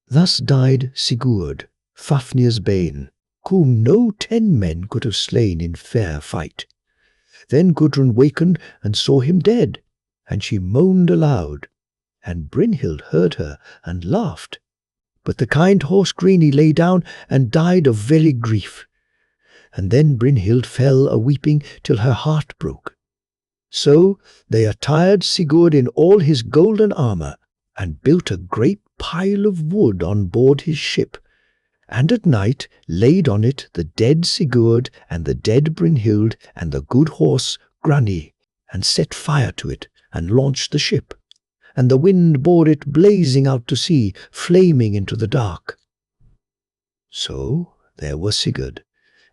Thus died Sigurd, Fafnir's bane, whom no 10 men could have slain in fair fight. Then Gudrun wakened and saw him dead, and she moaned aloud, and Brynhild heard her and laughed. But the kind horse Greeny lay down and died of very grief. And then Brynhild fell a-weeping till her heart broke. So they attired Sigurd in all his golden armour, and built a great pile of wood on board his ship, and at night laid on it the dead Sigurd and the dead Brynhild and the good horse Grani, and set fire to it, and launched the ship. And the wind bore it blazing out to sea, flaming into the dark. So there was Sigurd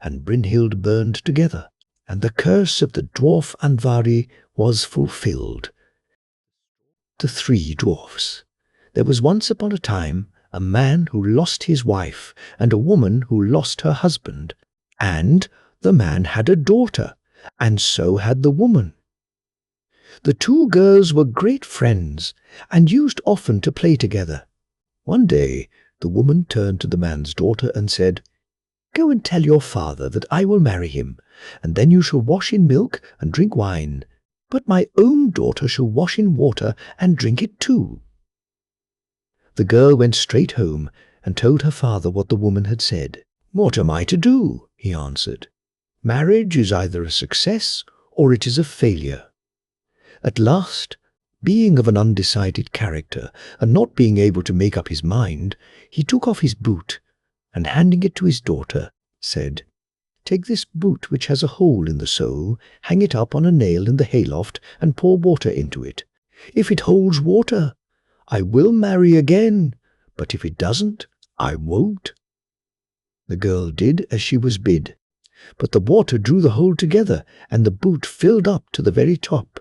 and Brynhild burned together, and the curse of the dwarf Andvari was fulfilled. The Three Dwarfs. There was once upon a time a man who lost his wife, and a woman who lost her husband. And the man had a daughter, and so had the woman. The two girls were great friends, and used often to play together. One day the woman turned to the man's daughter and said, "Go and tell your father that I will marry him, and then you shall wash in milk and drink wine. But my own daughter shall wash in water and drink it too." The girl went straight home and told her father what the woman had said. "What am I to do?" he answered. "Marriage is either a success or it is a failure." At last, being of an undecided character, and not being able to make up his mind, he took off his boot, and handing it to his daughter, said, "Take this boot which has a hole in the sole, hang it up on a nail in the hayloft, and pour water into it. If it holds water, I will marry again, but if it doesn't, I won't." The girl did as she was bid, but the water drew the hole together, and the boot filled up to the very top.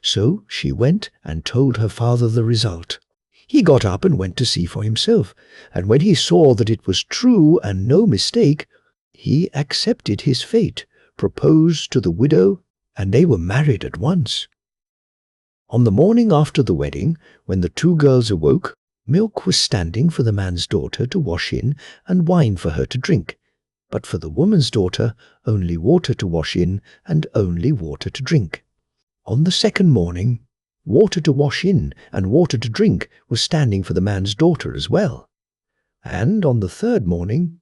So she went and told her father the result. He got up and went to see for himself, and when he saw that it was true and no mistake, he accepted his fate, proposed to the widow, and they were married at once. On the morning after the wedding, when the two girls awoke, milk was standing for the man's daughter to wash in and wine for her to drink, but for the woman's daughter only water to wash in and only water to drink. On the second morning, water to wash in and water to drink was standing for the man's daughter as well. And on the third morning,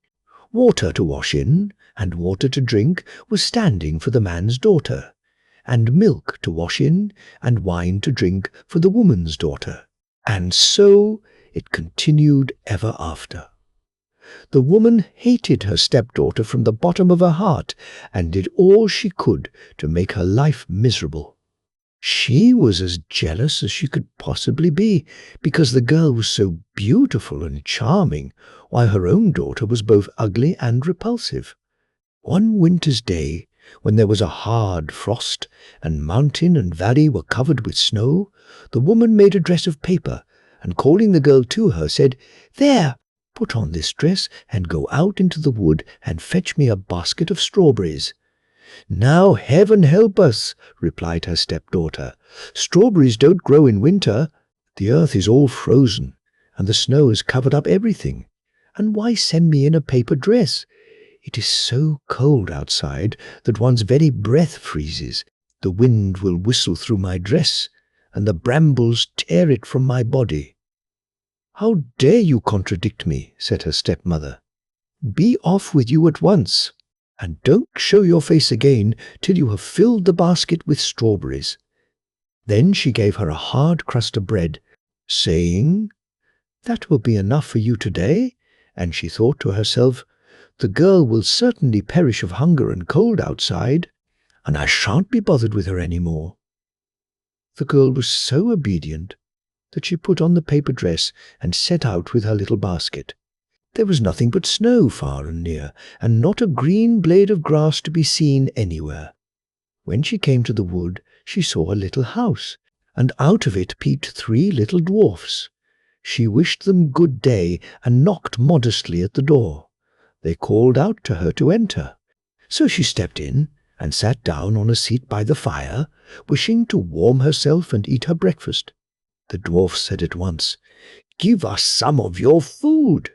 water to wash in and water to drink was standing for the man's daughter, and milk to wash in and wine to drink for the woman's daughter. And so it continued ever after. The woman hated her stepdaughter from the bottom of her heart and did all she could to make her life miserable. She was as jealous as she could possibly be, because the girl was so beautiful and charming, while her own daughter was both ugly and repulsive. One winter's day, when there was a hard frost, and mountain and valley were covered with snow, the woman made a dress of paper, and calling the girl to her, said, "There, put on this dress, and go out into the wood, and fetch me a basket of strawberries." "Now heaven help us," replied her stepdaughter. "Strawberries don't grow in winter. The earth is all frozen, and the snow has covered up everything. And why send me in a paper dress? It is so cold outside that one's very breath freezes. The wind will whistle through my dress, and the brambles tear it from my body." "How dare you contradict me?" said her stepmother. "Be off with you at once, and don't show your face again till you have filled the basket with strawberries." Then she gave her a hard crust of bread, saying, "That will be enough for you today." And she thought to herself, "The girl will certainly perish of hunger and cold outside, and I shan't be bothered with her any more." The girl was so obedient that she put on the paper dress and set out with her little basket. There was nothing but snow far and near, and not a green blade of grass to be seen anywhere. When she came to the wood, she saw a little house, and out of it peeped 3 little dwarfs. She wished them good day, and knocked modestly at the door. They called out to her to enter. So she stepped in, and sat down on a seat by the fire, wishing to warm herself and eat her breakfast. The dwarfs said at once, "Give us some of your food."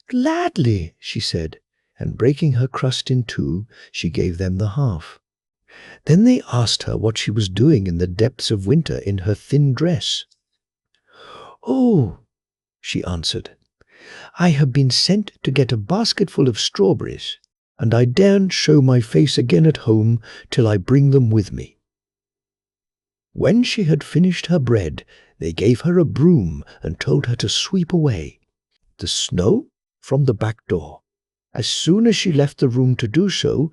"Gladly," she said, and breaking her crust in 2, she gave them the half. Then they asked her what she was doing in the depths of winter in her thin dress. "Oh," she answered, "I have been sent to get a basketful of strawberries, and I daren't show my face again at home till I bring them with me." When she had finished her bread, they gave her a broom and told her to sweep away the snow from the back door. As soon as she left the room to do so,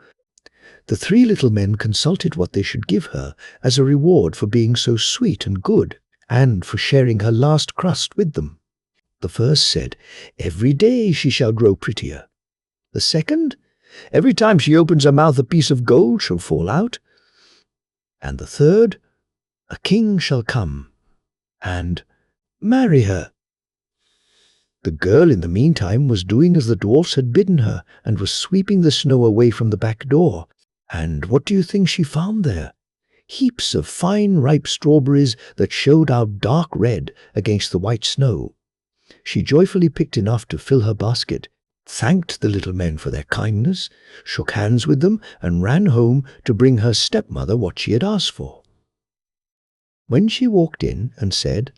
the 3 little men consulted what they should give her as a reward for being so sweet and good, and for sharing her last crust with them. The first said, "Every day she shall grow prettier." The second, "Every time she opens her mouth a piece of gold shall fall out." And the third, "A king shall come," and "Marry her." The girl in the meantime was doing as the dwarfs had bidden her, and was sweeping the snow away from the back door. And what do you think she found there? Heaps of fine ripe strawberries that showed out dark red against the white snow. She joyfully picked enough to fill her basket, thanked the little men for their kindness, shook hands with them, and ran home to bring her stepmother what she had asked for. When she walked in and said,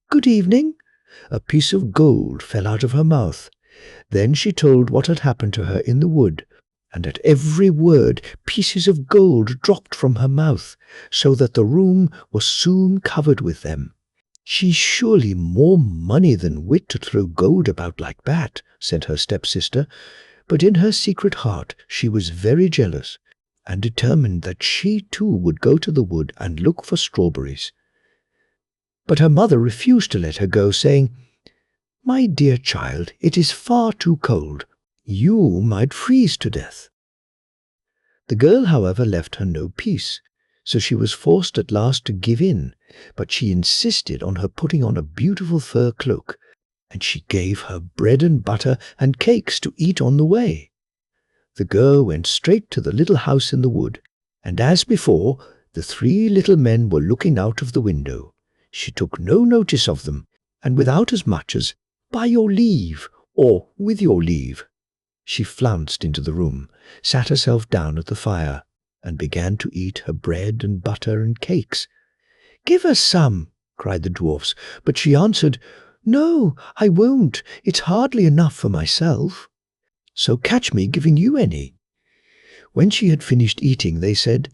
"Good evening," a piece of gold fell out of her mouth. Then she told what had happened to her in the wood, and at every word pieces of gold dropped from her mouth, so that the room was soon covered with them. "She's surely more money than wit to throw gold about like that," said her stepsister, but in her secret heart she was very jealous, and determined that she too would go to the wood and look for strawberries. But her mother refused to let her go, saying, "My dear child, it is far too cold. You might freeze to death." The girl, however, left her no peace, so she was forced at last to give in, but she insisted on her putting on a beautiful fur cloak, and she gave her bread and butter and cakes to eat on the way. The girl went straight to the little house in the wood, and as before, the 3 little men were looking out of the window. She took no notice of them, and without as much as "By your leave," or "With your leave," she flounced into the room, sat herself down at the fire, and began to eat her bread and butter and cakes. "Give us some," cried the dwarfs, but she answered, "No, I won't. It's hardly enough for myself. So catch me giving you any." When she had finished eating, they said,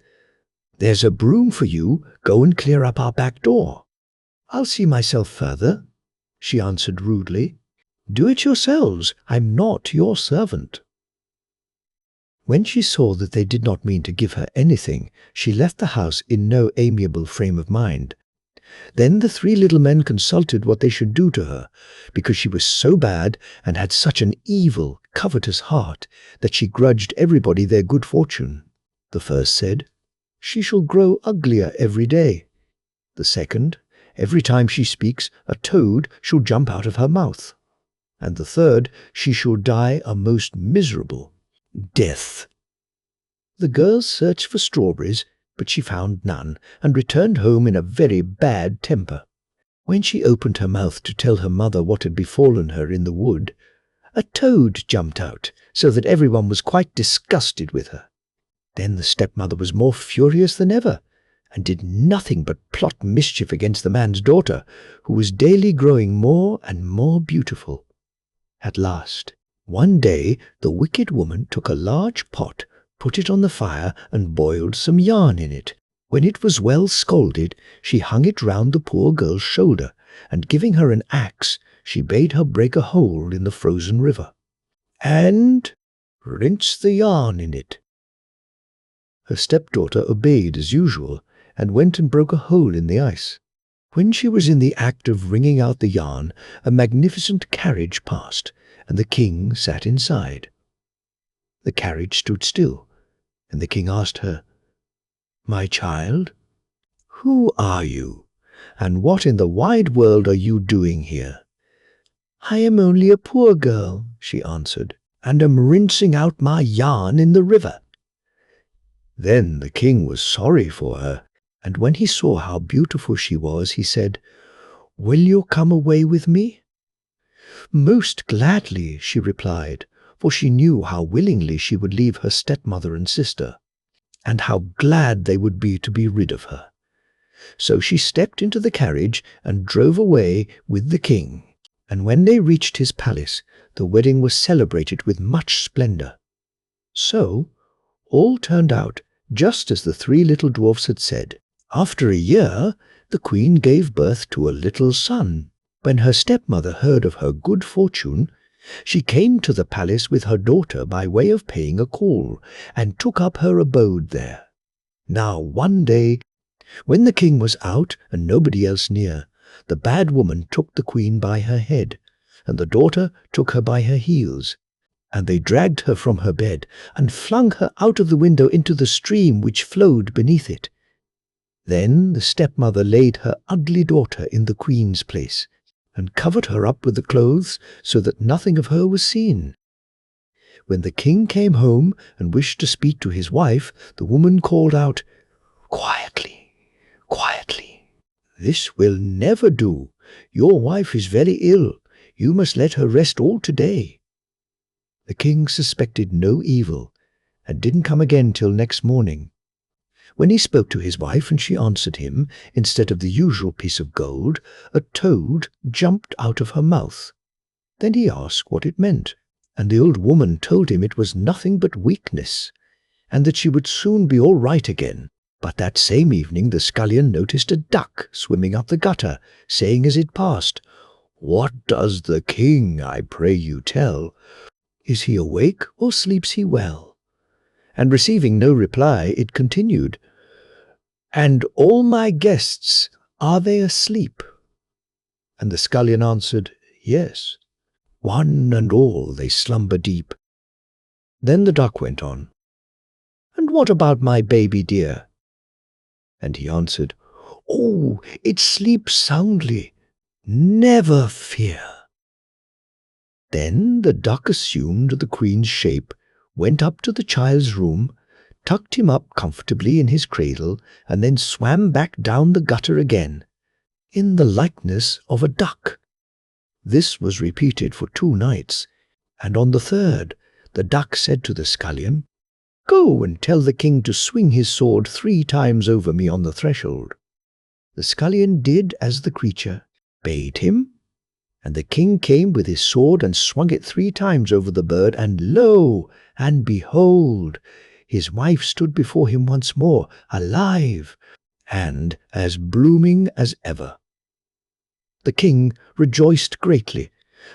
"There's a broom for you. Go and clear up our back door. I'll see myself further." she answered rudely. "Do it yourselves. I'm not your servant." When she saw that they did not mean to give her anything, she left the house in no amiable frame of mind. Then the three little men consulted what they should do to her, because she was so bad and had such an evil, covetous heart that she grudged everybody their good fortune. The first said, "She shall grow uglier every day." The second, "Every time she speaks, a toad shall jump out of her mouth." And the third, "She shall die a most miserable death." The girls searched for strawberries, but she found none, and returned home in a very bad temper. When she opened her mouth to tell her mother what had befallen her in the wood, a toad jumped out, so that everyone was quite disgusted with her. Then the stepmother was more furious than ever, and did nothing but plot mischief against the man's daughter, who was daily growing more and more beautiful. At last, one day, the wicked woman took a large pot, put it on the fire, and boiled some yarn in it. When it was well scalded, she hung it round the poor girl's shoulder, and giving her an axe, she bade her break a hole in the frozen river, and rinse the yarn in it. Her stepdaughter obeyed as usual, and went and broke a hole in the ice. When she was in the act of wringing out the yarn, a magnificent carriage passed, and the king sat inside. The carriage stood still, and the king asked her, "My child, who are you, and what in the wide world are you doing here?" "I am only a poor girl," she answered, "and am rinsing out my yarn in the river." Then the king was sorry for her, and when he saw how beautiful she was, he said, "Will you come away with me?" "Most gladly," she replied, for she knew how willingly she would leave her stepmother and sister, and how glad they would be to be rid of her. So she stepped into the carriage and drove away with the king, and when they reached his palace, the wedding was celebrated with much splendor. So all turned out just as the three little dwarfs had said. After a year, the queen gave birth to a little son. When her stepmother heard of her good fortune, she came to the palace with her daughter by way of paying a call, and took up her abode there. Now one day, when the king was out and nobody else near, the bad woman took the queen by her head, and the daughter took her by her heels, and they dragged her from her bed and flung her out of the window into the stream which flowed beneath it. Then the stepmother laid her ugly daughter in the queen's place, and covered her up with the clothes so that nothing of her was seen. When the king came home and wished to speak to his wife, the woman called out, "Quietly, quietly. This will never do. Your wife is very ill. You must let her rest all today." The king suspected no evil, and didn't come again till next morning. When he spoke to his wife and she answered him, instead of the usual piece of gold, a toad jumped out of her mouth. Then he asked what it meant, and the old woman told him it was nothing but weakness, and that she would soon be all right again. But that same evening the scullion noticed a duck swimming up the gutter, saying as it passed, "What does the king, I pray you tell? Is he awake or sleeps he well?" And receiving no reply, it continued, "And all my guests, are they asleep?" And the scullion answered, "Yes, one and all they slumber deep." Then the duck went on, "And what about my baby dear?" And he answered, "Oh, it sleeps soundly, never fear." Then the duck assumed the queen's shape, went up to the child's room, tucked him up comfortably in his cradle, and then swam back down the gutter again, in the likeness of a duck. This was repeated for 2 nights, and on the third the duck said to the scullion, "Go and tell the king to swing his sword 3 times over me on the threshold." The scullion did as the creature bade him, and the king came with his sword and swung it 3 times over the bird, and lo, and behold, his wife stood before him once more, alive, and as blooming as ever. The king rejoiced greatly,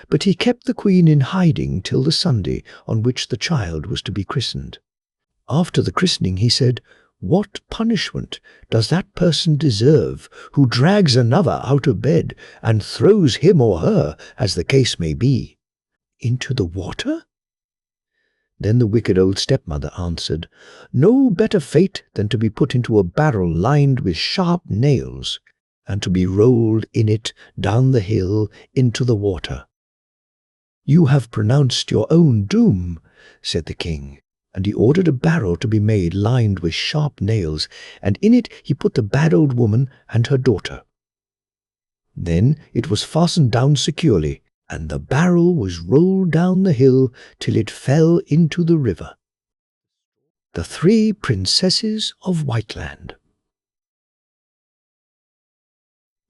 but he kept the queen in hiding till the Sunday on which the child was to be christened. After the christening he said, "What punishment does that person deserve who drags another out of bed and throws him or her, as the case may be, into the water?" Then the wicked old stepmother answered, "No better fate than to be put into a barrel lined with sharp nails, and to be rolled in it down the hill into the water." "You have pronounced your own doom," said the king, and he ordered a barrel to be made lined with sharp nails, and in it he put the bad old woman and her daughter. Then it was fastened down securely, and the barrel was rolled down the hill till it fell into the river. The Three Princesses of Whiteland.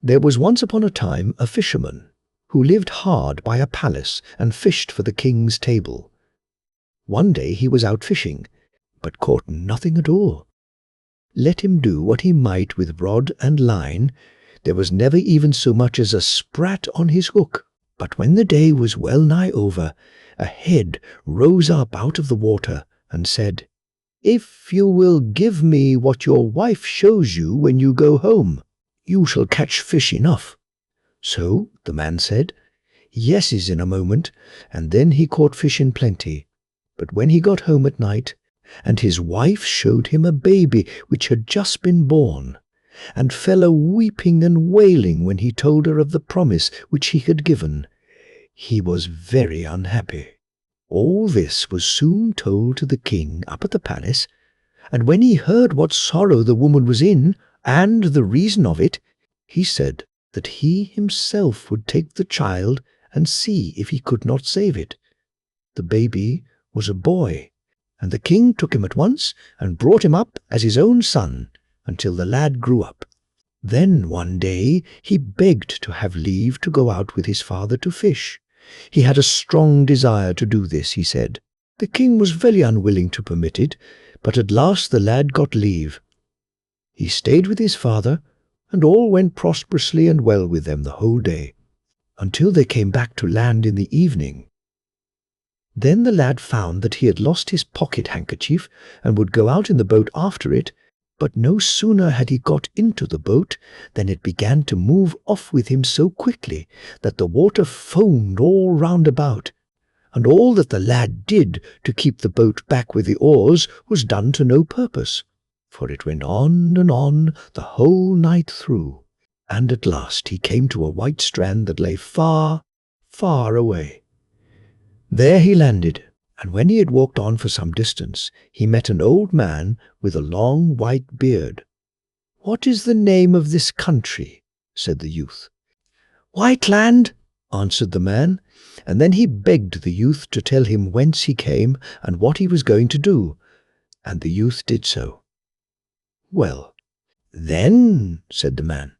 There was once upon a time a fisherman who lived hard by a palace and fished for the king's table. One day he was out fishing, but caught nothing at all. Let him do what he might with rod and line, there was never even so much as a sprat on his hook. But when the day was well nigh over, a head rose up out of the water and said, "If you will give me what your wife shows you when you go home, you shall catch fish enough." So the man said, "Yeses," in a moment, and then he caught fish in plenty. But when he got home at night, and his wife showed him a baby which had just been born, and fell a-weeping and wailing when he told her of the promise which he had given, he was very unhappy. All this was soon told to the king up at the palace, and when he heard what sorrow the woman was in, and the reason of it, he said that he himself would take the child and see if he could not save it. The baby was a boy, and the king took him at once and brought him up as his own son until the lad grew up. Then one day he begged to have leave to go out with his father to fish. He had a strong desire to do this, he said. The king was very unwilling to permit it, but at last the lad got leave. He stayed with his father, and all went prosperously and well with them the whole day, until they came back to land in the evening. Then the lad found that he had lost his pocket-handkerchief and would go out in the boat after it, but no sooner had he got into the boat than it began to move off with him so quickly that the water foamed all round about, and all that the lad did to keep the boat back with the oars was done to no purpose, for it went on and on the whole night through, and at last he came to a white strand that lay far, far away. There he landed, and when he had walked on for some distance, he met an old man with a long white beard. "What is the name of this country?" said the youth. "Whiteland," answered the man, and then he begged the youth to tell him whence he came and what he was going to do, and the youth did so. "Well, then," said the man,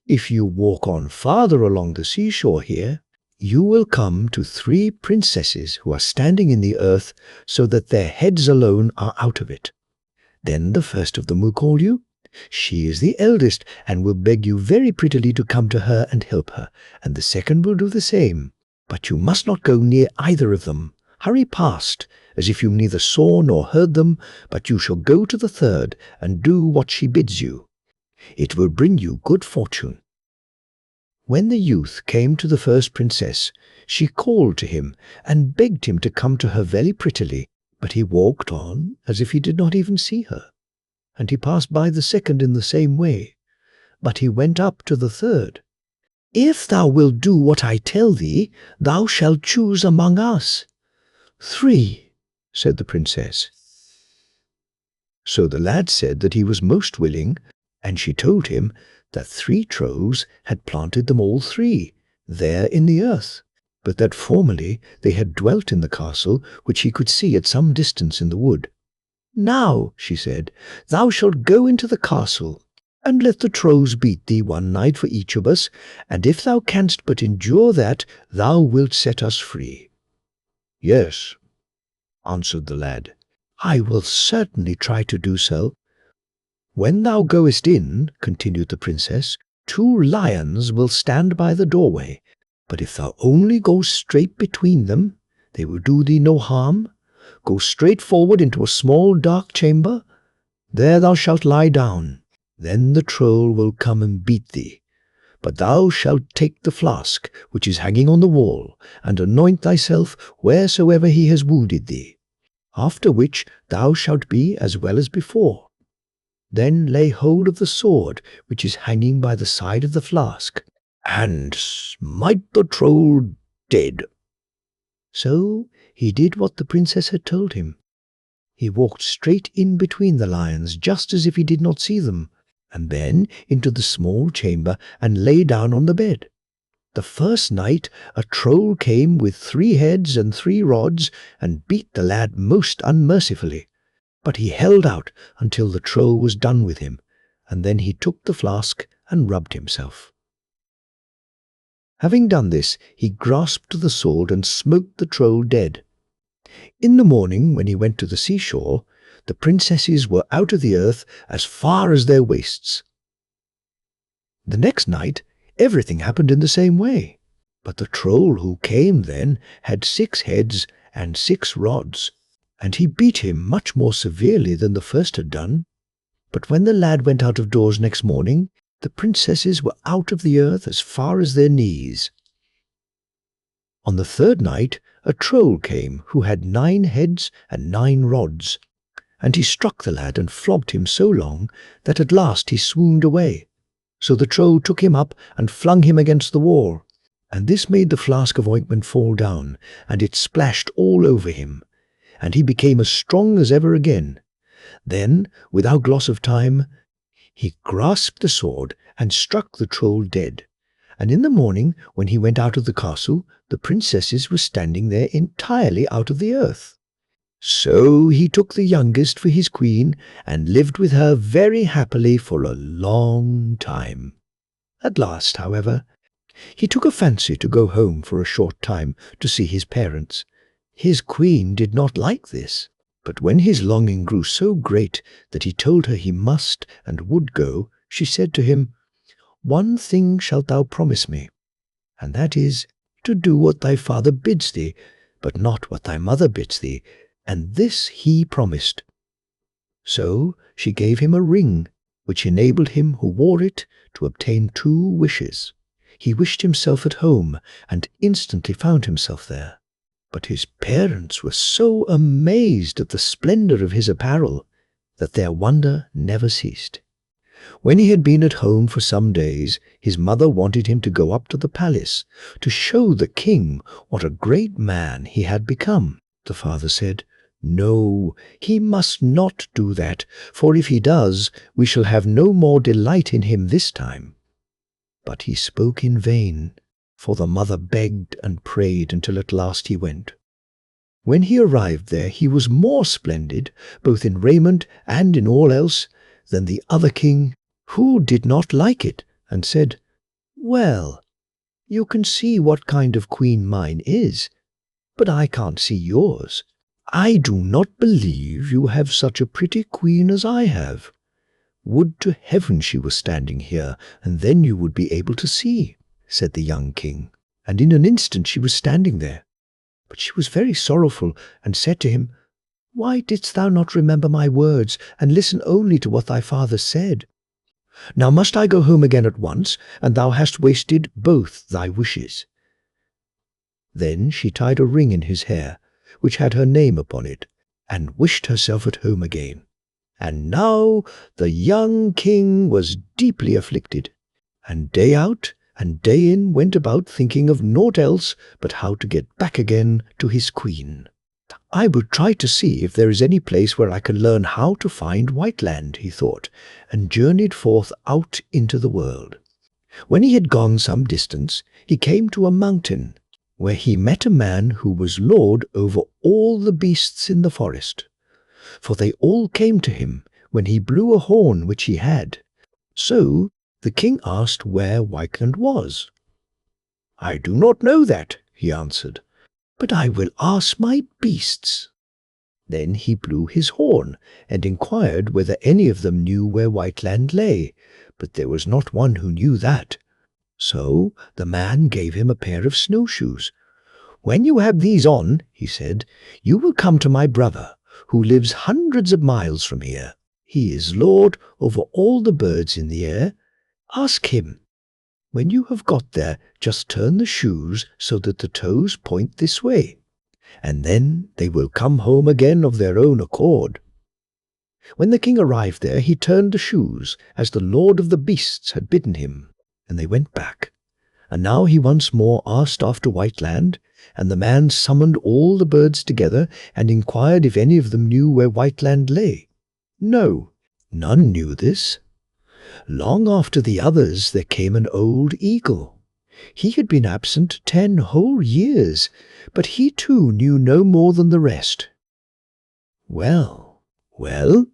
"if you walk on farther along the seashore here, you will come to 3 princesses who are standing in the earth so that their heads alone are out of it. Then the first of them will call you. She is the eldest and will beg you very prettily to come to her and help her, and the second will do the same. But you must not go near either of them. Hurry past, as if you neither saw nor heard them, but you shall go to the third and do what she bids you. It will bring you good fortune." When the youth came to the first princess, she called to him and begged him to come to her very prettily, but he walked on as if he did not even see her, and he passed by the second in the same way, but he went up to the third. "If thou wilt do what I tell thee, thou shalt choose among us." "3," said the princess. So the lad said that he was most willing, and she told him that 3 Trolls had planted them all 3, there in the earth, but that formerly they had dwelt in the castle which he could see at some distance in the wood. "Now," she said, "thou shalt go into the castle, and let the Trolls beat thee one night for each of us, and if thou canst but endure that, thou wilt set us free." "Yes," answered the lad, "I will certainly try to do so." "When thou goest in," continued the princess, 2 lions will stand by the doorway, but if thou only go straight between them, they will do thee no harm. Go straight forward into a small dark chamber. There thou shalt lie down. Then the troll will come and beat thee. But thou shalt take the flask which is hanging on the wall, and anoint thyself wheresoever he has wounded thee. After which thou shalt be as well as before. Then lay hold of the sword which is hanging by the side of the flask, and smite the troll dead." So he did what the princess had told him. He walked straight in between the lions, just as if he did not see them, and then into the small chamber and lay down on the bed. The first night a troll came with 3 heads and 3 rods and beat the lad most unmercifully. But he held out until the troll was done with him, and then he took the flask and rubbed himself. Having done this, he grasped the sword and smote the troll dead. In the morning, when he went to the seashore, the princesses were out of the earth as far as their waists. The next night, everything happened in the same way, but the troll who came then had 6 heads and 6 rods, and he beat him much more severely than the first had done. But when the lad went out of doors next morning, the princesses were out of the earth as far as their knees. On the 3rd night a troll came who had 9 heads and 9 rods, and he struck the lad and flogged him so long that at last he swooned away. So the troll took him up and flung him against the wall, and this made the flask of ointment fall down, and it splashed all over him, and he became as strong as ever again. Then, without loss of time, he grasped the sword and struck the troll dead. And in the morning, when he went out of the castle, the princesses were standing there entirely out of the earth. So he took the youngest for his queen and lived with her very happily for a long time. At last, however, he took a fancy to go home for a short time to see his parents. His queen did not like this, but when his longing grew so great that he told her he must and would go, she said to him, "One thing shalt thou promise me, and that is to do what thy father bids thee, but not what thy mother bids thee." And this he promised. So she gave him a ring, which enabled him who wore it to obtain 2 wishes. He wished himself at home, and instantly found himself there. But his parents were so amazed at the splendor of his apparel that their wonder never ceased. When he had been at home for some days, his mother wanted him to go up to the palace to show the king what a great man he had become. The father said, "No, he must not do that, for if he does, we shall have no more delight in him this time." But he spoke in vain, for the mother begged and prayed until at last he went. When he arrived there, he was more splendid, both in raiment and in all else, than the other king, who did not like it, and said, "Well, you can see what kind of queen mine is, but I can't see yours. I do not believe you have such a pretty queen as I have. Would to heaven she was standing here, and then you would be able to see," said the young king. And in an instant she was standing there. But she was very sorrowful, and said to him, "Why didst thou not remember my words, and listen only to what thy father said? Now must I go home again at once, and thou hast wasted both thy wishes." Then she tied a ring in his hair, which had her name upon it, and wished herself at home again. And now the young king was deeply afflicted, and day out and day in went about thinking of naught else but how to get back again to his queen. "I will try to see if there is any place where I can learn how to find Whiteland," he thought, and journeyed forth out into the world. When he had gone some distance, he came to a mountain, where he met a man who was lord over all the beasts in the forest. For they all came to him when he blew a horn which he had. So the king asked where Whiteland was. "I do not know that," he answered, "but I will ask my beasts." Then he blew his horn, and inquired whether any of them knew where Whiteland lay, but there was not one who knew that. So the man gave him a pair of snowshoes. "When you have these on," he said, "you will come to my brother, who lives hundreds of miles from here. He is lord over all the birds in the air. Ask him. When you have got there, just turn the shoes so that the toes point this way, and then they will come home again of their own accord." When the king arrived there, he turned the shoes, as the lord of the beasts had bidden him, and they went back. And now he once more asked after Whiteland, and the man summoned all the birds together and inquired if any of them knew where Whiteland lay. No, none knew this. Long after the others there came an old eagle. He had been absent 10 whole years, but he too knew no more than the rest. "Well, well,"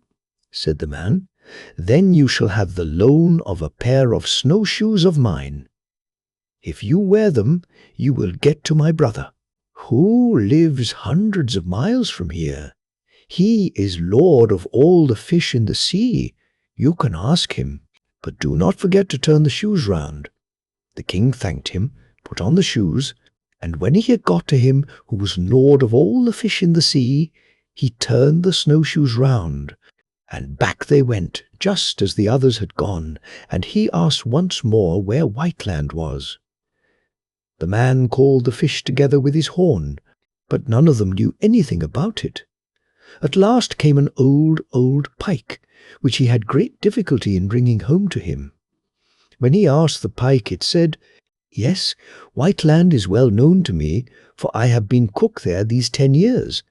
said the man, "then you shall have the loan of a pair of snowshoes of mine. If you wear them, you will get to my brother, who lives hundreds of miles from here. He is lord of all the fish in the sea. You can ask him, but do not forget to turn the shoes round." The king thanked him, put on the shoes, and when he had got to him who was lord of all the fish in the sea, he turned the snowshoes round, and back they went, just as the others had gone, and he asked once more where Whiteland was. The man called the fish together with his horn, but none of them knew anything about it. At last came an old pike, which he had great difficulty in bringing home to him. When he asked the pike, it said, "Yes, Whiteland is well known to me, for I have been cook there these 10 years.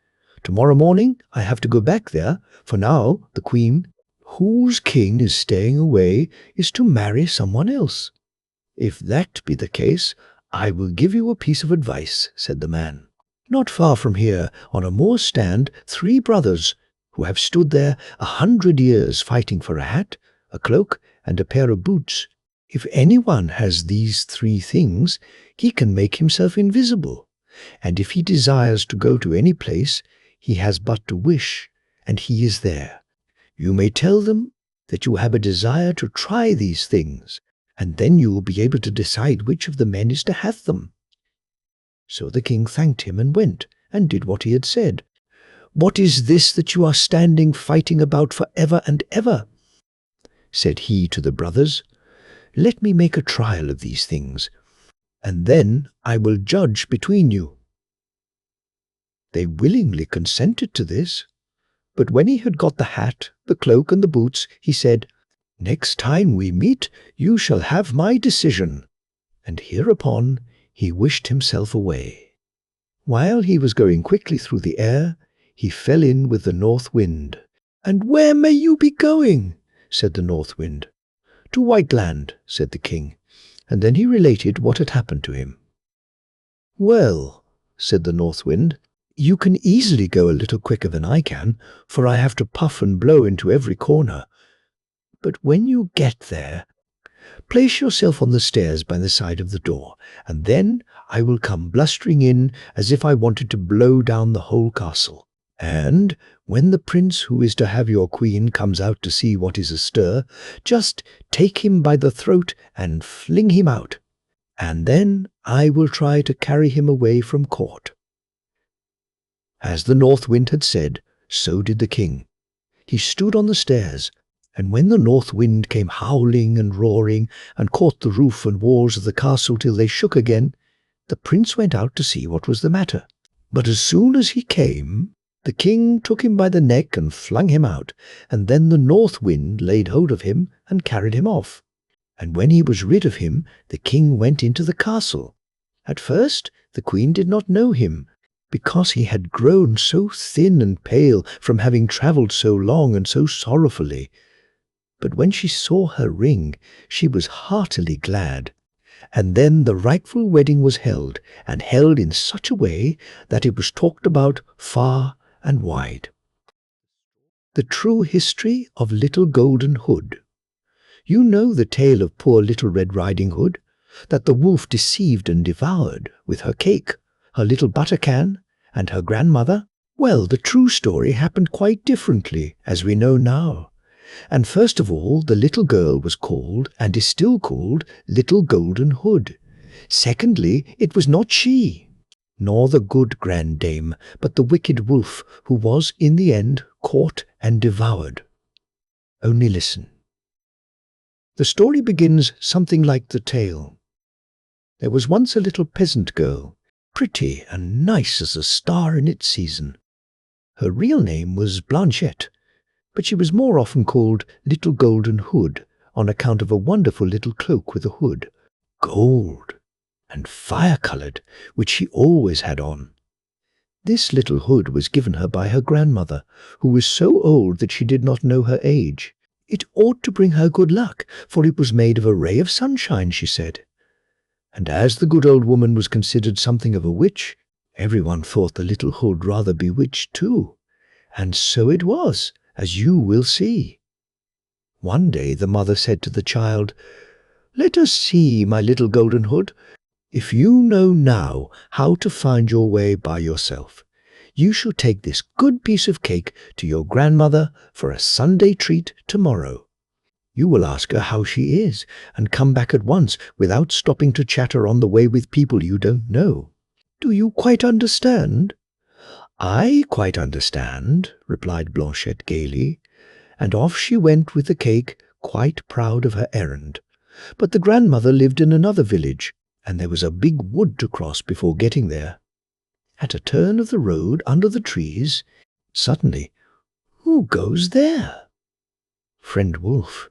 Tomorrow morning I have to go back there, for now the queen, whose king is staying away, is to marry someone else. If that be the case, I will give you a piece of advice," said the man. "Not far from here on a moor stand 3 brothers, who have stood there 100 years fighting for a hat, a cloak, and a pair of boots. If anyone has these 3 things, he can make himself invisible, and if he desires to go to any place, he has but to wish, and he is there. You may tell them that you have a desire to try these things, and then you will be able to decide which of the men is to have them." So the king thanked him and went, and did what he had said. "What is this that you are standing fighting about for ever and ever?" said he to the brothers. "Let me make a trial of these things, and then I will judge between you." They willingly consented to this, but when he had got the hat, the cloak, and the boots, he said, "Next time we meet, you shall have my decision." And hereupon he wished himself away. While he was going quickly through the air, he fell in with the north wind. "And where may you be going?" said the north wind. "To Whiteland," said the king, and then he related what had happened to him. "Well," said the north wind, "you can easily go a little quicker than I can, for I have to puff and blow into every corner. But when you get there, place yourself on the stairs by the side of the door, and then I will come blustering in as if I wanted to blow down the whole castle. And when the prince who is to have your queen comes out to see what is astir, just take him by the throat and fling him out, and then I will try to carry him away from court." As the north wind had said, so did the king. He stood on the stairs, and when the north wind came howling and roaring, and caught the roof and walls of the castle till they shook again, the prince went out to see what was the matter. But as soon as he came, the king took him by the neck and flung him out, and then the north wind laid hold of him and carried him off. And when he was rid of him, the king went into the castle. At first the queen did not know him, because he had grown so thin and pale from having travelled so long and so sorrowfully. But when she saw her ring, she was heartily glad. And then the rightful wedding was held, and held in such a way that it was talked about far and wide. The true history of Little Golden Hood. You know the tale of poor Little Red Riding Hood, that the wolf deceived and devoured with her cake, her little butter can, and her grandmother? Well, the true story happened quite differently, as we know now. And first of all, the little girl was called, and is still called, Little Golden Hood. Secondly, it was not she, nor the good grand dame, but the wicked wolf, who was in the end caught and devoured. Only listen. The story begins something like the tale. There was once a little peasant girl, pretty and nice as a star in its season. Her real name was Blanchette, but she was more often called Little Golden Hood on account of a wonderful little cloak with a hood, gold and fire-coloured, which she always had on. This little hood was given her by her grandmother, who was so old that she did not know her age. It ought to bring her good luck, for it was made of a ray of sunshine, she said. And as the good old woman was considered something of a witch, everyone thought the little hood rather bewitched too. And so it was, as you will see. One day the mother said to the child, "Let us see, my little golden hood. If you know now how to find your way by yourself, you shall take this good piece of cake to your grandmother for a Sunday treat tomorrow. You will ask her how she is, and come back at once without stopping to chatter on the way with people you don't know. Do you quite understand?" "I quite understand," replied Blanchette gaily, and off she went with the cake, quite proud of her errand. But the grandmother lived in another village, and there was a big wood to cross before getting there. At a turn of the road under the trees, suddenly, who goes there? Friend Wolf.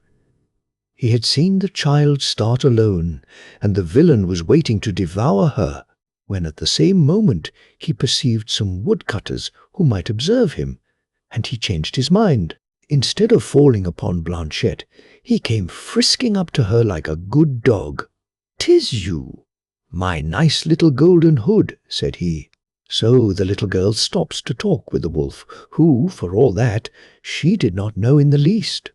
He had seen the child start alone, and the villain was waiting to devour her, when at the same moment he perceived some woodcutters who might observe him, and he changed his mind. Instead of falling upon Blanchette, he came frisking up to her like a good dog. "'Tis you, my nice little golden hood," said he. So the little girl stops to talk with the wolf, who, for all that, she did not know in the least.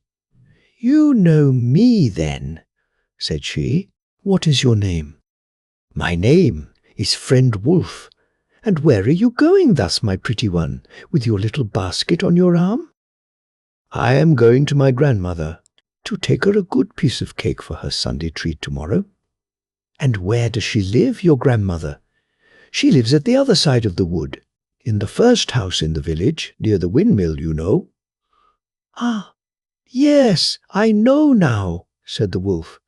"You know me, then," said she. "What is your name?" "My name is Friend Wolf. And where are you going thus, my pretty one, with your little basket on your arm?" "I am going to my grandmother, to take her a good piece of cake for her Sunday treat tomorrow." "And where does she live, your grandmother?" "She lives at the other side of the wood, in the first house in the village, near the windmill, you know." "Ah, yes, I know now," said the wolf.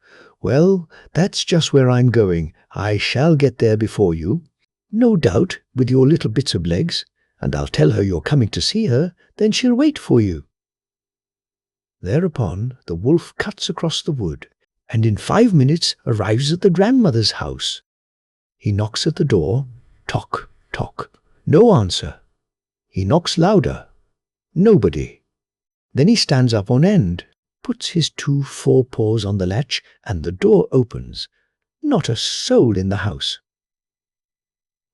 "Well, that's just where I'm going. I shall get there before you, no doubt, with your little bits of legs, and I'll tell her you're coming to see her, then she'll wait for you." Thereupon the wolf cuts across the wood, and in 5 minutes arrives at the grandmother's house. He knocks at the door, tock, tock, no answer. He knocks louder, nobody. Then he stands up on end, puts his 2 forepaws on the latch, and the door opens. Not a soul in the house.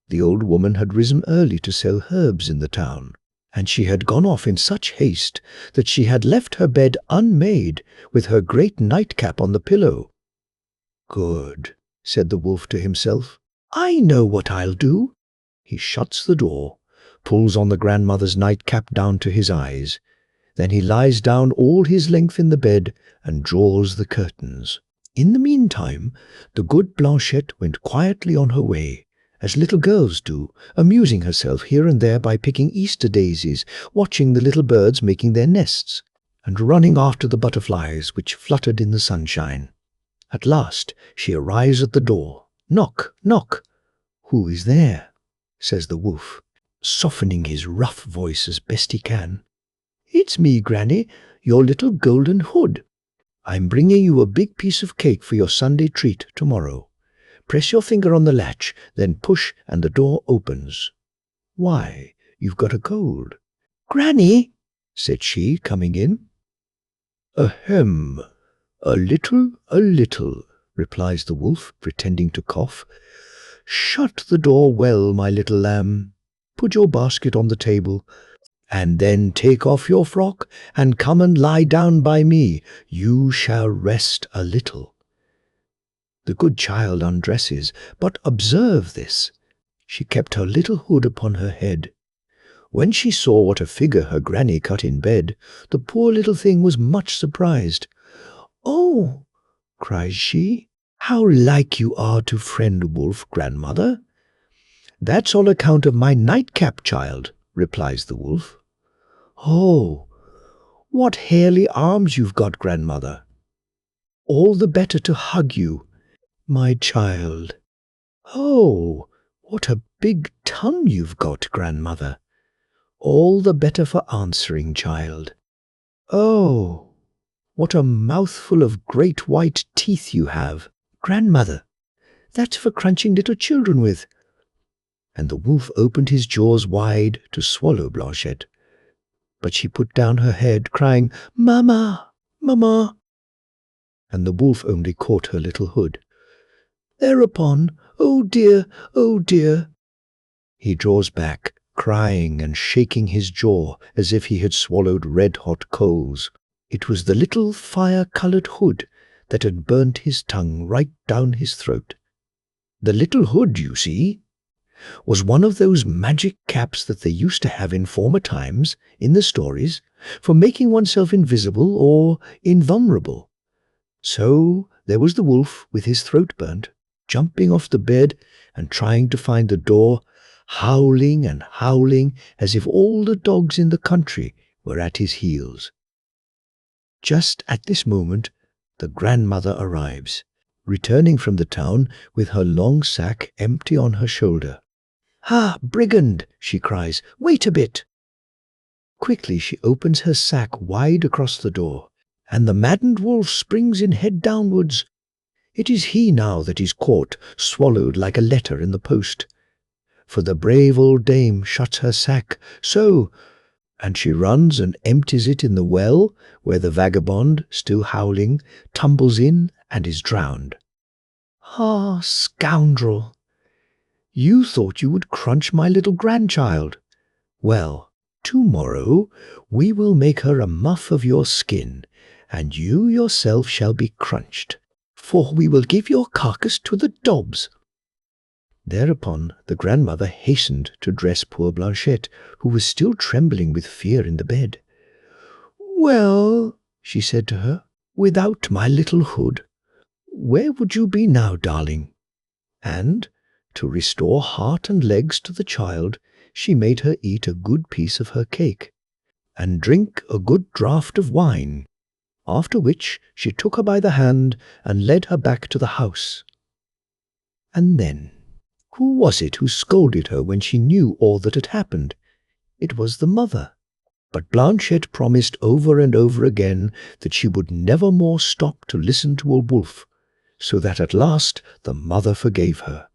The old woman had risen early to sell herbs in the town, and she had gone off in such haste that she had left her bed unmade, with her great nightcap on the pillow. "Good," said the wolf to himself. "I know what I'll do." He shuts the door, pulls on the grandmother's nightcap down to his eyes. Then he lies down all his length in the bed and draws the curtains. In the meantime, the good Blanchette went quietly on her way, as little girls do, amusing herself here and there by picking Easter daisies, watching the little birds making their nests, and running after the butterflies which fluttered in the sunshine. At last she arrives at the door. Knock, knock. "Who is there?" says the wolf, softening his rough voice as best he can. "It's me, Granny, your little golden hood. I'm bringing you a big piece of cake for your Sunday treat tomorrow. Press your finger on the latch, then push, and the door opens. Why, you've got a cold." "Granny," said she, coming in. "Ahem, a little," replies the wolf, pretending to cough. "Shut the door well, my little lamb. Put your basket on the table, and then take off your frock and come and lie down by me. You shall rest a little." The good child undresses, but observe this. She kept her little hood upon her head. When she saw what a figure her granny cut in bed, the poor little thing was much surprised. "Oh," cries she, "how like you are to friend Wolf, grandmother." "That's on account of my nightcap, child," replies the wolf. "Oh, what hairy arms you've got, grandmother." "All the better to hug you, my child." "Oh, what a big tongue you've got, grandmother." "All the better for answering, child." "Oh, what a mouthful of great white teeth you have, grandmother. That's for crunching little children with." And the wolf opened his jaws wide to swallow Blanchette. But she put down her head, crying, "Mamma, mamma," and the wolf only caught her little hood. Thereupon, "Oh dear, oh dear," he draws back, crying and shaking his jaw as if he had swallowed red-hot coals. It was the little fire-coloured hood that had burnt his tongue right down his throat. The little hood, you see, was one of those magic caps that they used to have in former times, in the stories, for making oneself invisible or invulnerable. So there was the wolf with his throat burnt, jumping off the bed and trying to find the door, howling and howling as if all the dogs in the country were at his heels. Just at this moment the grandmother arrives, returning from the town with her long sack empty on her shoulder. "Ah, brigand!" she cries, "wait a bit." Quickly she opens her sack wide across the door, and the maddened wolf springs in head downwards. It is he now that is caught, swallowed like a letter in the post. For the brave old dame shuts her sack, so, and she runs and empties it in the well, where the vagabond, still howling, tumbles in and is drowned. "Ah, scoundrel! You thought you would crunch my little grandchild. Well, tomorrow we will make her a muff of your skin, and you yourself shall be crunched, for we will give your carcass to the dogs." Thereupon the grandmother hastened to dress poor Blanchette, who was still trembling with fear in the bed. "Well," she said to her, "without my little hood, where would you be now, darling?" And, to restore heart and legs to the child, she made her eat a good piece of her cake, and drink a good draught of wine, after which she took her by the hand and led her back to the house. And then, who was it who scolded her when she knew all that had happened? It was the mother. But Blanchette promised over and over again that she would never more stop to listen to a wolf, so that at last the mother forgave her.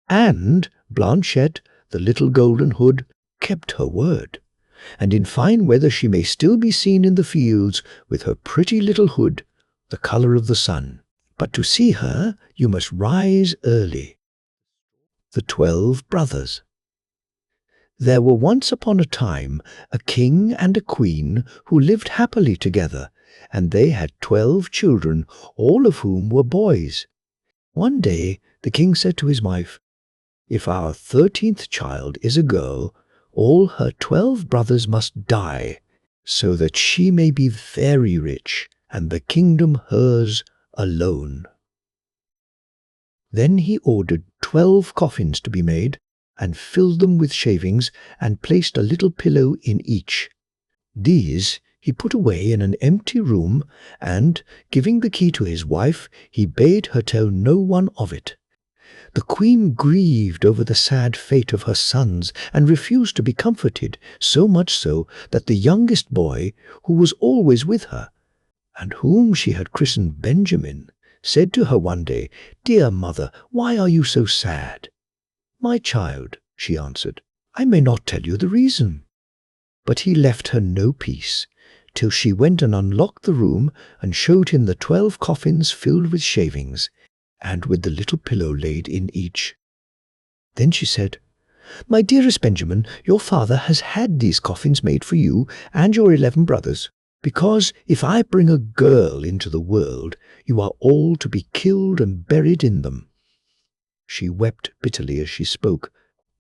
And Blanchette, the little golden hood, kept her word, and in fine weather she may still be seen in the fields with her pretty little hood, the colour of the sun. But to see her you must rise early. The 12 Brothers. There were once upon a time a king and a queen who lived happily together, and they had 12 children, all of whom were boys. One day the king said to his wife, "If our 13th child is a girl, all her 12 brothers must die, so that she may be very rich, and the kingdom hers alone." Then he ordered 12 coffins to be made, and filled them with shavings, and placed a little pillow in each. These he put away in an empty room, and, giving the key to his wife, he bade her tell no one of it. The queen grieved over the sad fate of her sons, and refused to be comforted, so much so that the youngest boy, who was always with her, and whom she had christened Benjamin, said to her one day, "Dear mother, why are you so sad?" "My child," she answered, "I may not tell you the reason." But he left her no peace, till she went and unlocked the room and showed him the 12 coffins filled with shavings, and with the little pillow laid in each. Then she said, "My dearest Benjamin, your father has had these coffins made for you and your 11 brothers, because if I bring a girl into the world, you are all to be killed and buried in them." She wept bitterly as she spoke,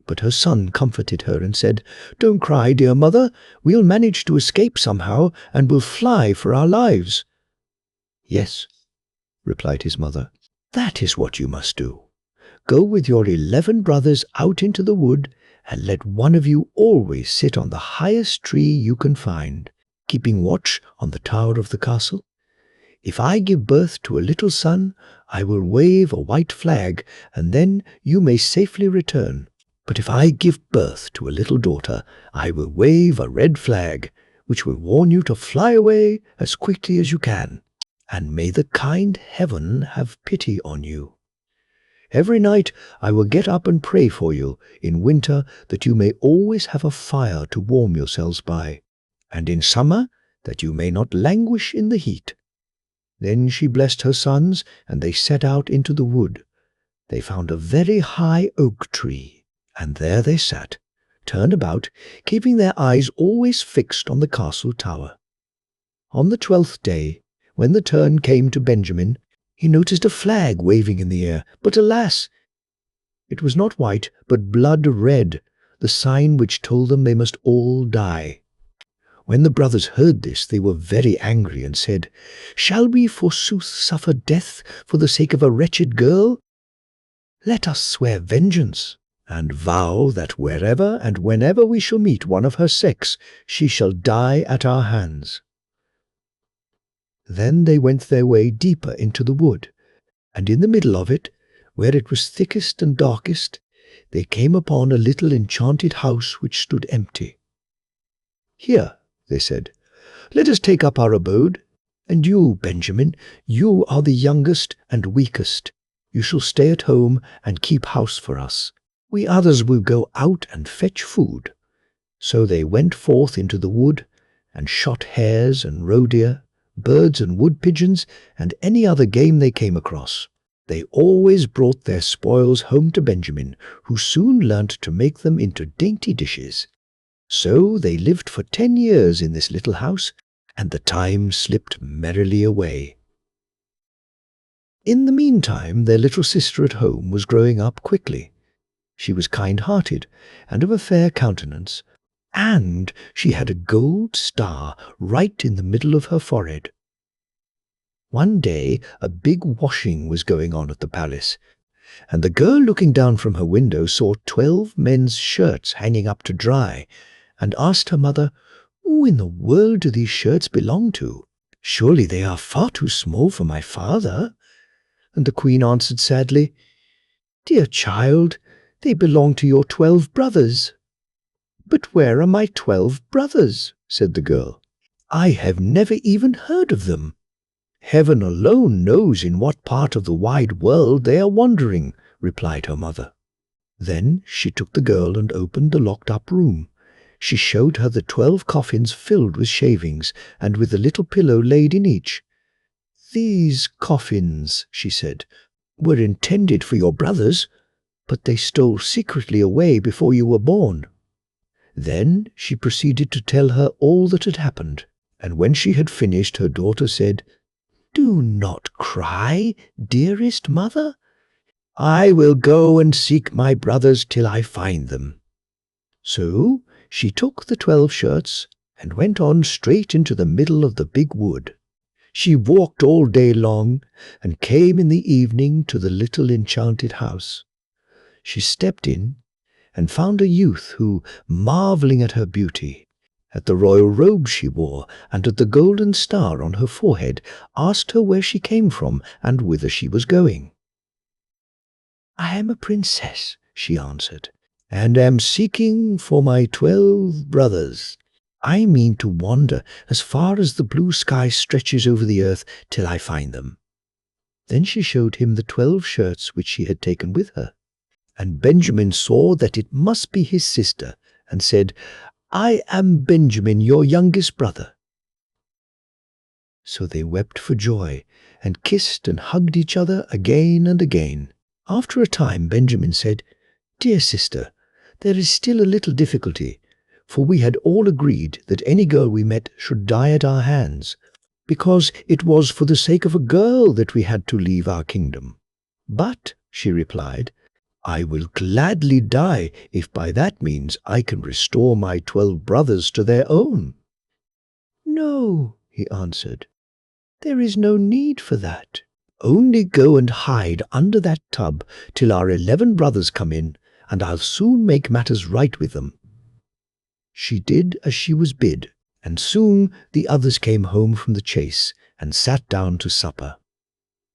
But her son comforted her and said, "Don't cry, dear mother. We'll manage to escape somehow, and we'll fly for our lives." "Yes," replied his mother, "that is what you must do. Go with your 11 brothers out into the wood, and let one of you always sit on the highest tree you can find, keeping watch on the tower of the castle. If I give birth to a little son, I will wave a white flag, and then you may safely return. But if I give birth to a little daughter, I will wave a red flag, which will warn you to fly away as quickly as you can, and may the kind heaven have pity on you. Every night I will get up and pray for you in winter, that you may always have a fire to warm yourselves by, and in summer that you may not languish in the heat." Then she blessed her sons, and they set out into the wood. They found a very high oak tree, and there they sat, turned about, keeping their eyes always fixed on the castle tower. On the 12th day, when the turn came to Benjamin, he noticed a flag waving in the air, but alas! it was not white, but blood red, the sign which told them they must all die. When the brothers heard this, they were very angry and said, "Shall we forsooth suffer death for the sake of a wretched girl? Let us swear vengeance, and vow that wherever and whenever we shall meet one of her sex, she shall die at our hands." Then they went their way deeper into the wood, and in the middle of it, where it was thickest and darkest, they came upon a little enchanted house which stood empty. "Here," they said, "let us take up our abode. And you, Benjamin, you are the youngest and weakest. You shall stay at home and keep house for us. We others will go out and fetch food." So they went forth into the wood, and shot hares and roe deer, birds and wood pigeons, and any other game they came across. They always brought their spoils home to Benjamin, who soon learnt to make them into dainty dishes. So they lived for 10 years in this little house, and the time slipped merrily away. In the meantime, their little sister at home was growing up quickly. She was kind-hearted and of a fair countenance, and she had a gold star right in the middle of her forehead. One day a big washing was going on at the palace, and the girl looking down from her window saw 12 men's shirts hanging up to dry, and asked her mother, "Who in the world do these shirts belong to? Surely they are far too small for my father." And the queen answered sadly, "Dear child, they belong to your 12 brothers." "But where are my 12 brothers?" said the girl. "I have never even heard of them." "Heaven alone knows in what part of the wide world they are wandering," replied her mother. Then she took the girl and opened the locked-up room. She showed her the 12 coffins filled with shavings, and with a little pillow laid in each. "These coffins," she said, "were intended for your brothers, but they stole secretly away before you were born." Then she proceeded to tell her all that had happened, and when she had finished, her daughter said, "Do not cry, dearest mother. I will go and seek my brothers till I find them." So she took the 12 shirts and went on straight into the middle of the big wood. She walked all day long, and came in the evening to the little enchanted house. She stepped in, and found a youth who, marvelling at her beauty, at the royal robe she wore, and at the golden star on her forehead, asked her where she came from and whither she was going. "I am a princess," she answered, "and am seeking for my 12 brothers. I mean to wander as far as the blue sky stretches over the earth till I find them." Then she showed him the 12 shirts which she had taken with her, and Benjamin saw that it must be his sister, and said, "I am Benjamin, your youngest brother." So they wept for joy, and kissed and hugged each other again and again. After a time Benjamin said, "Dear sister, there is still a little difficulty, for we had all agreed that any girl we met should die at our hands, because it was for the sake of a girl that we had to leave our kingdom. But," she replied, I will gladly die if by that means I can restore my 12 brothers to their own." "No," he answered, "there is no need for that. Only go and hide under that tub till our 11 brothers come in, and I'll soon make matters right with them." She did as she was bid, and soon the others came home from the chase and sat down to supper.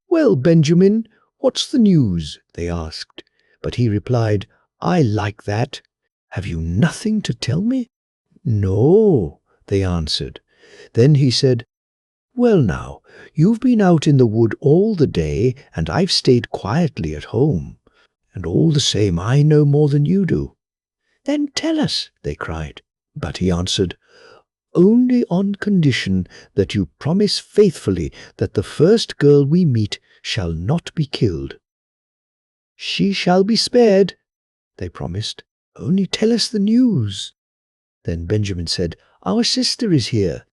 "Well, Benjamin, what's the news?" they asked, but he replied, "I like that. Have you nothing to tell me?" "No," they answered. Then he said, "Well now, you've been out in the wood all the day, and I've stayed quietly at home, and all the same I know more than you do." "Then tell us," they cried. But he answered, "Only on condition that you promise faithfully that the first girl we meet shall not be killed." "She shall be spared," they promised. "Only tell us the news." Then Benjamin said, "Our sister is here."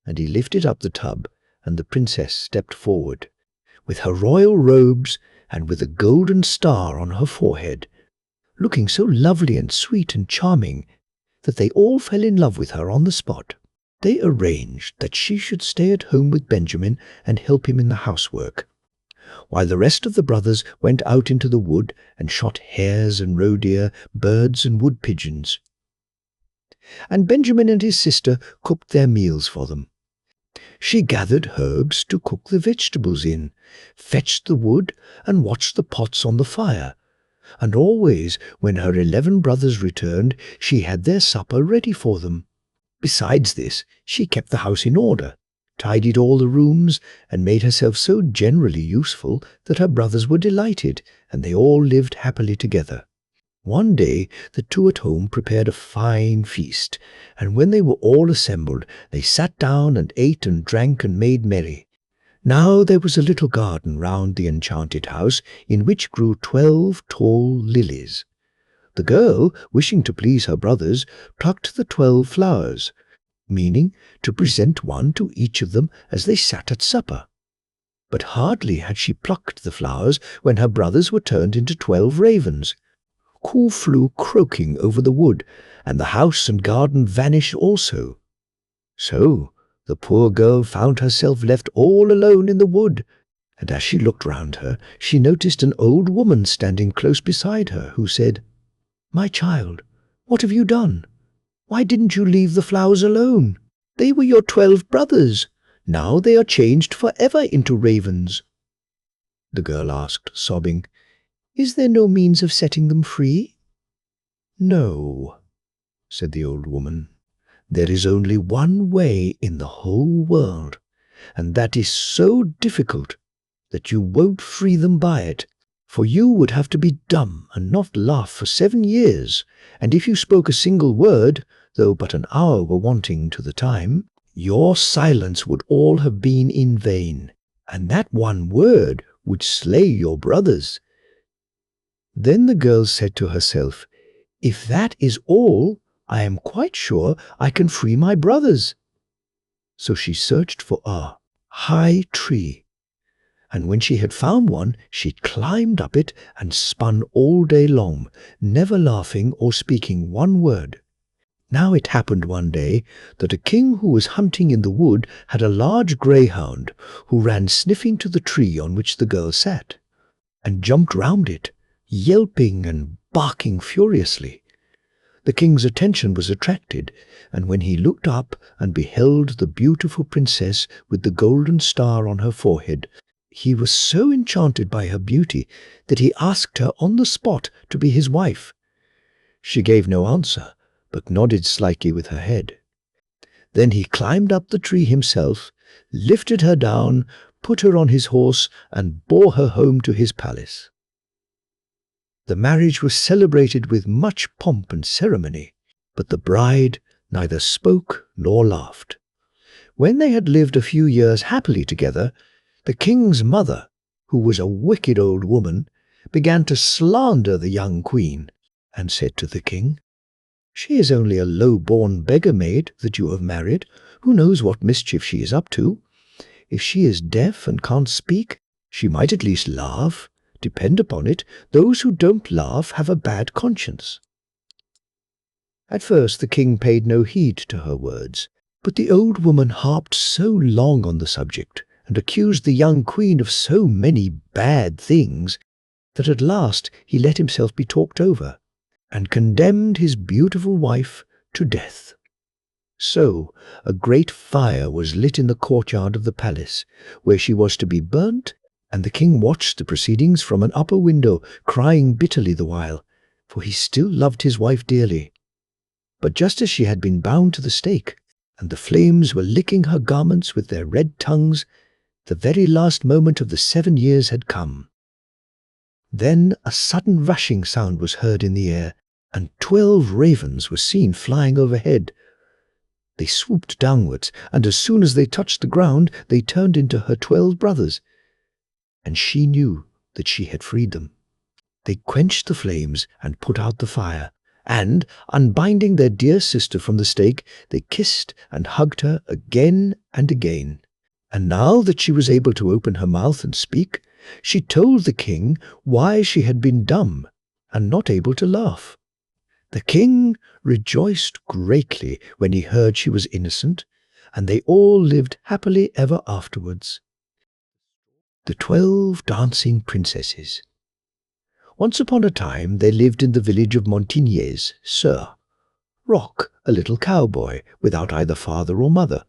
And he lifted up the tub, and the princess stepped forward, with her royal robes and with a golden star on her forehead, looking so lovely and sweet and charming that they all fell in love with her on the spot. They arranged that she should stay at home with Benjamin and help him in the housework, while the rest of the brothers went out into the wood and shot hares and roe deer, birds and wood pigeons. And Benjamin and his sister cooked their meals for them. She gathered herbs to cook the vegetables in, fetched the wood, and watched the pots on the fire. And always, when her 11 brothers returned, she had their supper ready for them. Besides this, she kept the house in order, tidied all the rooms, and made herself so generally useful that her brothers were delighted, and they all lived happily together. One day the two at home prepared a fine feast, and when they were all assembled, they sat down and ate and drank and made merry. Now there was a little garden round the enchanted house, in which grew 12 tall lilies. The girl, wishing to please her brothers, plucked the 12 flowers, meaning to present one to each of them as they sat at supper. But hardly had she plucked the flowers when her brothers were turned into 12 ravens, who flew croaking over the wood, and the house and garden vanished also. So the poor girl found herself left all alone in the wood, and as she looked round her, she noticed an old woman standing close beside her, who said, "My child, what have you done? Why didn't you leave the flowers alone? They were your 12 brothers. Now they are changed forever into ravens." The girl asked, sobbing, "Is there no means of setting them free?" "No," said the old woman. "There is only one way in the whole world, and that is so difficult that you won't free them by it, for you would have to be dumb and not laugh for 7 years, and if you spoke a single word, though but an hour were wanting to the time, your silence would all have been in vain, and that one word would slay your brothers." Then the girl said to herself, "If that is all, I am quite sure I can free my brothers." So she searched for a high tree, and when she had found one, she climbed up it and spun all day long, never laughing or speaking one word. Now it happened one day that a king who was hunting in the wood had a large greyhound, who ran sniffing to the tree on which the girl sat, and jumped round it, yelping and barking furiously. The king's attention was attracted, and when he looked up and beheld the beautiful princess with the golden star on her forehead, he was so enchanted by her beauty that he asked her on the spot to be his wife. She gave no answer, but nodded slightly with her head. Then he climbed up the tree himself, lifted her down, put her on his horse, and bore her home to his palace. The marriage was celebrated with much pomp and ceremony, but the bride neither spoke nor laughed. When they had lived a few years happily together, the king's mother, who was a wicked old woman, began to slander the young queen, and said to the king, "She is only a low-born beggar-maid that you have married. Who knows what mischief she is up to? If she is deaf and can't speak, she might at least laugh, Depend upon it, those who don't laugh have a bad conscience." At first the king paid no heed to her words, but the old woman harped so long on the subject and accused the young queen of so many bad things that at last he let himself be talked over and condemned his beautiful wife to death. So a great fire was lit in the courtyard of the palace, where she was to be burnt, and the king watched the proceedings from an upper window, crying bitterly the while, for he still loved his wife dearly. But just as she had been bound to the stake, and the flames were licking her garments with their red tongues, the very last moment of the 7 years had come. Then a sudden rushing sound was heard in the air, and 12 ravens were seen flying overhead. They swooped downwards, and as soon as they touched the ground, they turned into her 12 brothers. And she knew that she had freed them. They quenched the flames and put out the fire, and, unbinding their dear sister from the stake, they kissed and hugged her again and again. And now that she was able to open her mouth and speak, she told the king why she had been dumb and not able to laugh. The king rejoiced greatly when he heard she was innocent, and they all lived happily ever afterwards. The 12 Dancing Princesses. Once upon a time there lived in the village of Montigny's Sir Rock, a little cowboy without either father or mother.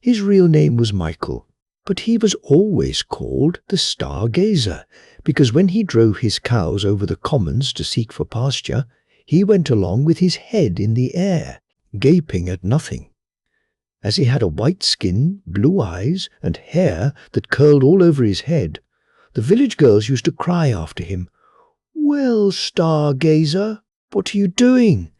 His real name was Michael, but he was always called the Stargazer, because when he drove his cows over the commons to seek for pasture, he went along with his head in the air, gaping at nothing. As he had a white skin, blue eyes, and hair that curled all over his head, the village girls used to cry after him, "Well, Stargazer, what are you doing?"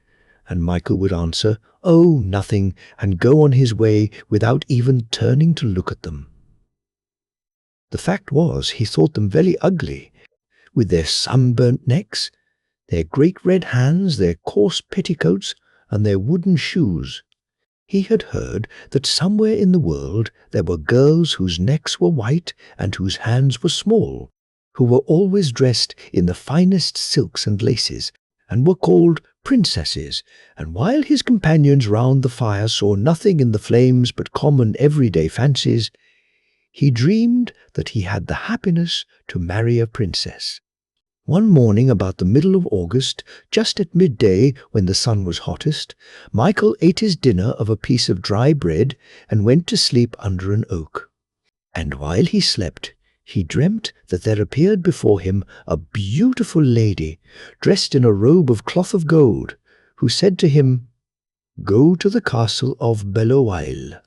And Michael would answer, "Oh, nothing," and go on his way without even turning to look at them. The fact was, he thought them very ugly, with their sunburnt necks, their great red hands, their coarse petticoats, and their wooden shoes. He had heard that somewhere in the world there were girls whose necks were white and whose hands were small, who were always dressed in the finest silks and laces, and were called princesses, and while his companions round the fire saw nothing in the flames but common everyday fancies, he dreamed that he had the happiness to marry a princess. One morning about the middle of August, just at midday when the sun was hottest, Michael ate his dinner of a piece of dry bread and went to sleep under an oak. And while he slept, he dreamt that there appeared before him a beautiful lady, dressed in a robe of cloth of gold, who said to him, "Go to the castle of Bellowail,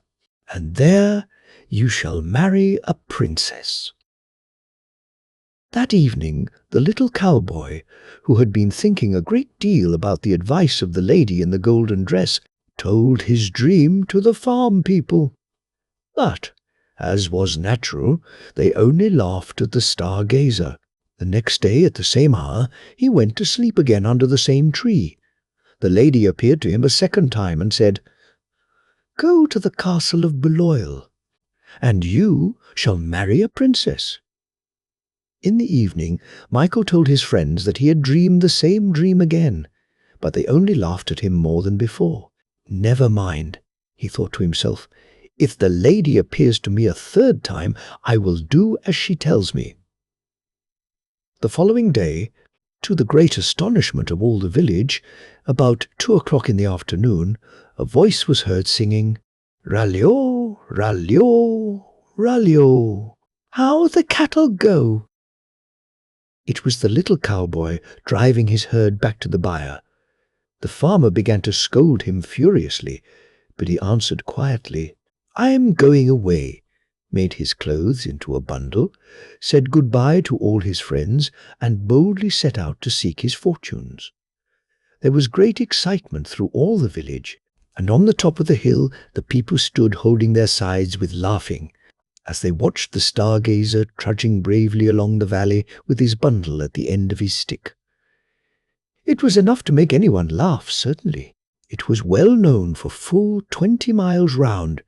and there you shall marry a princess." That evening, the little cowboy, who had been thinking a great deal about the advice of the lady in the golden dress, told his dream to the farm people. But, as was natural, they only laughed at the Stargazer. The next day, at the same hour, he went to sleep again under the same tree. The lady appeared to him a second time and said, "Go to the castle of Belloil, and you shall marry a princess." In the evening, Michael told his friends that he had dreamed the same dream again, but they only laughed at him more than before. "Never mind," he thought to himself. "If the lady appears to me a third time, I will do as she tells me." The following day, to the great astonishment of all the village, about 2 o'clock in the afternoon, a voice was heard singing, "Rallyo, rallyo, rallyo, how the cattle go." It was the little cowboy driving his herd back to the byre. The farmer began to scold him furiously, but he answered quietly, "I am going away," made his clothes into a bundle, said goodbye to all his friends, and boldly set out to seek his fortunes. There was great excitement through all the village, and on the top of the hill the people stood holding their sides with laughing, as they watched the Stargazer trudging bravely along the valley with his bundle at the end of his stick. It was enough to make anyone laugh, certainly. It was well known for full 20 miles round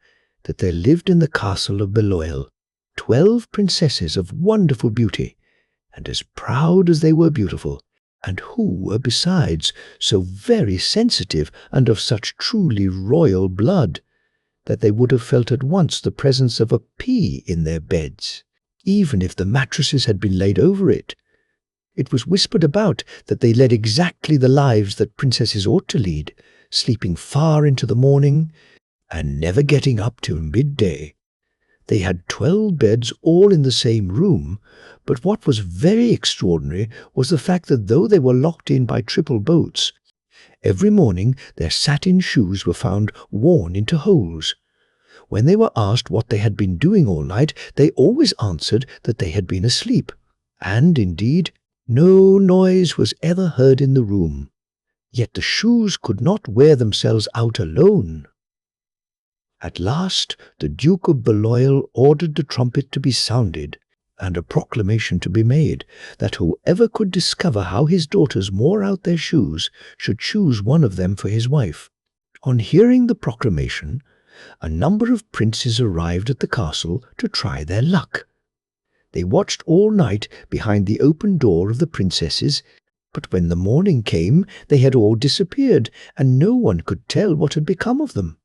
that there lived in the castle of Belloil 12 princesses of wonderful beauty, and as proud as they were beautiful, and who were besides so very sensitive and of such truly royal blood, that they would have felt at once the presence of a pea in their beds, even if the mattresses had been laid over it. It was whispered about that they led exactly the lives that princesses ought to lead, sleeping far into the morning, and never getting up till midday. They had 12 beds all in the same room, but what was very extraordinary was the fact that though they were locked in by triple bolts, every morning their satin shoes were found worn into holes. When they were asked what they had been doing all night, they always answered that they had been asleep, and, indeed, no noise was ever heard in the room. Yet the shoes could not wear themselves out alone. At last the Duke of Beloyal ordered the trumpet to be sounded, and a proclamation to be made, that whoever could discover how his daughters wore out their shoes should choose one of them for his wife. On hearing the proclamation, a number of princes arrived at the castle to try their luck. They watched all night behind the open door of the princesses, but when the morning came they had all disappeared, and no one could tell what had become of them.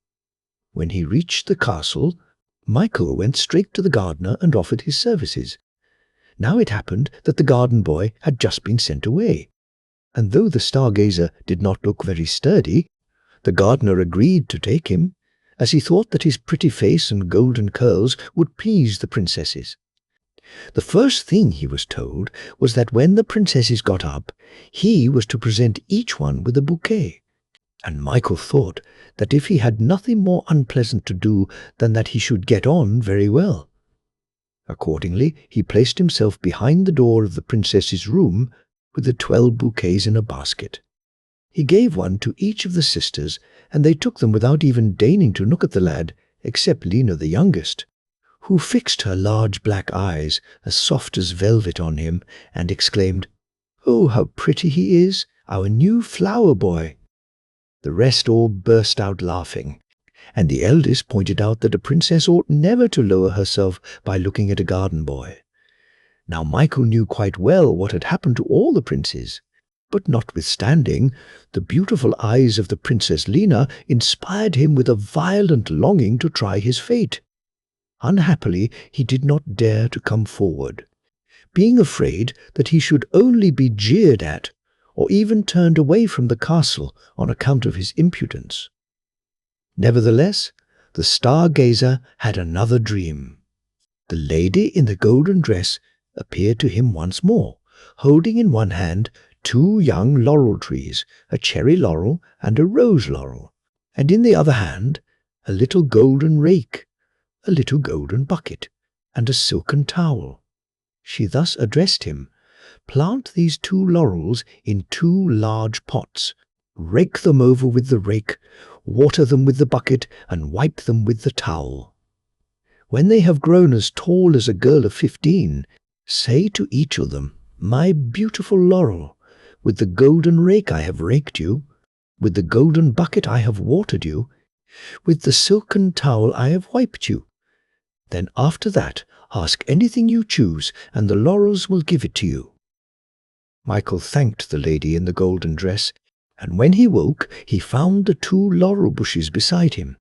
When he reached the castle, Michael went straight to the gardener and offered his services. Now it happened that the garden boy had just been sent away, and though the stargazer did not look very sturdy, the gardener agreed to take him, as he thought that his pretty face and golden curls would please the princesses. The first thing he was told was that when the princesses got up, he was to present each one with a bouquet, and Michael thought that if he had nothing more unpleasant to do than that he should get on very well. Accordingly, he placed himself behind the door of the princess's room with the 12 bouquets in a basket. He gave one to each of the sisters, and they took them without even deigning to look at the lad, except Lena the youngest, who fixed her large black eyes, as soft as velvet, on him, and exclaimed, "Oh, how pretty he is, our new flower boy!" The rest all burst out laughing, and the eldest pointed out that a princess ought never to lower herself by looking at a garden boy. Now Michael knew quite well what had happened to all the princes, but notwithstanding, the beautiful eyes of the Princess Lena inspired him with a violent longing to try his fate. Unhappily, he did not dare to come forward, being afraid that he should only be jeered at, or even turned away from the castle on account of his impudence. Nevertheless, the stargazer had another dream. The lady in the golden dress appeared to him once more, holding in one hand 2 young laurel trees, a cherry laurel and a rose laurel, and in the other hand a little golden rake, a little golden bucket, and a silken towel. She thus addressed him, "Plant these 2 laurels in 2 large pots, rake them over with the rake, water them with the bucket, and wipe them with the towel. When they have grown as tall as a girl of 15, say to each of them, 'My beautiful laurel, with the golden rake I have raked you, with the golden bucket I have watered you, with the silken towel I have wiped you.' Then after that ask anything you choose, and the laurels will give it to you." Michael thanked the lady in the golden dress, and when he woke he found the 2 laurel bushes beside him.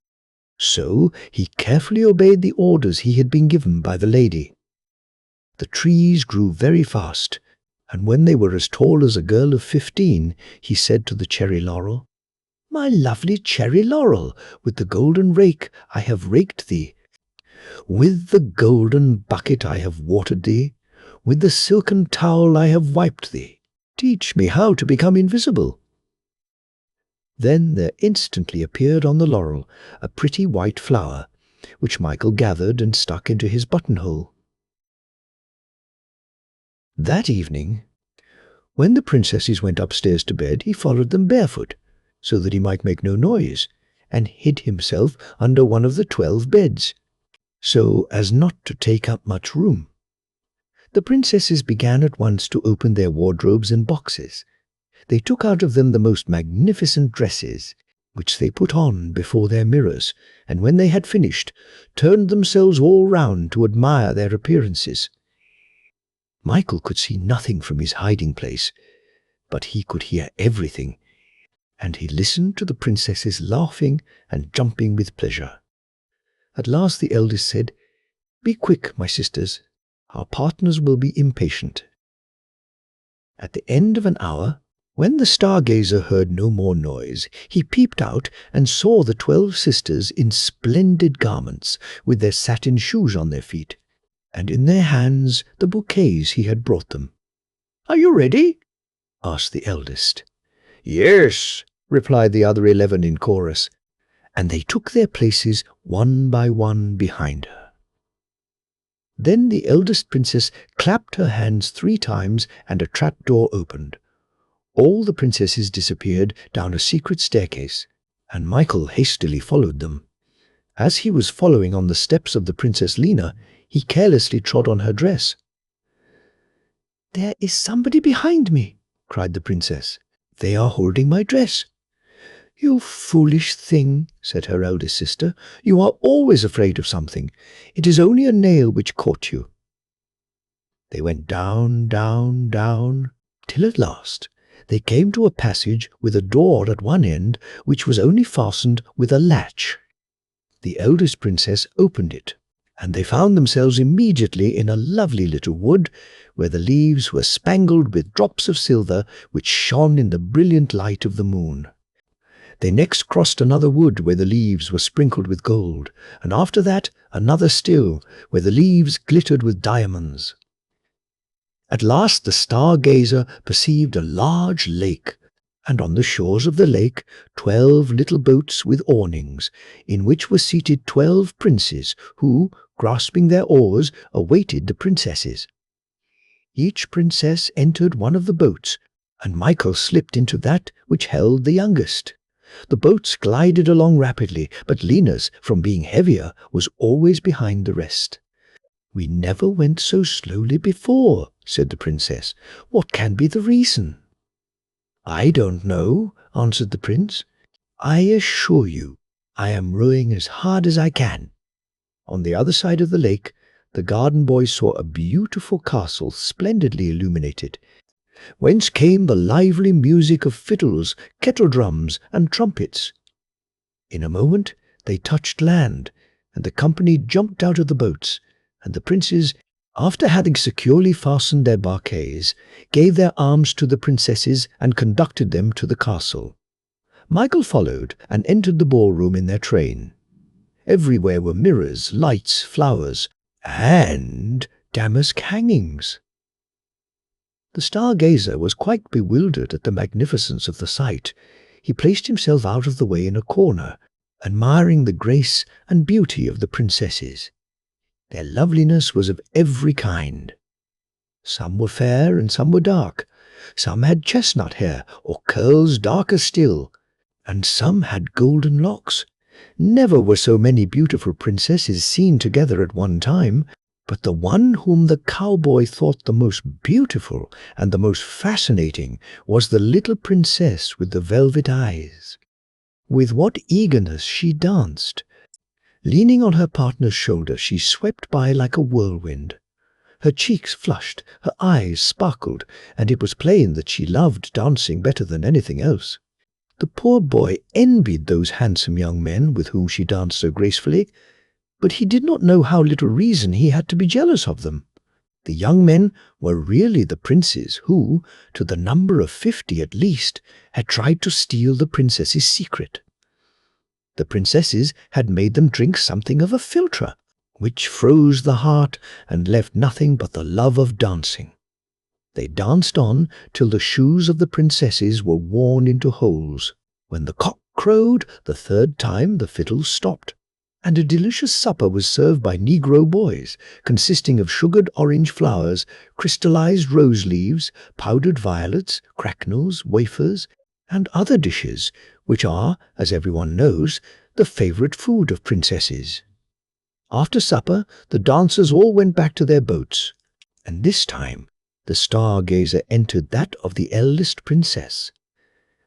So he carefully obeyed the orders he had been given by the lady. The trees grew very fast, and when they were as tall as a girl of 15, he said to the cherry laurel, "My lovely cherry laurel, with the golden rake I have raked thee, with the golden bucket I have watered thee, with the silken towel I have wiped thee. Teach me how to become invisible." Then there instantly appeared on the laurel a pretty white flower, which Michael gathered and stuck into his buttonhole. That evening, when the princesses went upstairs to bed, he followed them barefoot, so that he might make no noise, and hid himself under one of the 12 beds, so as not to take up much room. The princesses began at once to open their wardrobes and boxes. They took out of them the most magnificent dresses, which they put on before their mirrors, and when they had finished, turned themselves all round to admire their appearances. Michael could see nothing from his hiding place, but he could hear everything, and he listened to the princesses laughing and jumping with pleasure. At last the eldest said, "Be quick, my sisters. Our partners will be impatient." At the end of an hour, when the stargazer heard no more noise, he peeped out and saw the 12 sisters in splendid garments, with their satin shoes on their feet, and in their hands the bouquets he had brought them. "Are you ready?" asked the eldest. "Yes," replied the other 11 in chorus, and they took their places one by one behind her. Then the eldest princess clapped her hands 3 times and a trapdoor opened. All the princesses disappeared down a secret staircase, and Michael hastily followed them. As he was following on the steps of the Princess Lena, he carelessly trod on her dress. "There is somebody behind me," cried the princess. "They are holding my dress." "You foolish thing," said her eldest sister. "You are always afraid of something. It is only a nail which caught you." They went down, down, down, till at last they came to a passage with a door at one end which was only fastened with a latch. The eldest princess opened it, and they found themselves immediately in a lovely little wood where the leaves were spangled with drops of silver which shone in the brilliant light of the moon. They next crossed another wood where the leaves were sprinkled with gold, and after that another still, where the leaves glittered with diamonds. At last the stargazer perceived a large lake, and on the shores of the lake 12 little boats with awnings, in which were seated 12 princes, who, grasping their oars, awaited the princesses. Each princess entered one of the boats, and Michael slipped into that which held the youngest. The boats glided along rapidly, but Lena's, from being heavier, was always behind the rest. "We never went so slowly before," said the princess. "What can be the reason?" "I don't know," answered the prince. "I assure you, I am rowing as hard as I can." On the other side of the lake, the garden boy saw a beautiful castle splendidly illuminated, whence came the lively music of fiddles, kettledrums, and trumpets. In a moment they touched land, and the company jumped out of the boats, and the princes, after having securely fastened their bouquets, gave their arms to the princesses and conducted them to the castle. Michael followed and entered the ballroom in their train. Everywhere were mirrors, lights, flowers, and damask hangings. The stargazer was quite bewildered at the magnificence of the sight. He placed himself out of the way in a corner, admiring the grace and beauty of the princesses. Their loveliness was of every kind. Some were fair and some were dark. Some had chestnut hair or curls darker still, and some had golden locks. Never were so many beautiful princesses seen together at one time, but the one whom the cowboy thought the most beautiful and the most fascinating was the little princess with the velvet eyes. With what eagerness she danced! Leaning on her partner's shoulder, she swept by like a whirlwind. Her cheeks flushed, her eyes sparkled, and it was plain that she loved dancing better than anything else. The poor boy envied those handsome young men with whom she danced so gracefully, but he did not know how little reason he had to be jealous of them. The young men were really the princes who, to the number of 50 at least, had tried to steal the princess's secret. The princesses had made them drink something of a philtre, which froze the heart and left nothing but the love of dancing. They danced on till the shoes of the princesses were worn into holes. When the cock crowed the 3rd time, the fiddles stopped, and a delicious supper was served by Negro boys, consisting of sugared orange flowers, crystallized rose leaves, powdered violets, cracknels, wafers, and other dishes, which are, as everyone knows, the favorite food of princesses. After supper, the dancers all went back to their boats, and this time the stargazer entered that of the eldest princess.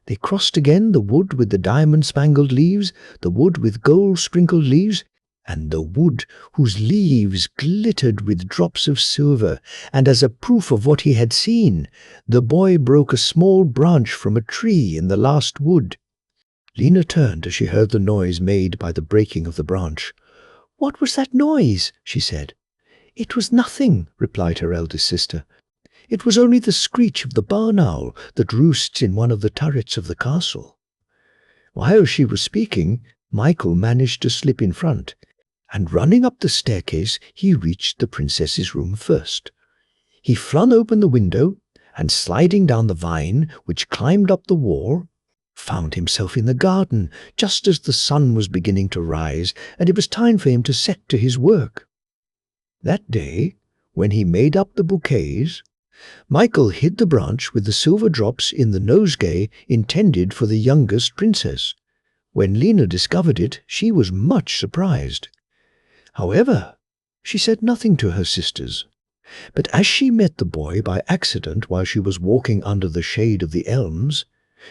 They crossed again the wood with the diamond-spangled leaves, the wood with gold-sprinkled leaves, and the wood whose leaves glittered with drops of silver, and as a proof of what he had seen, the boy broke a small branch from a tree in the last wood. Lena turned as she heard the noise made by the breaking of the branch. "What was that noise?" she said. "It was nothing," replied her eldest sister. "It was only the screech of the barn owl that roosts in one of the turrets of the castle." While she was speaking, Michael managed to slip in front, and running up the staircase, he reached the princess's room first. He flung open the window, and sliding down the vine, which climbed up the wall, found himself in the garden just as the sun was beginning to rise, and it was time for him to set to his work. That day, when he made up the bouquets, Michael hid the branch with the silver drops in the nosegay intended for the youngest princess. When Lena discovered it, she was much surprised. However, she said nothing to her sisters. But as she met the boy by accident while she was walking under the shade of the elms,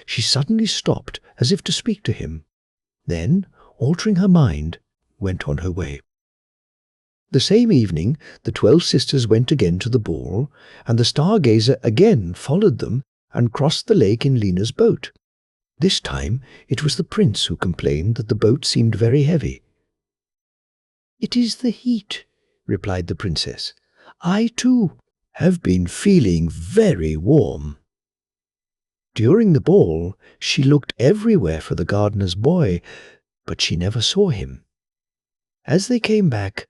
she suddenly stopped as if to speak to him. Then, altering her mind, went on her way. The same evening, the 12 sisters went again to the ball, and the stargazer again followed them and crossed the lake in Lena's boat. This time it was the prince who complained that the boat seemed very heavy. "It is the heat," replied the princess. "I, too, have been feeling very warm." During the ball, she looked everywhere for the gardener's boy, but she never saw him. As they came back,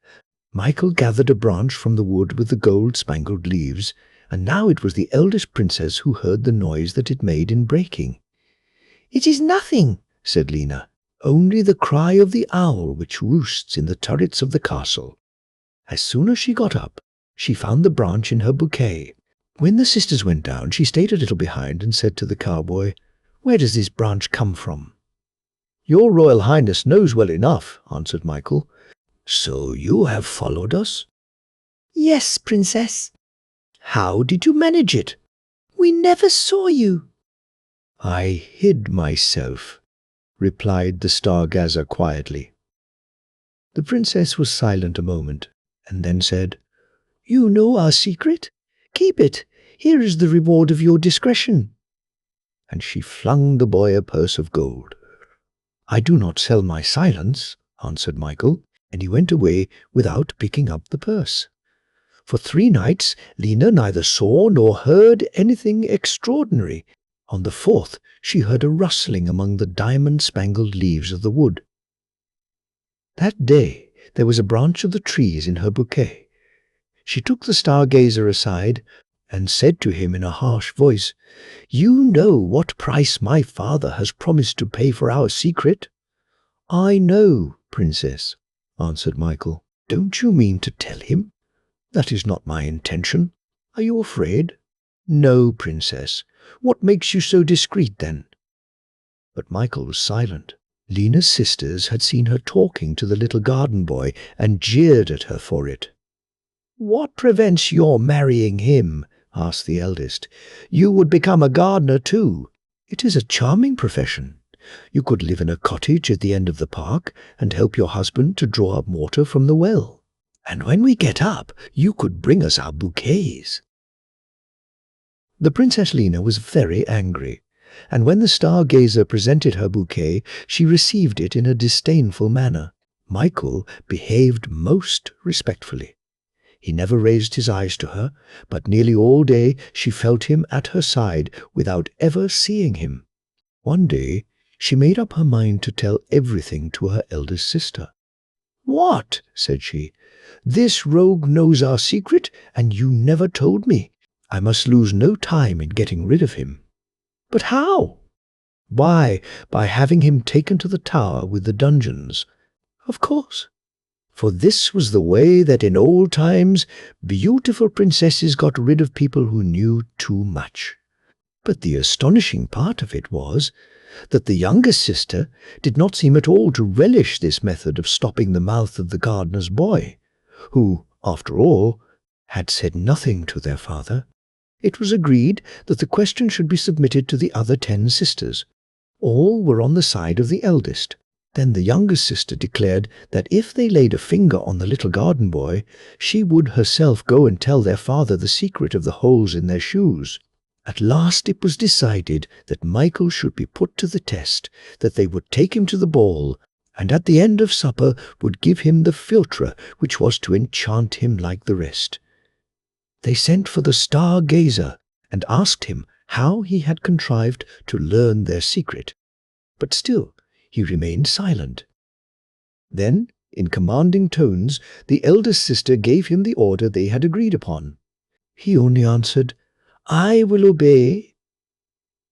Michael gathered a branch from the wood with the gold-spangled leaves, and now it was the eldest princess who heard the noise that it made in breaking. "It is nothing," said Lena, "only the cry of the owl which roosts in the turrets of the castle." As soon as she got up, she found the branch in her bouquet. When the sisters went down, she stayed a little behind and said to the cowboy, "Where does this branch come from?" "Your Royal Highness knows well enough," answered Michael. "So you have followed us?" "Yes, Princess." "How did you manage it?" "We never saw you." "I hid myself," replied the stargazer quietly. The princess was silent a moment, and then said, "You know our secret. Keep it. Here is the reward of your discretion." And she flung the boy a purse of gold. "I do not sell my silence," answered Michael, and he went away without picking up the purse. For 3 nights Lena neither saw nor heard anything extraordinary. On the 4th she heard a rustling among the diamond-spangled leaves of the wood. That day there was a branch of the trees in her bouquet. She took the stargazer aside and said to him in a harsh voice, "You know what price my father has promised to pay for our secret?" "I know, Princess," answered Michael. "Don't you mean to tell him?" "That is not my intention." "Are you afraid?" "No, Princess. What makes you so discreet, then?" But Michael was silent. Lena's sisters had seen her talking to the little garden boy and jeered at her for it. "What prevents your marrying him?" asked the eldest. "You would become a gardener, too. It is a charming profession. You could live in a cottage at the end of the park and help your husband to draw up water from the well. And when we get up, you could bring us our bouquets." The Princess Lena was very angry, and when the stargazer presented her bouquet, she received it in a disdainful manner. Michael behaved most respectfully. He never raised his eyes to her, but nearly all day she felt him at her side without ever seeing him. One day she made up her mind to tell everything to her eldest sister. "What?" said she. "This rogue knows our secret, and you never told me. I must lose no time in getting rid of him." "But how?" "Why, by having him taken to the tower with the dungeons." "Of course." For this was the way that in old times beautiful princesses got rid of people who knew too much. But the astonishing part of it was that the youngest sister did not seem at all to relish this method of stopping the mouth of the gardener's boy, who, after all, had said nothing to their father. It was agreed that the question should be submitted to the other 10 sisters. All were on the side of the eldest, Then the youngest sister declared that if they laid a finger on the little garden boy, she would herself go and tell their father the secret of the holes in their shoes. At last it was decided that Michael should be put to the test, that they would take him to the ball, and at the end of supper would give him the philtre which was to enchant him like the rest. They sent for the star-gazer and asked him how he had contrived to learn their secret. But still he remained silent. Then, in commanding tones, the eldest sister gave him the order they had agreed upon. He only answered, "I will obey."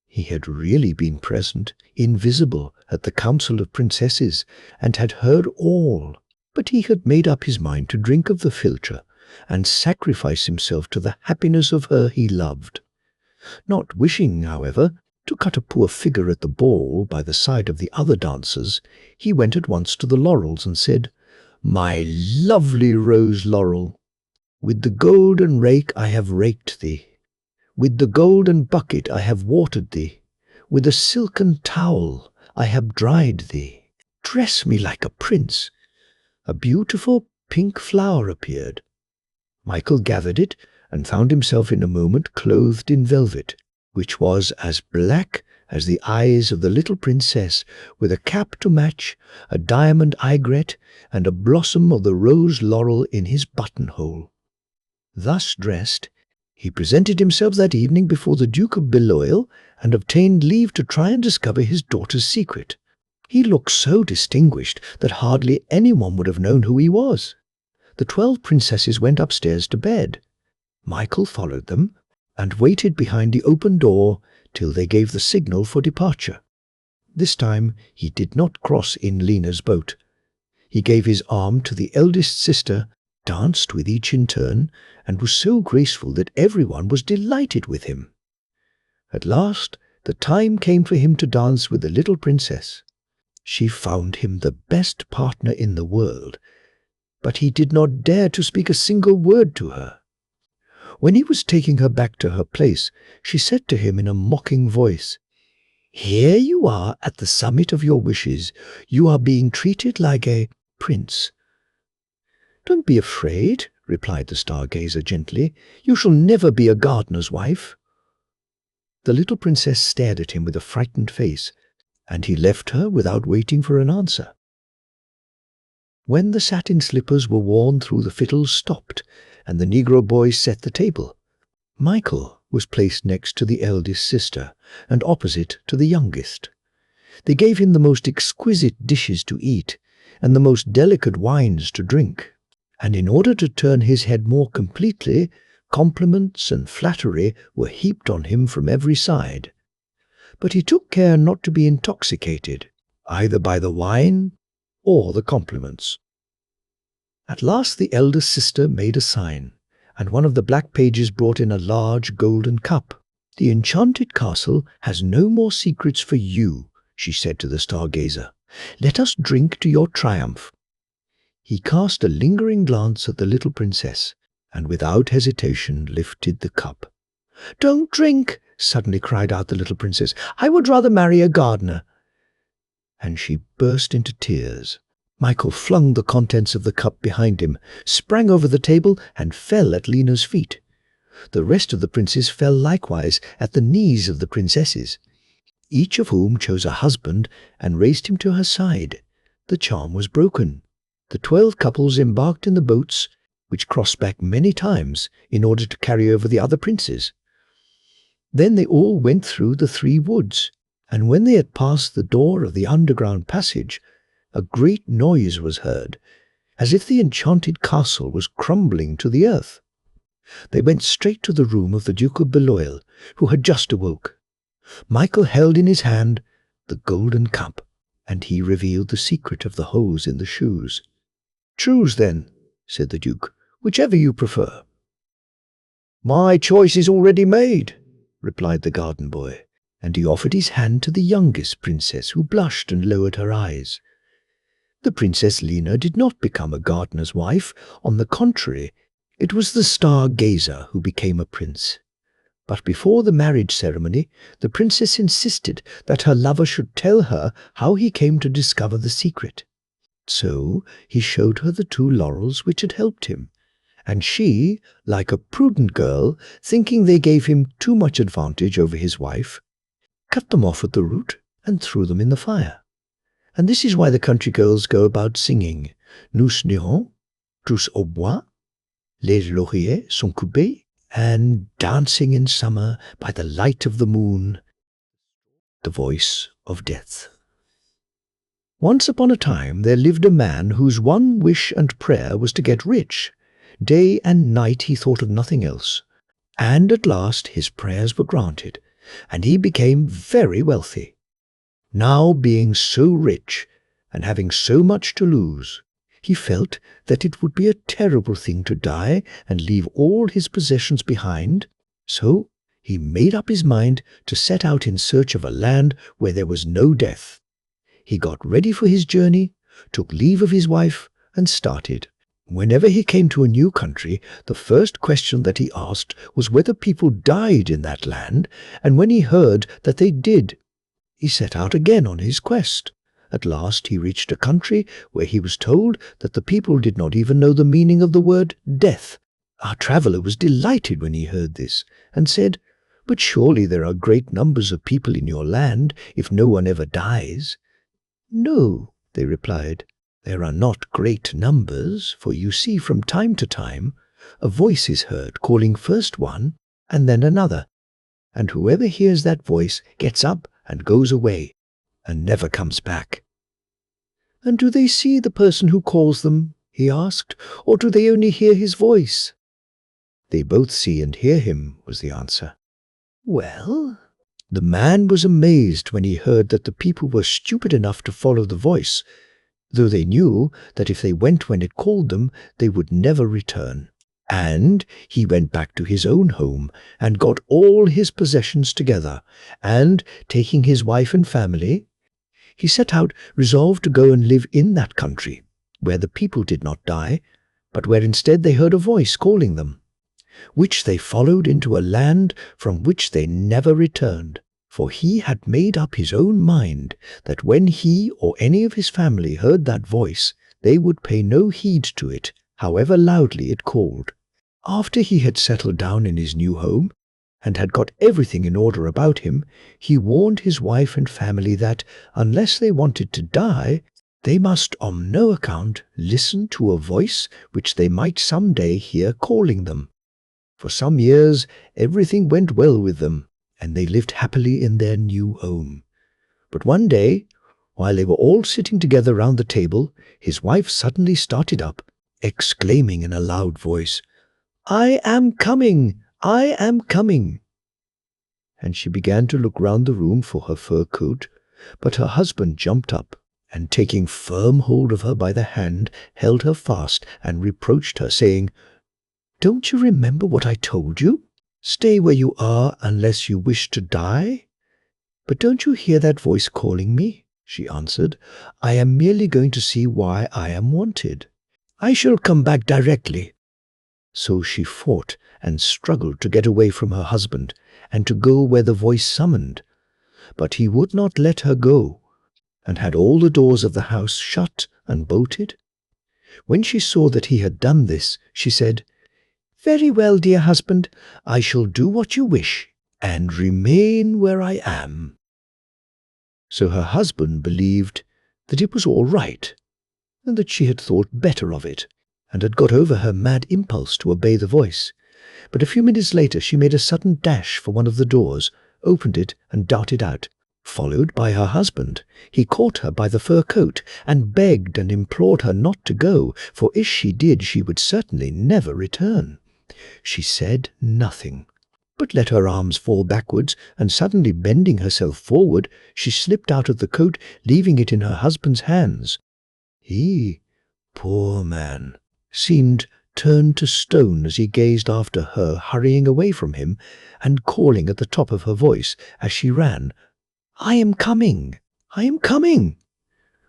He had really been present, invisible, at the council of princesses, and had heard all, but he had made up his mind to drink of the philtre and sacrifice himself to the happiness of her he loved. Not wishing, however, to cut a poor figure at the ball by the side of the other dancers, he went at once to the laurels and said, "My lovely rose laurel, with the golden rake I have raked thee. With the golden bucket I have watered thee. With a silken towel I have dried thee. Dress me like a prince." A beautiful pink flower appeared. Michael gathered it and found himself in a moment clothed in velvet, which was as black as the eyes of the little princess, with a cap to match, a diamond aigrette, and a blossom of the rose laurel in his buttonhole. Thus dressed, he presented himself that evening before the Duke of Belloil and obtained leave to try and discover his daughter's secret. He looked so distinguished that hardly anyone would have known who he was. The 12 princesses went upstairs to bed. Michael followed them and waited behind the open door till they gave the signal for departure. This time he did not cross in Lena's boat. He gave his arm to the eldest sister, danced with each in turn, and was so graceful that everyone was delighted with him. At last the time came for him to dance with the little princess. She found him the best partner in the world, but he did not dare to speak a single word to her. When he was taking her back to her place, she said to him in a mocking voice, "Here you are at the summit of your wishes. You are being treated like a prince." "Don't be afraid," replied the star-gazer gently. "You shall never be a gardener's wife." The little princess stared at him with a frightened face, and he left her without waiting for an answer. When the satin slippers were worn through, the fiddles stopped, and the negro boys set the table. Michael was placed next to the eldest sister, and opposite to the youngest. They gave him the most exquisite dishes to eat, and the most delicate wines to drink, and in order to turn his head more completely, compliments and flattery were heaped on him from every side. But he took care not to be intoxicated, either by the wine or the compliments. At last the eldest sister made a sign, and one of the black pages brought in a large golden cup. "The enchanted castle has no more secrets for you," she said to the star-gazer. "Let us drink to your triumph." He cast a lingering glance at the little princess, and without hesitation lifted the cup. "Don't drink!" suddenly cried out the little princess. "I would rather marry a gardener." And she burst into tears. Michael flung the contents of the cup behind him, sprang over the table, and fell at Lena's feet. The rest of the princes fell likewise at the knees of the princesses, each of whom chose a husband and raised him to her side. The charm was broken. The 12 couples embarked in the boats, which crossed back many times in order to carry over the other princes. Then they all went through the 3 woods, and when they had passed the door of the underground passage, a great noise was heard, as if the enchanted castle was crumbling to the earth. They went straight to the room of the Duke of Belloil, who had just awoke. Michael held in his hand the golden cup, and he revealed the secret of the holes in the shoes. "Choose, then," said the Duke, "whichever you prefer." "My choice is already made," replied the garden boy, and he offered his hand to the youngest princess, who blushed and lowered her eyes. The Princess Lena did not become a gardener's wife. On the contrary, it was the star-gazer who became a prince. But before the marriage ceremony, the princess insisted that her lover should tell her how he came to discover the secret. So he showed her the 2 laurels which had helped him, and she, like a prudent girl, thinking they gave him too much advantage over his wife, cut them off at the root and threw them in the fire. And this is why the country girls go about singing "Nous n'irons tous au bois, les lauriers sont coupés," and dancing in summer by the light of the moon, the voice of death. Once upon a time there lived a man whose one wish and prayer was to get rich. Day and night he thought of nothing else, and at last his prayers were granted, and he became very wealthy. Now, being so rich, and having so much to lose, he felt that it would be a terrible thing to die and leave all his possessions behind, so he made up his mind to set out in search of a land where there was no death. He got ready for his journey, took leave of his wife, and started. Whenever he came to a new country, the first question that he asked was whether people died in that land, and when he heard that they did, he set out again on his quest. At last he reached a country where he was told that the people did not even know the meaning of the word death. Our traveller was delighted when he heard this, and said, "But surely there are great numbers of people in your land, if no one ever dies." "No," they replied, "there are not great numbers, for you see from time to time a voice is heard calling first one and then another, and whoever hears that voice gets up and goes away, and never comes back." "And do they see the person who calls them?" he asked, "or do they only hear his voice?" "They both see and hear him," was the answer. "Well?" The man was amazed when he heard that the people were stupid enough to follow the voice, though they knew that if they went when it called them, they would never return. And he went back to his own home and got all his possessions together, and, taking his wife and family, he set out resolved to go and live in that country, where the people did not die, but where instead they heard a voice calling them, which they followed into a land from which they never returned. For he had made up his own mind that when he or any of his family heard that voice, they would pay no heed to it, however loudly it called. After he had settled down in his new home, and had got everything in order about him, he warned his wife and family that, unless they wanted to die, they must on no account listen to a voice which they might some day hear calling them. For some years everything went well with them, and they lived happily in their new home. But one day, while they were all sitting together round the table, his wife suddenly started up, exclaiming in a loud voice, "I am coming! I am coming!" And she began to look round the room for her fur coat, but her husband jumped up, and taking firm hold of her by the hand, held her fast and reproached her, saying, "Don't you remember what I told you? Stay where you are unless you wish to die." "But don't you hear that voice calling me?" she answered. "I am merely going to see why I am wanted. I shall come back directly." So she fought and struggled to get away from her husband and to go where the voice summoned. But he would not let her go, and had all the doors of the house shut and bolted. When she saw that he had done this, she said, "Very well, dear husband, I shall do what you wish, and remain where I am." So her husband believed that it was all right, and that she had thought better of it, and had got over her mad impulse to obey the voice. But a few minutes later she made a sudden dash for one of the doors, opened it, and darted out, followed by her husband. He caught her by the fur coat, and begged and implored her not to go, for if she did she would certainly never return. She said nothing, but let her arms fall backwards, and suddenly bending herself forward, she slipped out of the coat, leaving it in her husband's hands. He, poor man, seemed turned to stone as he gazed after her hurrying away from him and calling at the top of her voice as she ran, "I am coming! I am coming!"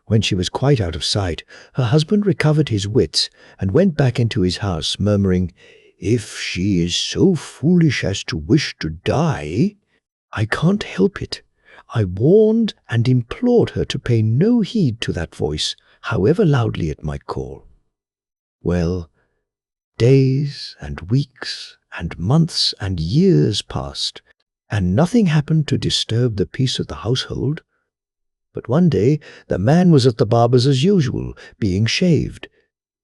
When she was quite out of sight, her husband recovered his wits and went back into his house, murmuring, If she is so foolish as to wish to die, I can't help it. I warned and implored her to pay no heed to that voice, however loudly it might call. Well, days and weeks and months and years passed, and nothing happened to disturb the peace of the household. But one day the man was at the barber's as usual, being shaved.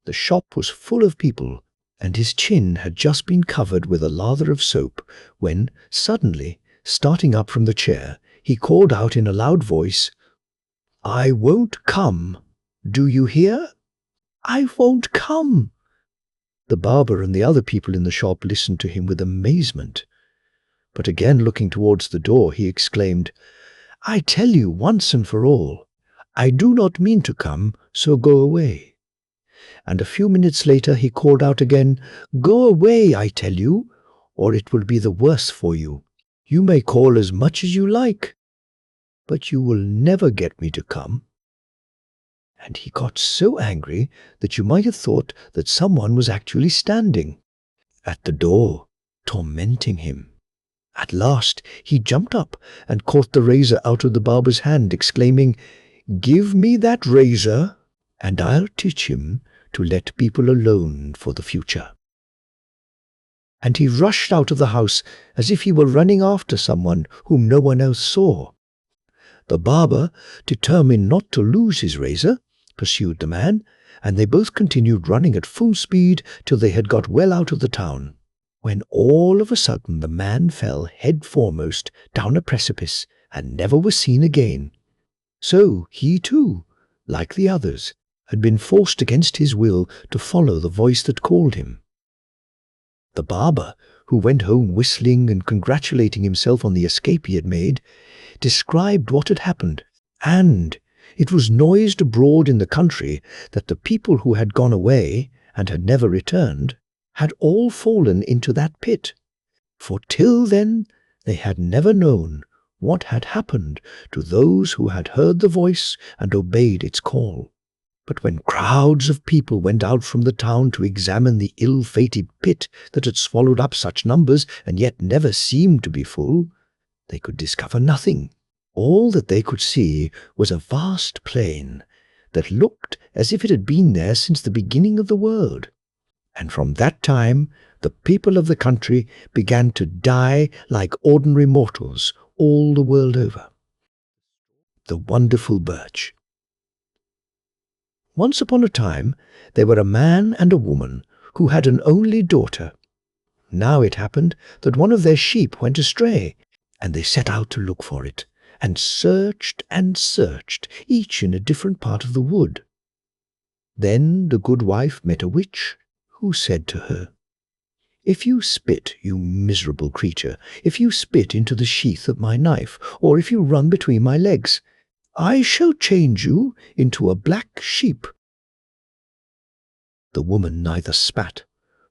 The shop was full of people, and his chin had just been covered with a lather of soap, when, suddenly, starting up from the chair, he called out in a loud voice, "I won't come. Do you hear? I won't come." The barber and the other people in the shop listened to him with amazement. But again looking towards the door, he exclaimed, "I tell you once and for all, I do not mean to come, so go away." And a few minutes later he called out again, "Go away, I tell you, or it will be the worse for you. You may call as much as you like, but you will never get me to come." And he got so angry that you might have thought that someone was actually standing at the door, tormenting him. At last he jumped up and caught the razor out of the barber's hand, exclaiming, "Give me that razor, and I'll teach him to let people alone for the future." And he rushed out of the house as if he were running after someone whom no one else saw. The barber, determined not to lose his razor, pursued the man, and they both continued running at full speed till they had got well out of the town, when all of a sudden the man fell head foremost down a precipice and never was seen again. So he too, like the others, had been forced against his will to follow the voice that called him. The barber, who went home whistling and congratulating himself on the escape he had made, described what had happened, and it was noised abroad in the country that the people who had gone away and had never returned had all fallen into that pit, for till then they had never known what had happened to those who had heard the voice and obeyed its call. But when crowds of people went out from the town to examine the ill-fated pit that had swallowed up such numbers and yet never seemed to be full, they could discover nothing. All that they could see was a vast plain that looked as if it had been there since the beginning of the world. And from that time the people of the country began to die like ordinary mortals all the world over. The Wonderful Birch. Once upon a time there were a man and a woman who had an only daughter. Now it happened that one of their sheep went astray, and they set out to look for it, and searched, each in a different part of the wood. Then the good wife met a witch, who said to her, "If you spit, you miserable creature, if you spit into the sheath of my knife, or if you run between my legs, I shall change you into a black sheep." The woman neither spat,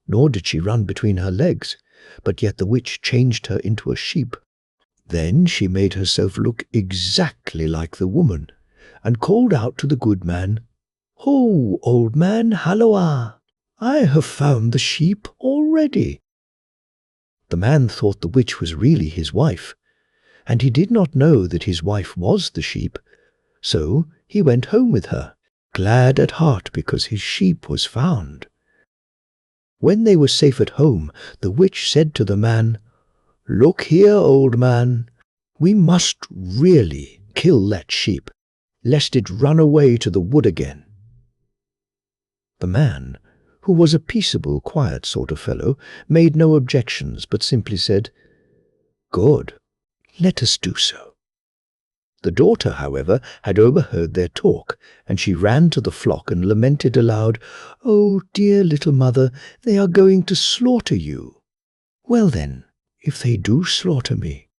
nor did she run between her legs, but yet the witch changed her into a sheep. Then she made herself look exactly like the woman, and called out to the good man, "Ho, old man, halloa! I have found the sheep already." The man thought the witch was really his wife, and he did not know that his wife was the sheep, so he went home with her, glad at heart because his sheep was found. When they were safe at home, the witch said to the man, "Look here, old man, we must really kill that sheep, lest it run away to the wood again." The man, who was a peaceable, quiet sort of fellow, made no objections, but simply said, "Good, let us do so." The daughter, however, had overheard their talk, and she ran to the flock and lamented aloud, "Oh, dear little mother, they are going to slaughter you." "Well then, if they do slaughter me,"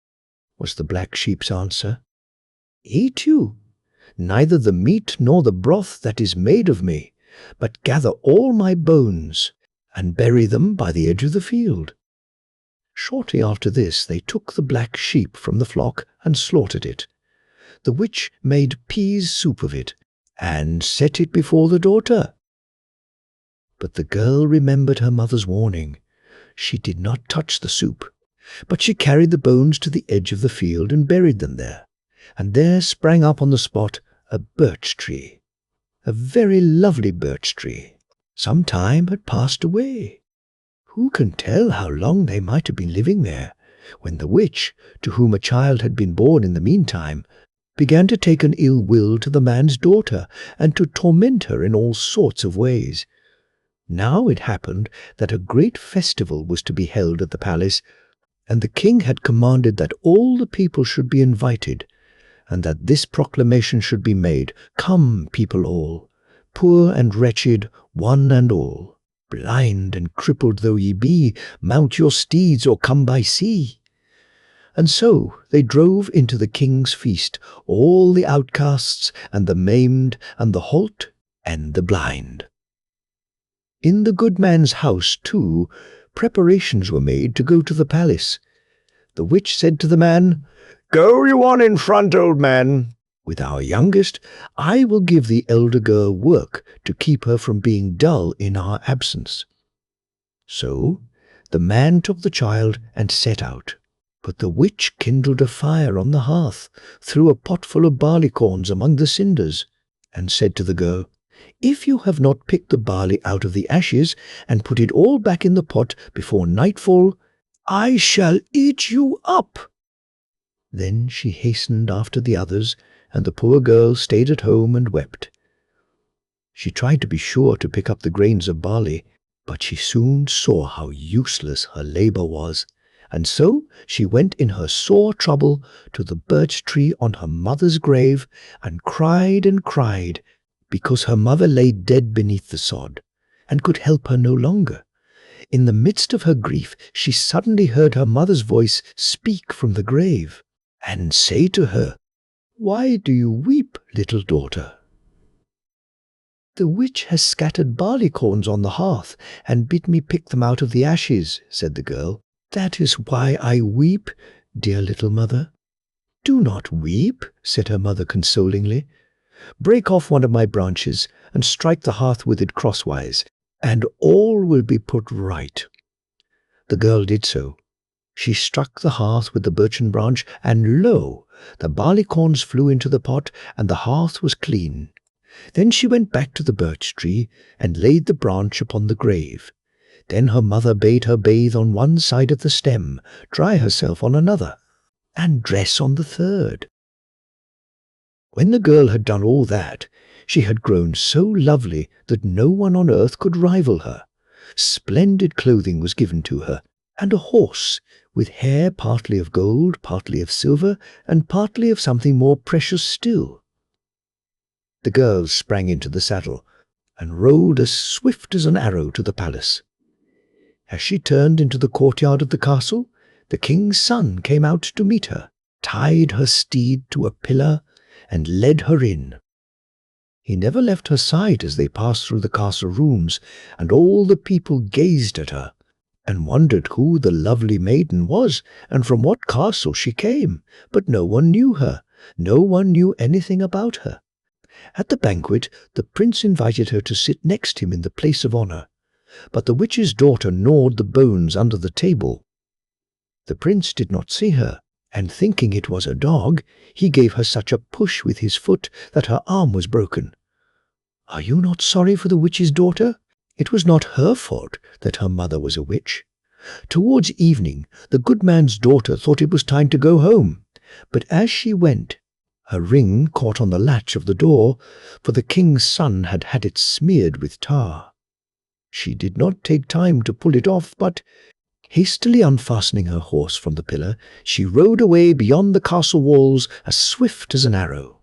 was the black sheep's answer, "eat you, neither the meat nor the broth that is made of me, but gather all my bones and bury them by the edge of the field." Shortly after this they took the black sheep from the flock and slaughtered it. The witch made peas soup of it and set it before the daughter. But the girl remembered her mother's warning, She did not touch the soup, but she carried the bones to the edge of the field and buried them there. And there sprang up on the spot a birch tree, a very lovely birch tree. Some time had passed away. Who can tell how long they might have been living there, when the witch, to whom a child had been born in the meantime, began to take an ill will to the man's daughter and to torment her in all sorts of ways. Now it happened that a great festival was to be held at the palace, and the king had commanded that all the people should be invited, and that this proclamation should be made, "Come, people all, poor and wretched, one and all. Blind and crippled though ye be, mount your steeds or come by sea." And so they drove into the king's feast, all the outcasts and the maimed and the halt and the blind. In the good man's house, too, preparations were made to go to the palace. The witch said to the man, "Go you on in front, old man. With our youngest, I will give the elder girl work to keep her from being dull in our absence." So the man took the child and set out. But the witch kindled a fire on the hearth, threw a pot full of barleycorns among the cinders, and said to the girl, "If you have not picked the barley out of the ashes and put it all back in the pot before nightfall, I shall eat you up." Then she hastened after the others, and the poor girl stayed at home and wept. She tried to be sure to pick up the grains of barley, but she soon saw how useless her labor was, and so she went in her sore trouble to the birch tree on her mother's grave and cried, because her mother lay dead beneath the sod, and could help her no longer. In the midst of her grief, she suddenly heard her mother's voice speak from the grave, and say to her, "Why do you weep, little daughter?" "The witch has scattered barleycorns on the hearth, and bid me pick them out of the ashes," said the girl. "That is why I weep, dear little mother." "Do not weep," said her mother consolingly. "Break off one of my branches, and strike the hearth with it crosswise, and all will be put right." The girl did so. She struck the hearth with the birchen branch, and lo! the barleycorns flew into the pot, and the hearth was clean. Then she went back to the birch tree, and laid the branch upon the grave. Then her mother bade her bathe on one side of the stem, dry herself on another, and dress on the third. When the girl had done all that, she had grown so lovely that no one on earth could rival her. Splendid clothing was given to her, and a horse, with hair partly of gold, partly of silver, and partly of something more precious still. The girl sprang into the saddle, and rode as swift as an arrow to the palace. As she turned into the courtyard of the castle, the king's son came out to meet her, tied her steed to a pillar, and led her in. He never left her side as they passed through the castle rooms, and all the people gazed at her, and wondered who the lovely maiden was, and from what castle she came, but no one knew her, no one knew anything about her. At the banquet, the prince invited her to sit next him in the place of honor, but the witch's daughter gnawed the bones under the table. The prince did not see her, and thinking it was a dog, he gave her such a push with his foot that her arm was broken. Are you not sorry for the witch's daughter? It was not her fault that her mother was a witch. Towards evening, the good man's daughter thought it was time to go home, but as she went, her ring caught on the latch of the door, for the king's son had had it smeared with tar. She did not take time to pull it off, but, hastily unfastening her horse from the pillar, she rode away beyond the castle walls as swift as an arrow.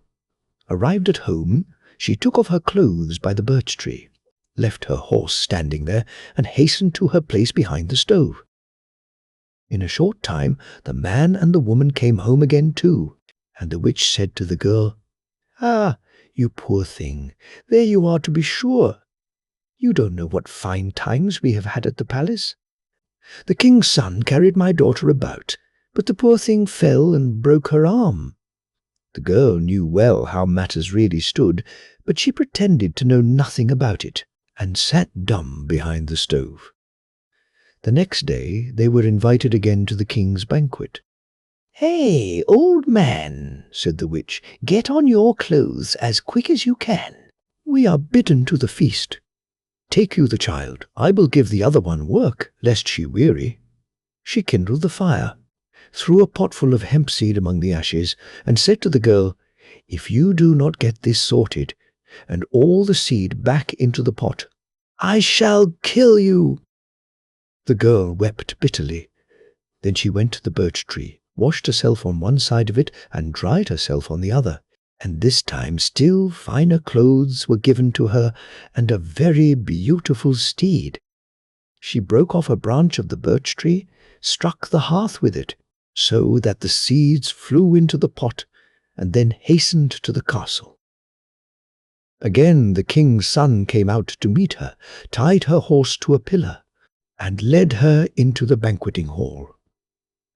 Arrived at home, she took off her clothes by the birch tree, left her horse standing there, and hastened to her place behind the stove. In a short time, the man and the woman came home again too, and the witch said to the girl, "Ah, you poor thing, there you are to be sure. You don't know what fine times we have had at the palace. The king's son carried my daughter about, but the poor thing fell and broke her arm." The girl knew well how matters really stood, but she pretended to know nothing about it, and sat dumb behind the stove. The next day they were invited again to the king's banquet. "Hey, old man," said the witch, "get on your clothes as quick as you can. We are bidden to the feast. Take you the child. I will give the other one work, lest she weary." She kindled the fire, threw a potful of hemp seed among the ashes, and said to the girl, "If you do not get this sorted, and all the seed back into the pot, I shall kill you." The girl wept bitterly. Then she went to the birch tree, washed herself on one side of it, and dried herself on the other. And this time still finer clothes were given to her, and a very beautiful steed. She broke off a branch of the birch tree, struck the hearth with it, so that the seeds flew into the pot, and then hastened to the castle. Again the king's son came out to meet her, tied her horse to a pillar, and led her into the banqueting hall.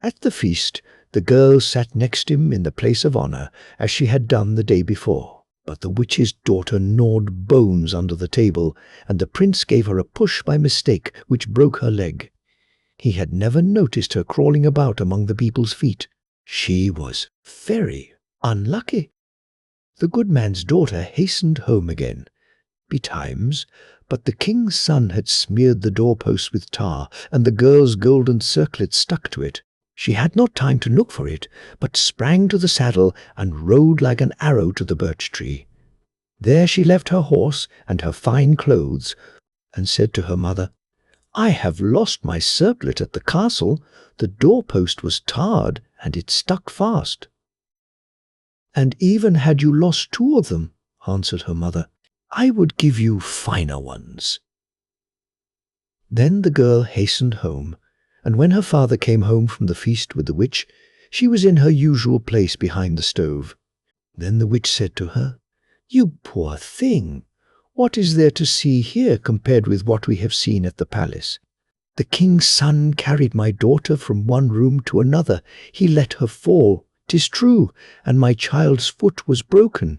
At the feast, the girl sat next him in the place of honor, as she had done the day before. But the witch's daughter gnawed bones under the table, and the prince gave her a push by mistake, which broke her leg. He had never noticed her crawling about among the people's feet. She was very unlucky. The good man's daughter hastened home again, betimes, but the king's son had smeared the doorpost with tar, and the girl's golden circlet stuck to it. She had not time to look for it, but sprang to the saddle and rode like an arrow to the birch tree. There she left her horse and her fine clothes, and said to her mother, "I have lost my circlet at the castle. The doorpost was tarred, and it stuck fast." "And even had you lost 2 of them," answered her mother, "I would give you finer ones." Then the girl hastened home, and when her father came home from the feast with the witch, she was in her usual place behind the stove. Then the witch said to her, "You poor thing, what is there to see here compared with what we have seen at the palace? The king's son carried my daughter from one room to another. He let her fall, 'tis true, and my child's foot was broken."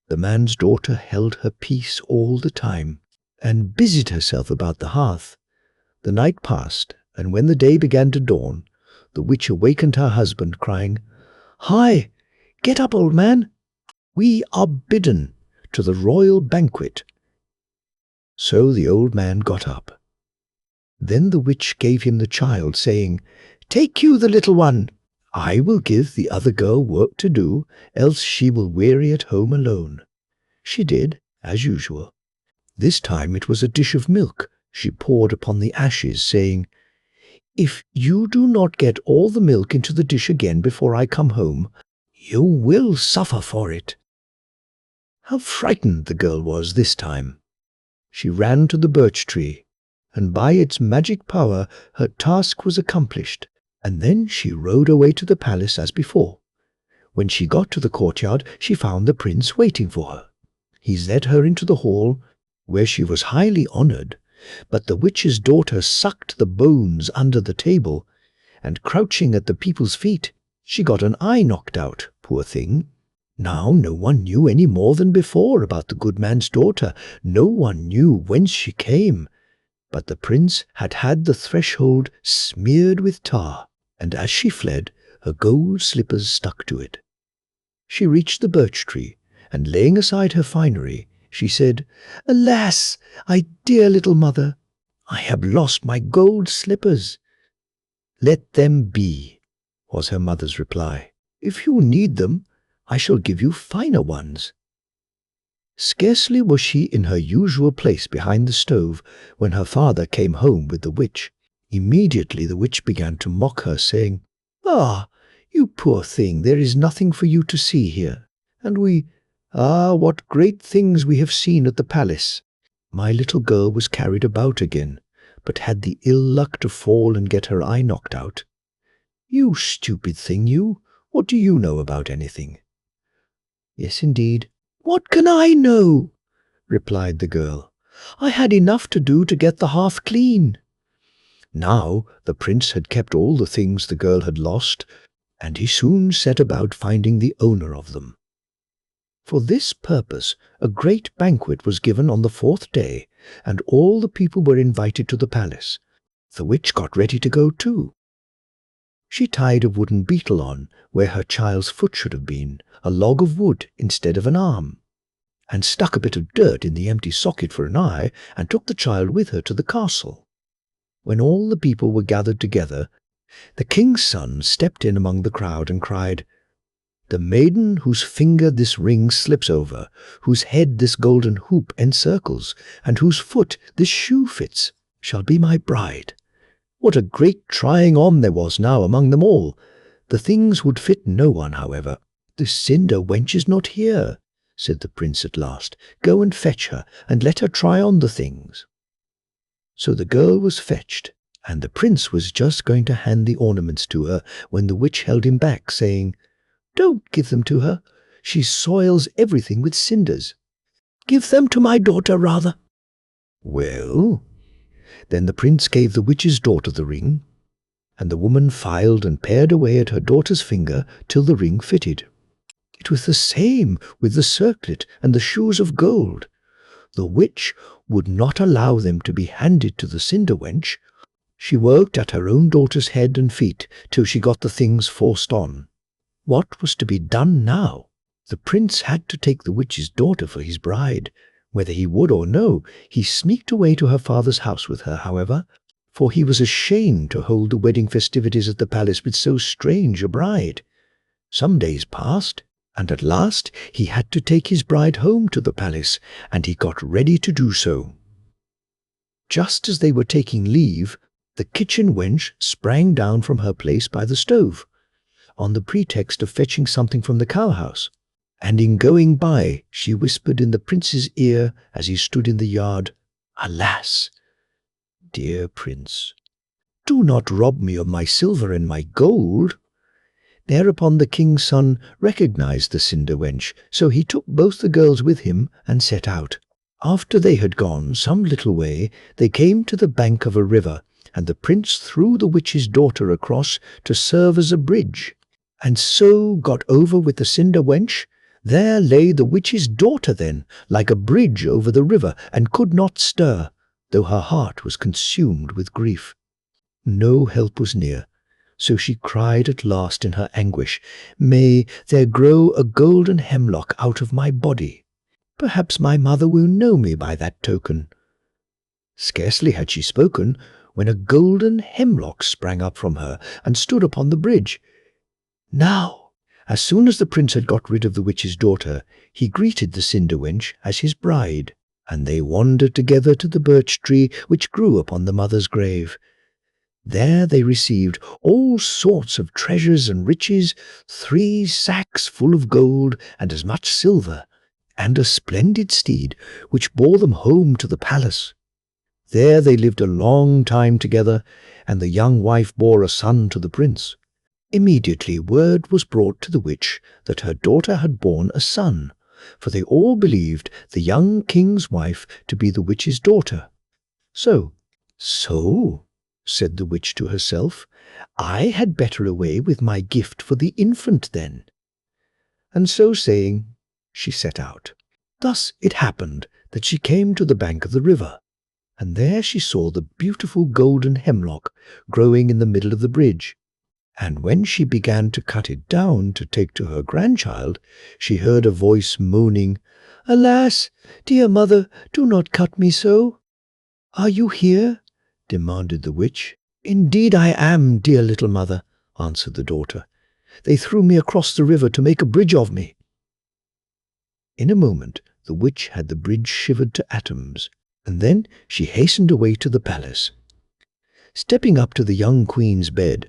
The man's daughter held her peace all the time, and busied herself about the hearth. The night passed, and when the day began to dawn, the witch awakened her husband, crying, "Hi, get up, old man! We are bidden to the royal banquet." So the old man got up. Then the witch gave him the child, saying, "Take you the little one. I will give the other girl work to do, else she will weary at home alone." She did, as usual. This time it was a dish of milk she poured upon the ashes, saying, "If you do not get all the milk into the dish again before I come home, you will suffer for it." How frightened the girl was this time! She ran to the birch tree, and by its magic power her task was accomplished, and then she rode away to the palace as before. When she got to the courtyard, she found the prince waiting for her. He led her into the hall, where she was highly honored, but the witch's daughter sucked the bones under the table, and crouching at the people's feet, she got an eye knocked out, poor thing. Now no one knew any more than before about the good man's daughter. No one knew whence she came, but the prince had had the threshold smeared with tar, and as she fled, her gold slippers stuck to it. She reached the birch tree, and laying aside her finery, she said, "Alas, my dear little mother, I have lost my gold slippers." "Let them be," was her mother's reply. "If you need them, I shall give you finer ones." Scarcely was she in her usual place behind the stove when her father came home with the witch. Immediately the witch began to mock her, saying, "Ah, you poor thing, there is nothing for you to see here, and what great things we have seen at the palace. My little girl was carried about again, but had the ill luck to fall and get her eye knocked out. You stupid thing, you! What do you know about anything?" "Yes, indeed." "What can I know?" replied the girl. "I had enough to do to get the hearth clean." Now the prince had kept all the things the girl had lost, and he soon set about finding the owner of them. For this purpose a great banquet was given on the 4th day, and all the people were invited to the palace. The witch got ready to go too. She tied a wooden beetle on where her child's foot should have been, a log of wood instead of an arm, and stuck a bit of dirt in the empty socket for an eye, and took the child with her to the castle. When all the people were gathered together, the king's son stepped in among the crowd and cried, "The maiden whose finger this ring slips over, whose head this golden hoop encircles, and whose foot this shoe fits, shall be my bride." What a great trying on there was now among them all! The things would fit no one, however. "The cinder wench is not here," said the prince at last. "Go and fetch her, and let her try on the things." So the girl was fetched, and the prince was just going to hand the ornaments to her when the witch held him back, saying, "Don't give them to her. She soils everything with cinders. Give them to my daughter, rather." Well, then the prince gave the witch's daughter the ring, and the woman filed and pared away at her daughter's finger till the ring fitted. It was the same with the circlet and the shoes of gold. The witch would not allow them to be handed to the cinder wench. She worked at her own daughter's head and feet till she got the things forced on. What was to be done now? The prince had to take the witch's daughter for his bride. Whether he would or no, he sneaked away to her father's house with her, however, for he was ashamed to hold the wedding festivities at the palace with so strange a bride. Some days passed, and at last he had to take his bride home to the palace, and he got ready to do so. Just as they were taking leave, the kitchen wench sprang down from her place by the stove, on the pretext of fetching something from the cowhouse, and in going by she whispered in the prince's ear as he stood in the yard, "Alas, dear prince, do not rob me of my silver and my gold." Thereupon the king's son recognized the cinder wench, so he took both the girls with him and set out. After they had gone some little way, they came to the bank of a river, and the prince threw the witch's daughter across to serve as a bridge, and so got over with the cinder wench. There lay the witch's daughter then, like a bridge over the river, and could not stir, though her heart was consumed with grief. No help was near, so she cried at last in her anguish, "May there grow a golden hemlock out of my body. Perhaps my mother will know me by that token." Scarcely had she spoken, when a golden hemlock sprang up from her and stood upon the bridge. Now, as soon as the prince had got rid of the witch's daughter, he greeted the cinder wench as his bride, and they wandered together to the birch tree which grew upon the mother's grave. There they received all sorts of treasures and riches, 3 sacks full of gold and as much silver, and a splendid steed which bore them home to the palace. There they lived a long time together, and the young wife bore a son to the prince. Immediately word was brought to the witch that her daughter had borne a son, for they all believed the young king's wife to be the witch's daughter. So, said the witch to herself, "I had better away with my gift for the infant then." And so saying, she set out. Thus it happened that she came to the bank of the river, and there she saw the beautiful golden hemlock growing in the middle of the bridge. And when she began to cut it down to take to her grandchild, she heard a voice moaning, "Alas, dear mother, do not cut me so." "Are you here?" demanded the witch. "Indeed I am, dear little mother," answered the daughter. "They threw me across the river to make a bridge of me." In a moment the witch had the bridge shivered to atoms, and then she hastened away to the palace. Stepping up to the young queen's bed,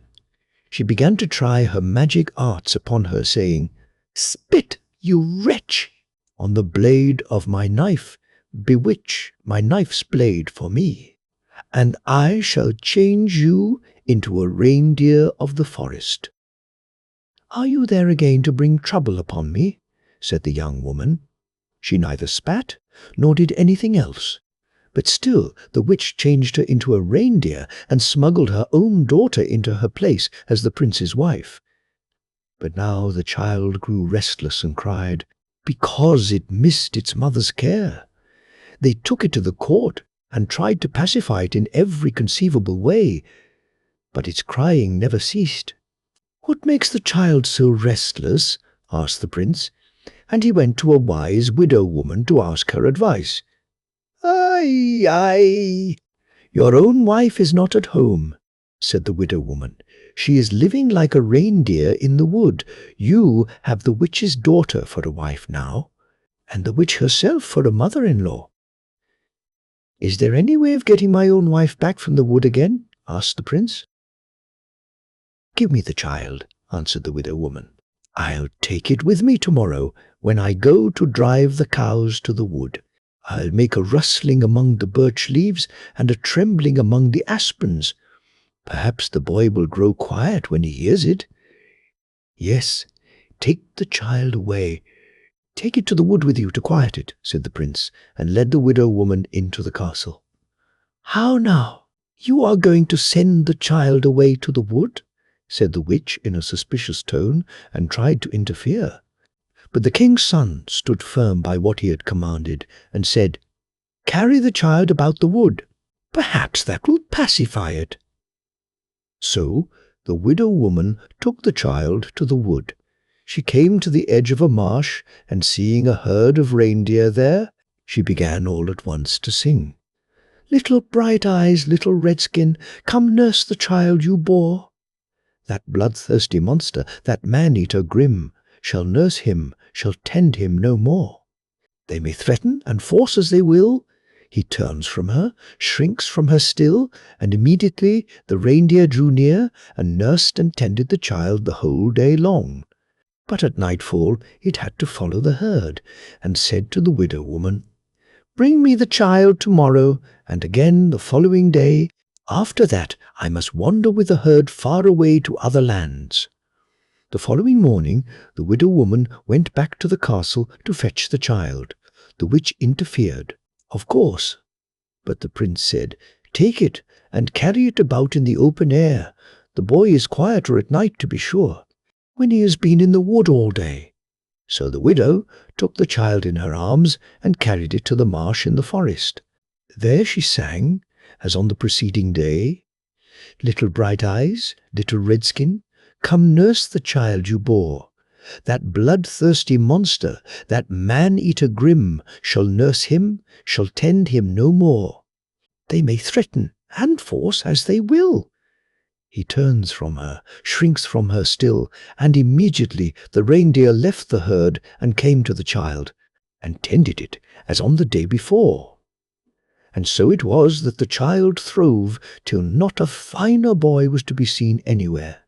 she began to try her magic arts upon her, saying, "Spit, you wretch, on the blade of my knife, bewitch my knife's blade for me, and I shall change you into a reindeer of the forest." "Are you there again to bring trouble upon me?" said the young woman. She neither spat nor did anything else, but still the witch changed her into a reindeer and smuggled her own daughter into her place as the prince's wife. But now the child grew restless and cried, because it missed its mother's care. They took it to the court, and tried to pacify it in every conceivable way, but its crying never ceased. "What makes the child so restless?" asked the prince, and he went to a wise widow woman to ask her advice. "Ay, ay, your own wife is not at home," said the widow woman. "She is living like a reindeer in the wood. You have the witch's daughter for a wife now, and the witch herself for a mother-in-law." "Is there any way of getting my own wife back from the wood again?" asked the prince. "Give me the child," answered the widow woman. "I'll take it with me tomorrow when I go to drive the cows to the wood. I'll make a rustling among the birch leaves and a trembling among the aspens. Perhaps the boy will grow quiet when he hears it. Yes, take the child away. Take it to the wood with you to quiet it," said the prince, and led the widow woman into the castle. "How now? You are going to send the child away to the wood?" said the witch in a suspicious tone, and tried to interfere. But the king's son stood firm by what he had commanded, and said, "Carry the child about the wood. Perhaps that will pacify it." So the widow woman took the child to the wood. She came to the edge of a marsh, and seeing a herd of reindeer there, she began all at once to sing. "Little Bright Eyes, little Redskin, come nurse the child you bore. That bloodthirsty monster, that man-eater grim, shall nurse him, shall tend him no more. They may threaten and force as they will. He turns from her, shrinks from her still, and immediately the reindeer drew near and nursed and tended the child the whole day long. But at nightfall it had to follow the herd, and said to the widow woman, 'Bring me the child tomorrow, and again the following day. After that I must wander with the herd far away to other lands.' The following morning the widow woman went back to the castle to fetch the child. The witch interfered, of course, but the prince said, 'Take it and carry it about in the open air. The boy is quieter at night, to be sure, when he has been in the wood all day.' So the widow took the child in her arms and carried it to the marsh in the forest. There she sang, as on the preceding day, 'Little Bright Eyes, little Redskin, come nurse the child you bore. That bloodthirsty monster, that man-eater grim, shall nurse him, shall tend him no more. They may threaten and force as they will. He turns from her, shrinks from her still, and immediately the reindeer left the herd and came to the child, and tended it as on the day before. And so it was that the child throve till not a finer boy was to be seen anywhere.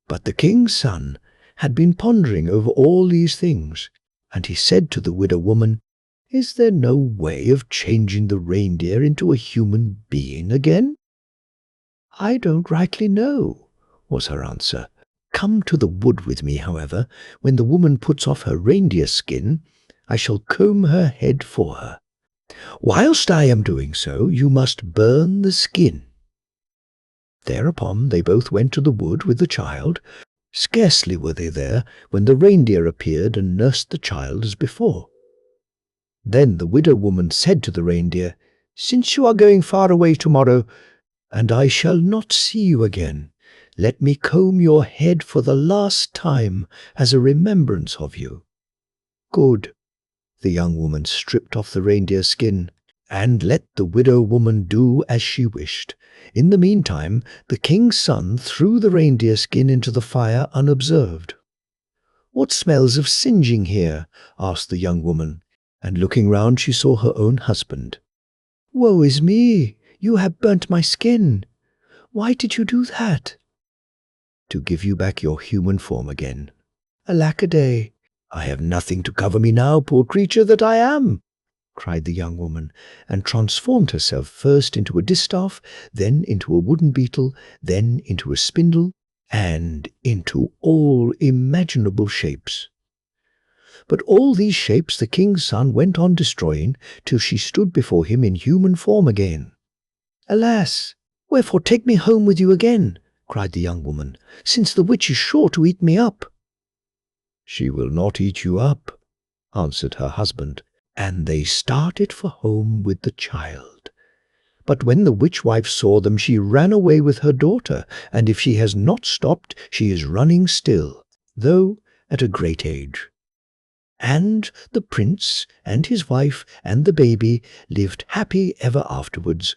But the king's son had been pondering over all these things, and he said to the widow woman, 'Is there no way of changing the reindeer into a human being again?' 'I don't rightly know,' was her answer. 'Come to the wood with me, however. When the woman puts off her reindeer skin, I shall comb her head for her. Whilst I am doing so, you must burn the skin.' Thereupon they both went to the wood with the child. Scarcely were they there when the reindeer appeared and nursed the child as before. Then the widow woman said to the reindeer, 'Since you are going far away tomorrow, and I shall not see you again, let me comb your head for the last time as a remembrance of you.' 'Good.' The young woman stripped off the reindeer skin, and let the widow woman do as she wished. In the meantime, the king's son threw the reindeer skin into the fire unobserved. 'What smells of singeing here?' asked the young woman, and looking round she saw her own husband. 'Woe is me! You have burnt my skin. Why did you do that?' 'To give you back your human form again.' 'Alack-a-day! I have nothing to cover me now, poor creature that I am!' cried the young woman, and transformed herself first into a distaff, then into a wooden beetle, then into a spindle, and into all imaginable shapes. But all these shapes the king's son went on destroying till she stood before him in human form again. 'Alas! Wherefore take me home with you again,' cried the young woman, 'since the witch is sure to eat me up.' 'She will not eat you up,' answered her husband, and they started for home with the child. But when the witch-wife saw them, she ran away with her daughter, and if she has not stopped, she is running still, though at a great age. And the prince and his wife and the baby lived happy ever afterwards,